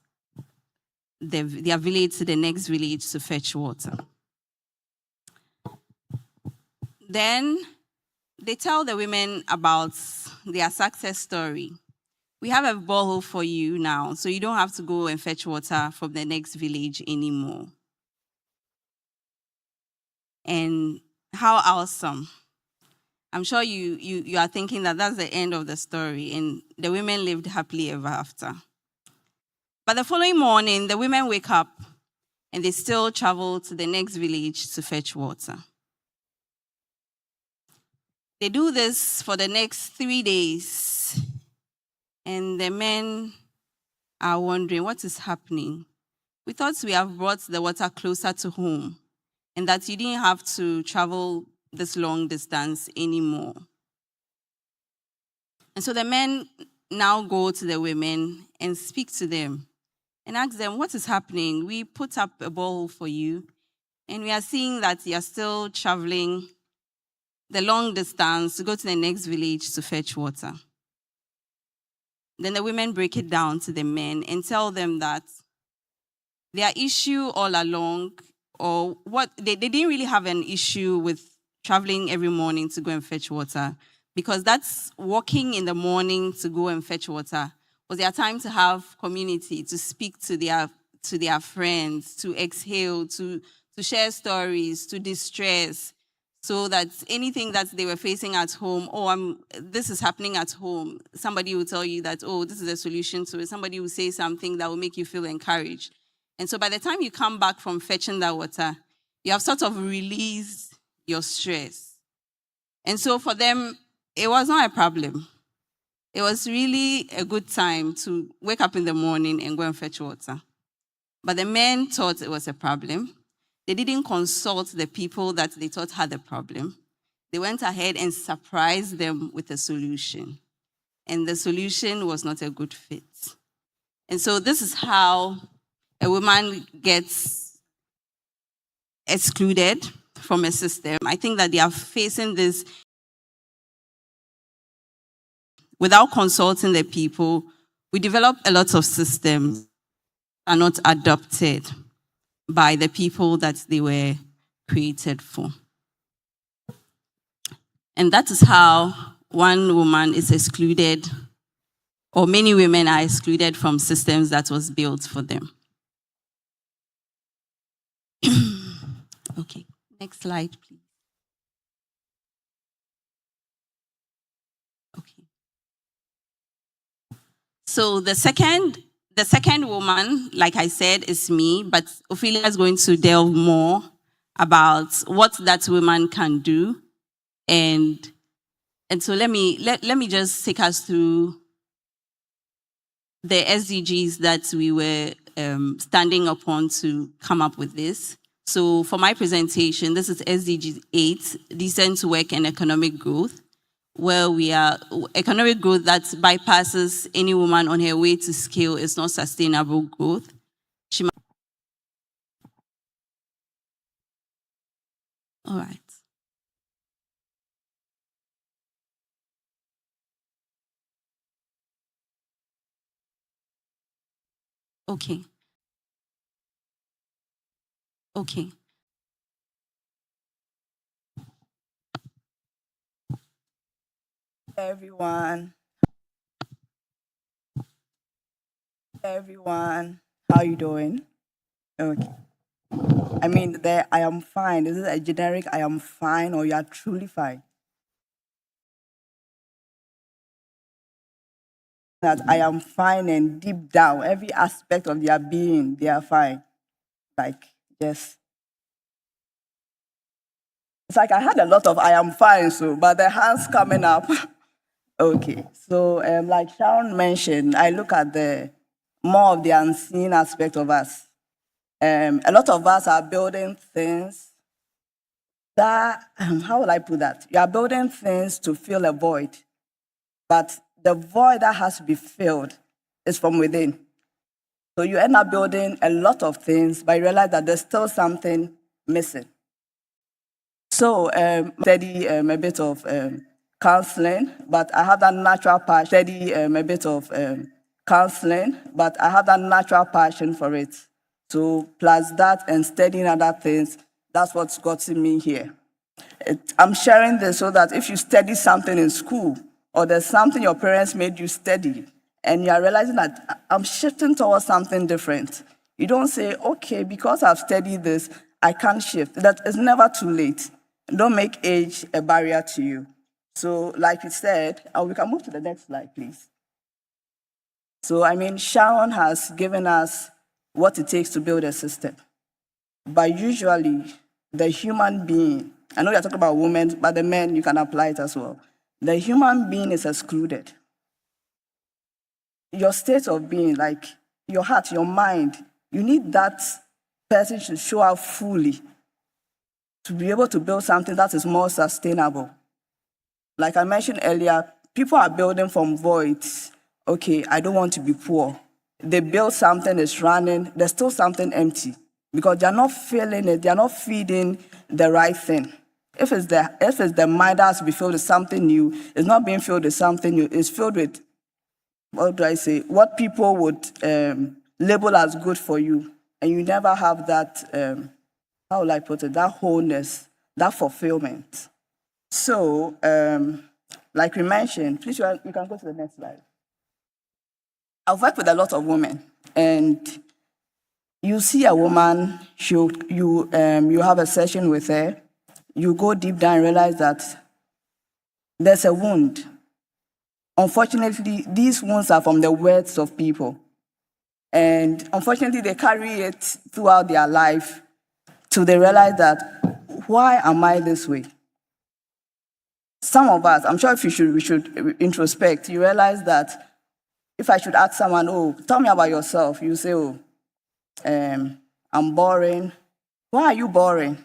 Speaker 21: their village to the next village to fetch water. Then they tell the women about their success story. We have a borehole for you now, so you don't have to go and fetch water from the next village anymore. And how awesome. I'm sure you are thinking that that's the end of the story, and the women lived happily ever after. But the following morning, the women wake up and they still travel to the next village to fetch water. They do this for the next 3 days, and the men are wondering, what is happening? We thought we have brought the water closer to home and that you didn't have to travel this long distance anymore. And so the men now go to the women and speak to them and ask them, what is happening? We put up a borehole for you, and we are seeing that you are still traveling the long distance to go to the next village to fetch water. Then the women break it down to the men and tell them that their issue all along, or what they didn't really have an issue with traveling every morning to go and fetch water, because that's walking in the morning to go and fetch water was their time to have community, to speak to their friends, to exhale, to share stories, to distress, so that anything that they were facing at home, this is happening at home, somebody will tell you that, this is a solution to it. Somebody will say something that will make you feel encouraged. And so by the time you come back from fetching that water, you have sort of released your stress. And so for them, it was not a problem. It was really a good time to wake up in the morning and go and fetch water. But the men thought it was a problem. They didn't consult the people that they thought had the problem. They went ahead and surprised them with a solution. And the solution was not a good fit. And so this is how a woman gets excluded from a system. I think that they are facing this without consulting the people. We develop a lot of systems that are not adopted by the people that they were created for. And that is how one woman is excluded, or many women are excluded from systems that was built for them. Okay, next slide, please. Okay. So the second woman, like I said, is me, but Ophelia is going to delve more about what that woman can do. And so let me just take us through the SDGs that we were standing upon to come up with this. So for my presentation, this is SDG 8, decent work and economic growth, where we are economic growth that bypasses any woman on her way to scale is not sustainable growth. All right. Okay. Okay.
Speaker 22: Everyone, how you doing? Okay. I mean, I am fine. Is it a generic I am fine, or you are truly fine? That I am fine, and deep down, every aspect of their being, they are fine. Like, yes. It's like I had a lot of I am fine, but the hands coming up. Okay, so like Sharon mentioned, I look at the more of the unseen aspect of us. A lot of us are building things that, how would I put that? You are building things to fill a void, but the void that has to be filled is from within. So you end up building a lot of things, but you realize that there's still something missing. So study a bit of counseling, but I have that natural part, study a bit of counseling, but I have that natural passion for it. So plus that and studying other things, that's what's gotten me here. I'm sharing this so that if you study something in school, or there's something your parents made you study, and you are realizing that I'm shifting towards something different, you don't say, okay, because I've studied this, I can't shift. That is never too late. Don't make age a barrier to you. So like we said, we can move to the next slide, please. So, I mean, Sharon has given us what it takes to build a system. But usually, the human being, I know you're talking about women, but the men, you can apply it as well. The human being is excluded. Your state of being, like your heart, your mind, you need that person to show up fully to be able to build something that is more sustainable. Like I mentioned earlier, people are building from voids. Okay, I don't want to be poor. They build something, it's running, there's still something empty because they're not feeling it, they're not feeding the right thing. If it's the mind that has to be filled with something new, it's not being filled with something new, it's filled with, what do I say, what people would label as good for you. And you never have that, how will I put it, that wholeness, that fulfillment. So, like we mentioned, please, you can go to the next slide. I've worked with a lot of women, and you see a woman, you have a session with her, you go deep down and realize that there's a wound. Unfortunately, these wounds are from the words of people. And unfortunately, they carry it throughout their life till they realize that, why am I this way? Some of us, I'm sure if we should introspect, you realize that if I should ask someone, oh, tell me about yourself, you say, oh, I'm boring. Why are you boring?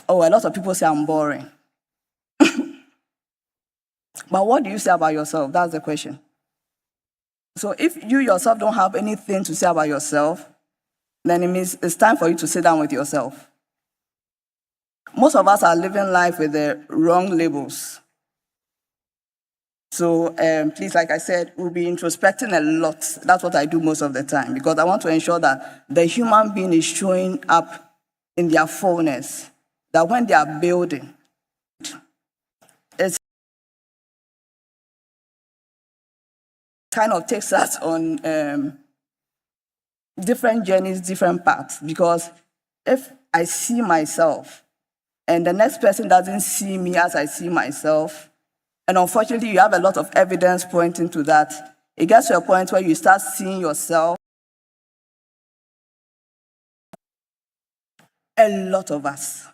Speaker 22: Oh, a lot of people say I'm boring. But what do you say about yourself? That's the question. So if you yourself don't have anything to say about yourself, then it means it's time for you to sit down with yourself. Most of us are living life with the wrong labels. So please, like I said, we'll be introspecting a lot. That's what I do most of the time, because I want to ensure that the human being is showing up in their fullness, that when they are building, it kind of takes us on different journeys, different paths, because if I see myself and the next person doesn't see me as I see myself, and unfortunately, you have a lot of evidence pointing to that. It gets to a point where you start seeing yourself. A lot of us.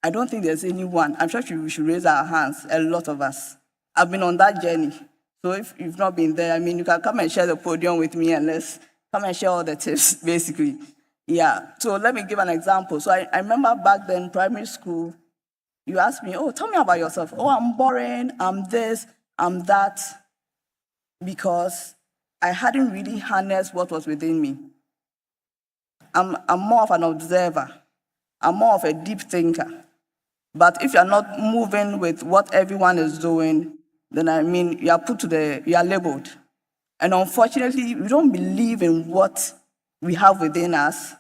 Speaker 22: I don't think there's anyone. I'm sure we should raise our hands. A lot of us. I've been on that journey. So if you've not been there, I mean, you can come and share the podium with me and let's come and share all the tips, basically. Yeah. So let me give an example. So I remember back then, primary school, you asked me, oh, tell me about yourself. Oh, I'm boring, I'm this, I'm that, because I hadn't really harnessed what was within me. I'm more of an observer. I'm more of a deep thinker. But if you're not moving with what everyone is doing, then I mean, you are labeled. And unfortunately, we don't believe in what we have within us,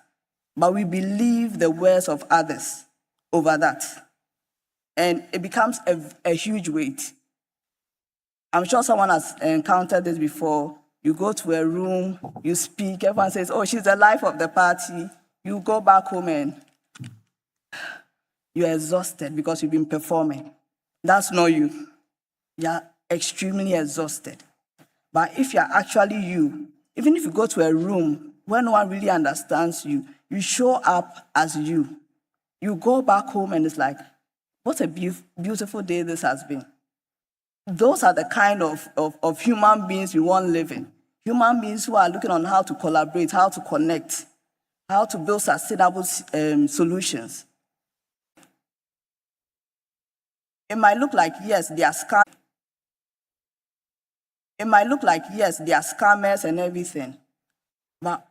Speaker 22: but we believe the words of others over that. And it becomes a huge weight. I'm sure someone has encountered this before. You go to a room, you speak, everyone says, oh, she's the life of the party. You go back home and you're exhausted because you've been performing. That's not you. You're extremely exhausted. But if you're actually you, even if you go to a room where no one really understands you, you show up as you. You go back home and it's like, what a beautiful day this has been. Those are the kind of human beings we want living. Human beings who are looking on how to collaborate, how to connect, how to build sustainable solutions. It might look like, yes, they are scammers. It might look like, yes, they are scammers and everything. But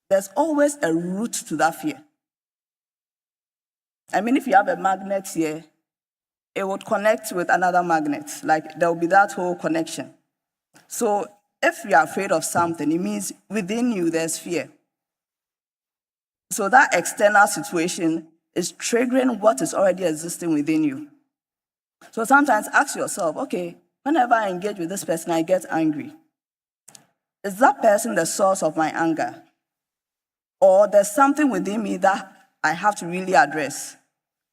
Speaker 22: there's always a root to that fear. I mean, if you have a magnet here, it would connect with another magnet. Like there will be that whole connection. So if you're afraid of something, it means within you there's fear. So that external situation is triggering what is already existing within you. So sometimes ask yourself, okay, whenever I engage with this person, I get angry. Is that person the source of my anger? Or there's something within me that I have to really address?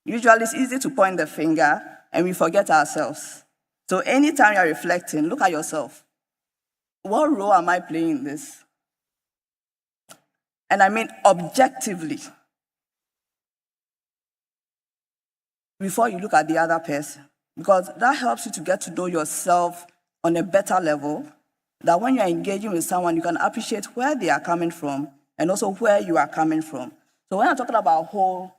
Speaker 22: Usually it's easy to point the finger and we forget ourselves. So anytime you're reflecting, look at yourself. What role am I playing in this? And I mean objectively, before you look at the other person, because that helps you to get to know yourself on a better level, that when you're engaging with someone, you can appreciate where they are coming from and also where you are coming from. So when I'm talking about whole,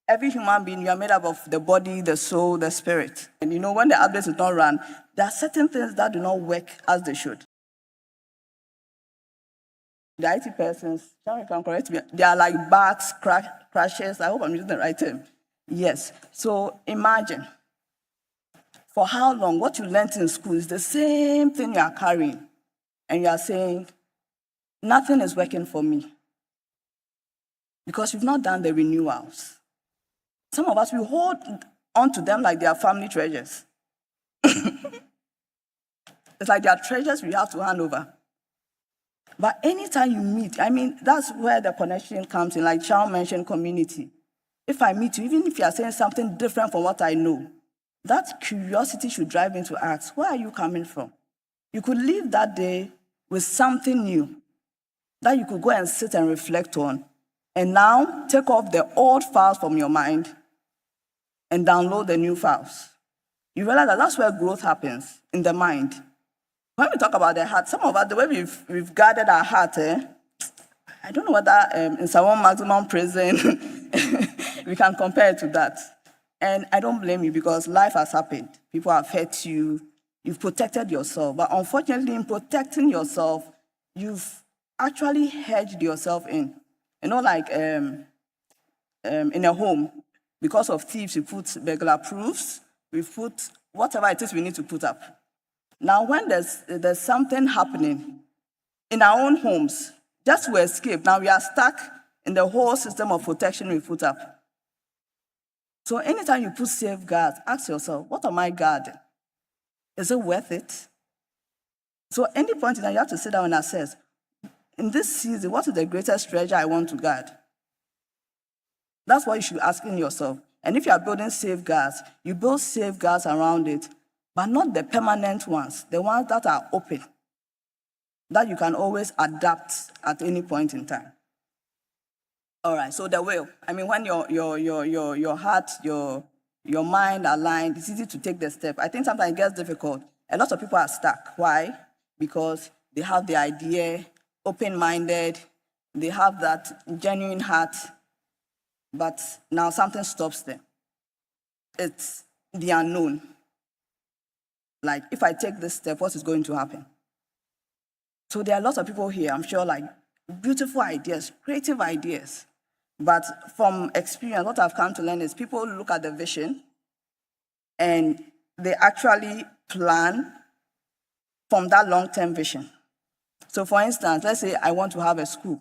Speaker 22: every human being, you are made up of the body, the soul, the spirit. And you know, when the update is not run, there are certain things that do not work as they should. The IT persons, Sharon, you can correct me, they are like bugs, crashes. I hope I'm using the right term. Yes. So imagine, for how long, what you learned in school is the same thing you are carrying. And you are saying, nothing is working for me. Because you've not done the renewals. Some of us, we hold on to them like they are family treasures. It's like they are treasures we have to hand over. But anytime you meet, I mean, that's where the connection comes in, like Charles mentioned, community. If I meet you, even if you are saying something different from what I know, that curiosity should drive me to ask, where are you coming from? You could leave that day with something new that you could go and sit and reflect on, and now take off the old files from your mind and download the new files. You realize that that's where growth happens, in the mind. When we talk about the heart, some of us, the way we've guarded our heart, I don't know whether in some maximum prison we can compare it to that. And I don't blame you because life has happened. People have hurt you. You've protected yourself. But unfortunately, in protecting yourself, you've actually hedged yourself in. You know, like in a home, because of thieves, we put burglar proofs, we put whatever it is we need to put up. Now, when there's something happening in our own homes, just to escape, now we are stuck in the whole system of protection we put up. So anytime you put safeguards, ask yourself, what am I guarding? Is it worth it? So any point in time, you have to sit down and assess, in this season, what is the greatest treasure I want to guard? That's what you should be asking yourself. And if you are building safeguards, you build safeguards around it, but not the permanent ones, the ones that are open, that you can always adapt at any point in time. All right, so the will. I mean, when your heart, your mind aligned, it's easy to take the step. I think sometimes it gets difficult. A lot of people are stuck. Why? Because they have the idea, open-minded, they have that genuine heart, but now something stops them. It's the unknown. Like, if I take this step, what is going to happen? So there are lots of people here, I'm sure, like, beautiful ideas, creative ideas. But from experience, what I've come to learn is people look at the vision and they actually plan from that long-term vision. So for instance, let's say I want to have a school.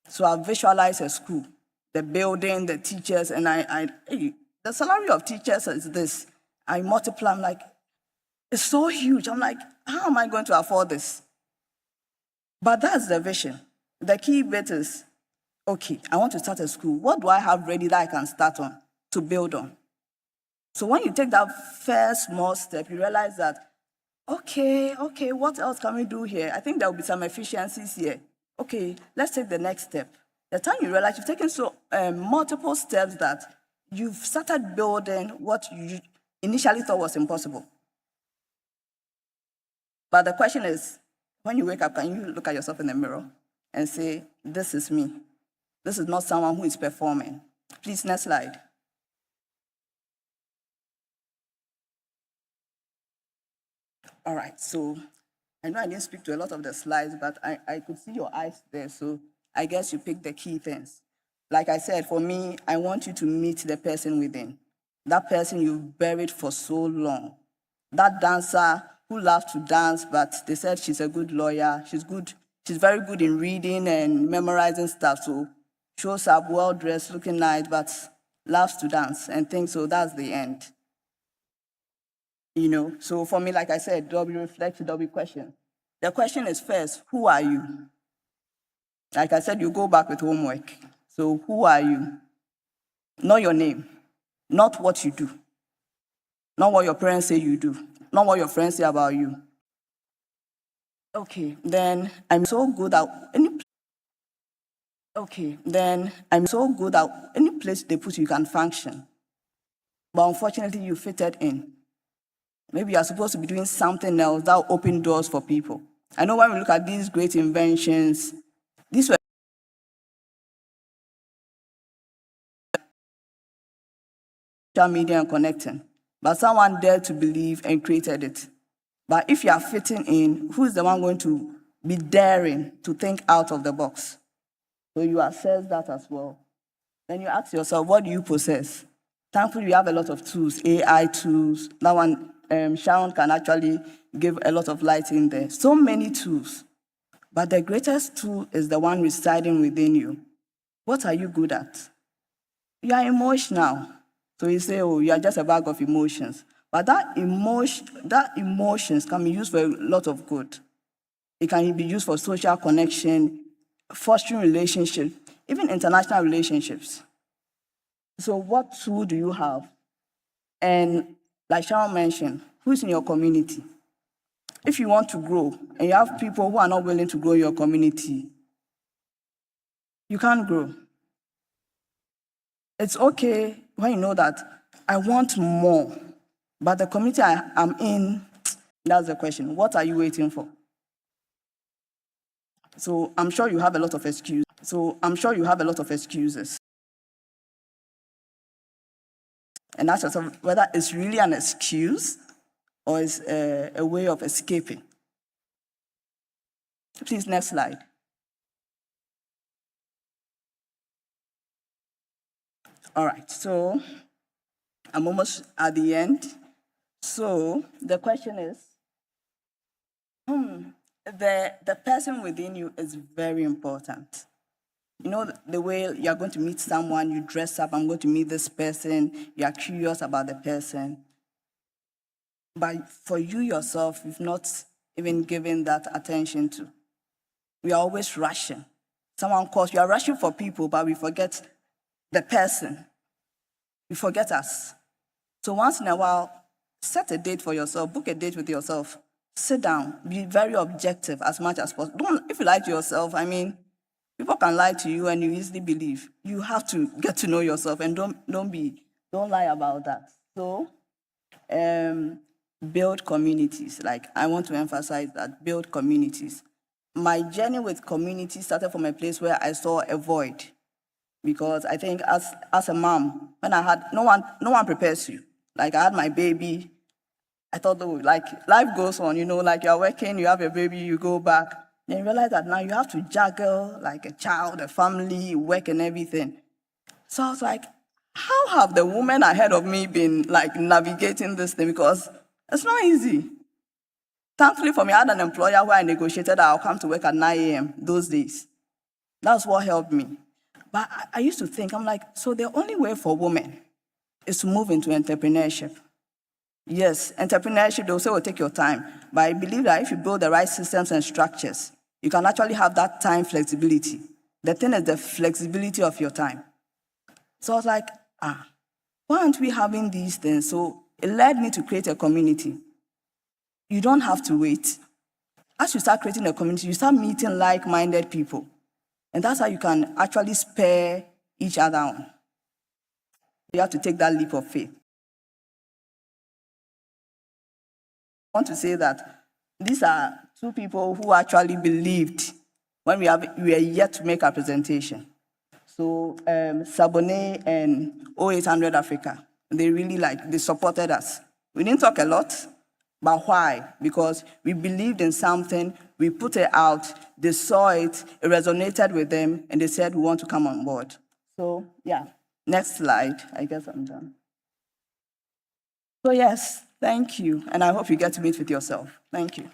Speaker 22: So I visualize a school, the building, the teachers, and hey, the salary of teachers is this. I multiply, I'm like, it's so huge. I'm like, how am I going to afford this? But that's the vision. The key bit is, okay, I want to start a school. What do I have ready that I can start on, to build on? So when you take that first small step, you realize that, okay, what else can we do here? I think there will be some efficiencies here. Okay, let's take the next step. The time you realize you've taken multiple steps that you've started building what you initially thought was impossible. But the question is, when you wake up, can you look at yourself in the mirror and say, this is me? This is not someone who is performing. Please, next slide. All right, so I know I didn't speak to a lot of the slides, but I could see your eyes there, so I guess you picked the key things. Like I said, for me, I want you to meet the person within. that person you've buried for so long. That dancer who loves to dance, but they said she's a good lawyer, she's very good in reading and memorizing stuff, so shows up well-dressed, looking nice, but loves to dance and thinks, so that's the end. So for me, like I said, there'll be reflection, there'll be question. The question is first, who are you? Like I said, you go back with homework. So who are you? Not your name, not what you do, not what your parents say you do, not what your friends say about you. Okay, then I'm so good at any place they put you can function. But unfortunately, you fitted in. Maybe you're supposed to be doing something else that will open doors for people. I know when we look at these great inventions, these were social media and connecting, but someone dared to believe and created it. But if you are fitting in, who is the one going to be daring to think out of the box? So you assess that as well. Then you ask yourself, what do you possess? Thankfully, we have a lot of tools, AI tools. That one, Sharon can actually give a lot of light in there. So many tools. But the greatest tool is the one residing within you. What are you good at? You are emotional. So you say, oh, you are just a bag of emotions. But that emotions can be used for a lot of good. It can be used for social connection, fostering relationships, even international relationships. So what tool do you have? And like Sharon mentioned, who's in your community? If you want to grow and you have people who are not willing to grow your community, you can't grow. It's okay when you know that I want more, but the community I'm in, that's the question. What are you waiting for? So I'm sure you have a lot of excuses. And ask yourself whether it's really an excuse or it's a way of escaping. Please, next slide. All right, so I'm almost at the end. So the question is, the person within you is very important. You know, the way you're going to meet someone, you dress up, I'm going to meet this person, you are curious about the person. But for you yourself, you've not even given that attention to. We are always rushing. Someone calls, we are rushing for people, but we forget the person. We forget us. So once in a while, set a date for yourself, book a date with yourself, sit down, be very objective as much as possible. If you lie to yourself, people can lie to you and you easily believe. You have to get to know yourself and don't lie about that. So build communities. Like I want to emphasize that, build communities. My journey with community started from a place where I saw a void. Because I think as a mom, when I had, no one prepares you. Like I had my baby, I thought, oh, like life goes on, like you're working, you have a baby, you go back. Then you realize that now you have to juggle like a child, a family, work and everything. So I was like, how have the women ahead of me been like navigating this thing? Because it's not easy. Thankfully for me, I had an employer where I negotiated that I'll come to work at 9 a.m. those days. That's what helped me. But I used to think, I'm like, so the only way for women is to move into entrepreneurship. Yes, entrepreneurship, they'll say, well, take your time. But I believe that if you build the right systems and structures, you can actually have that time flexibility. The thing is the flexibility of your time. So I was like, why aren't we having these things? So it led me to create a community. You don't have to wait. As you start creating a community, you start meeting like-minded people. And that's how you can actually spur each other on. You have to take that leap of faith. I want to say that these are two people who actually believed when we were yet to make our presentation. So Sabone and 0800 Africa, they really they supported us. We didn't talk a lot, but why? Because we believed in something, we put it out, they saw it, it resonated with them, and they said, we want to come on board. So yeah, next slide, I guess I'm done. So yes, thank you. And I hope you get to meet with yourself. Thank you.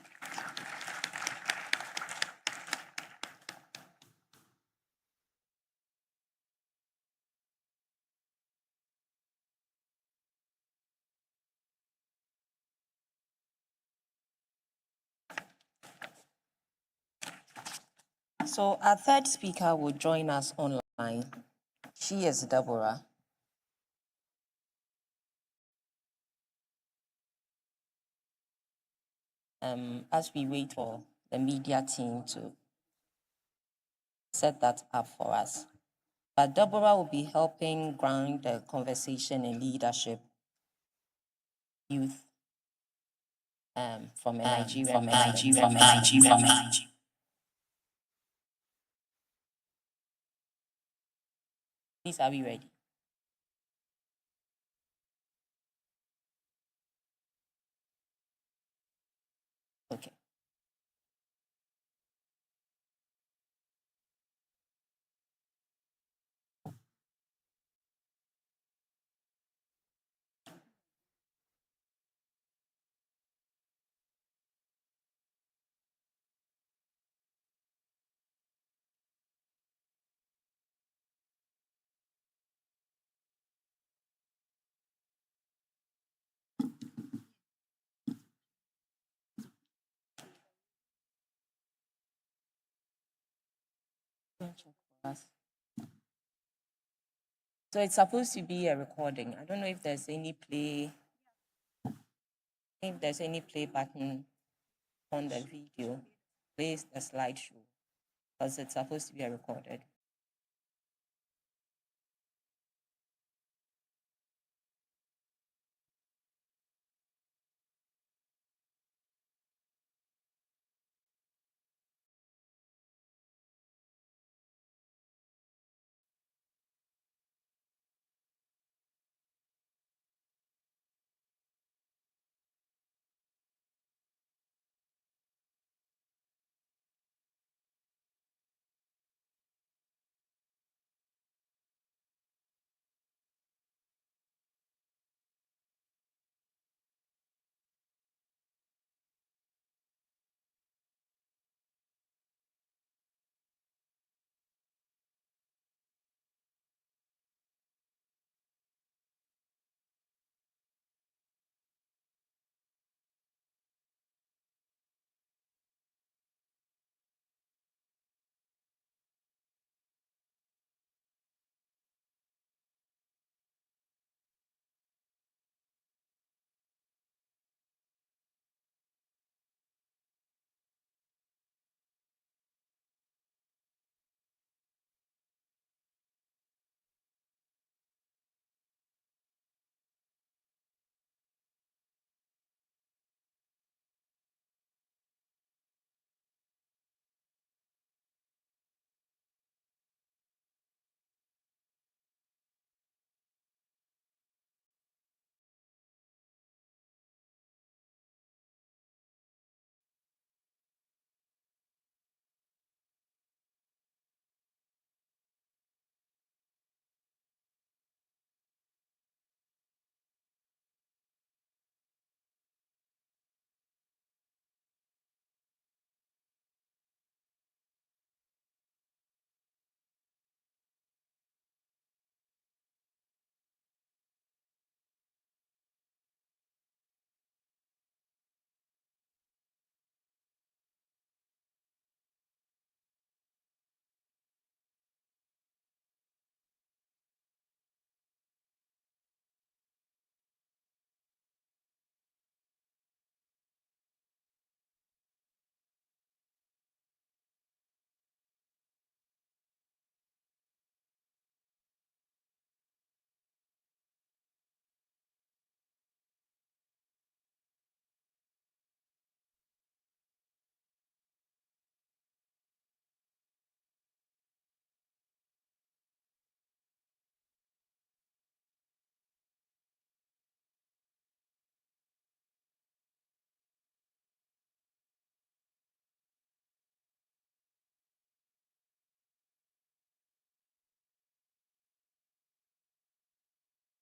Speaker 19: So our third speaker will join us online. She is Deborah. As we wait for the media team to set that up for us. But Deborah will be helping ground the conversation in leadership, youth, from a Nigerian perspective. Please, are we ready? Okay. So it's supposed to be a recording. I don't know if there's any play button on the video. Place the slideshow because it's supposed to be a recorded.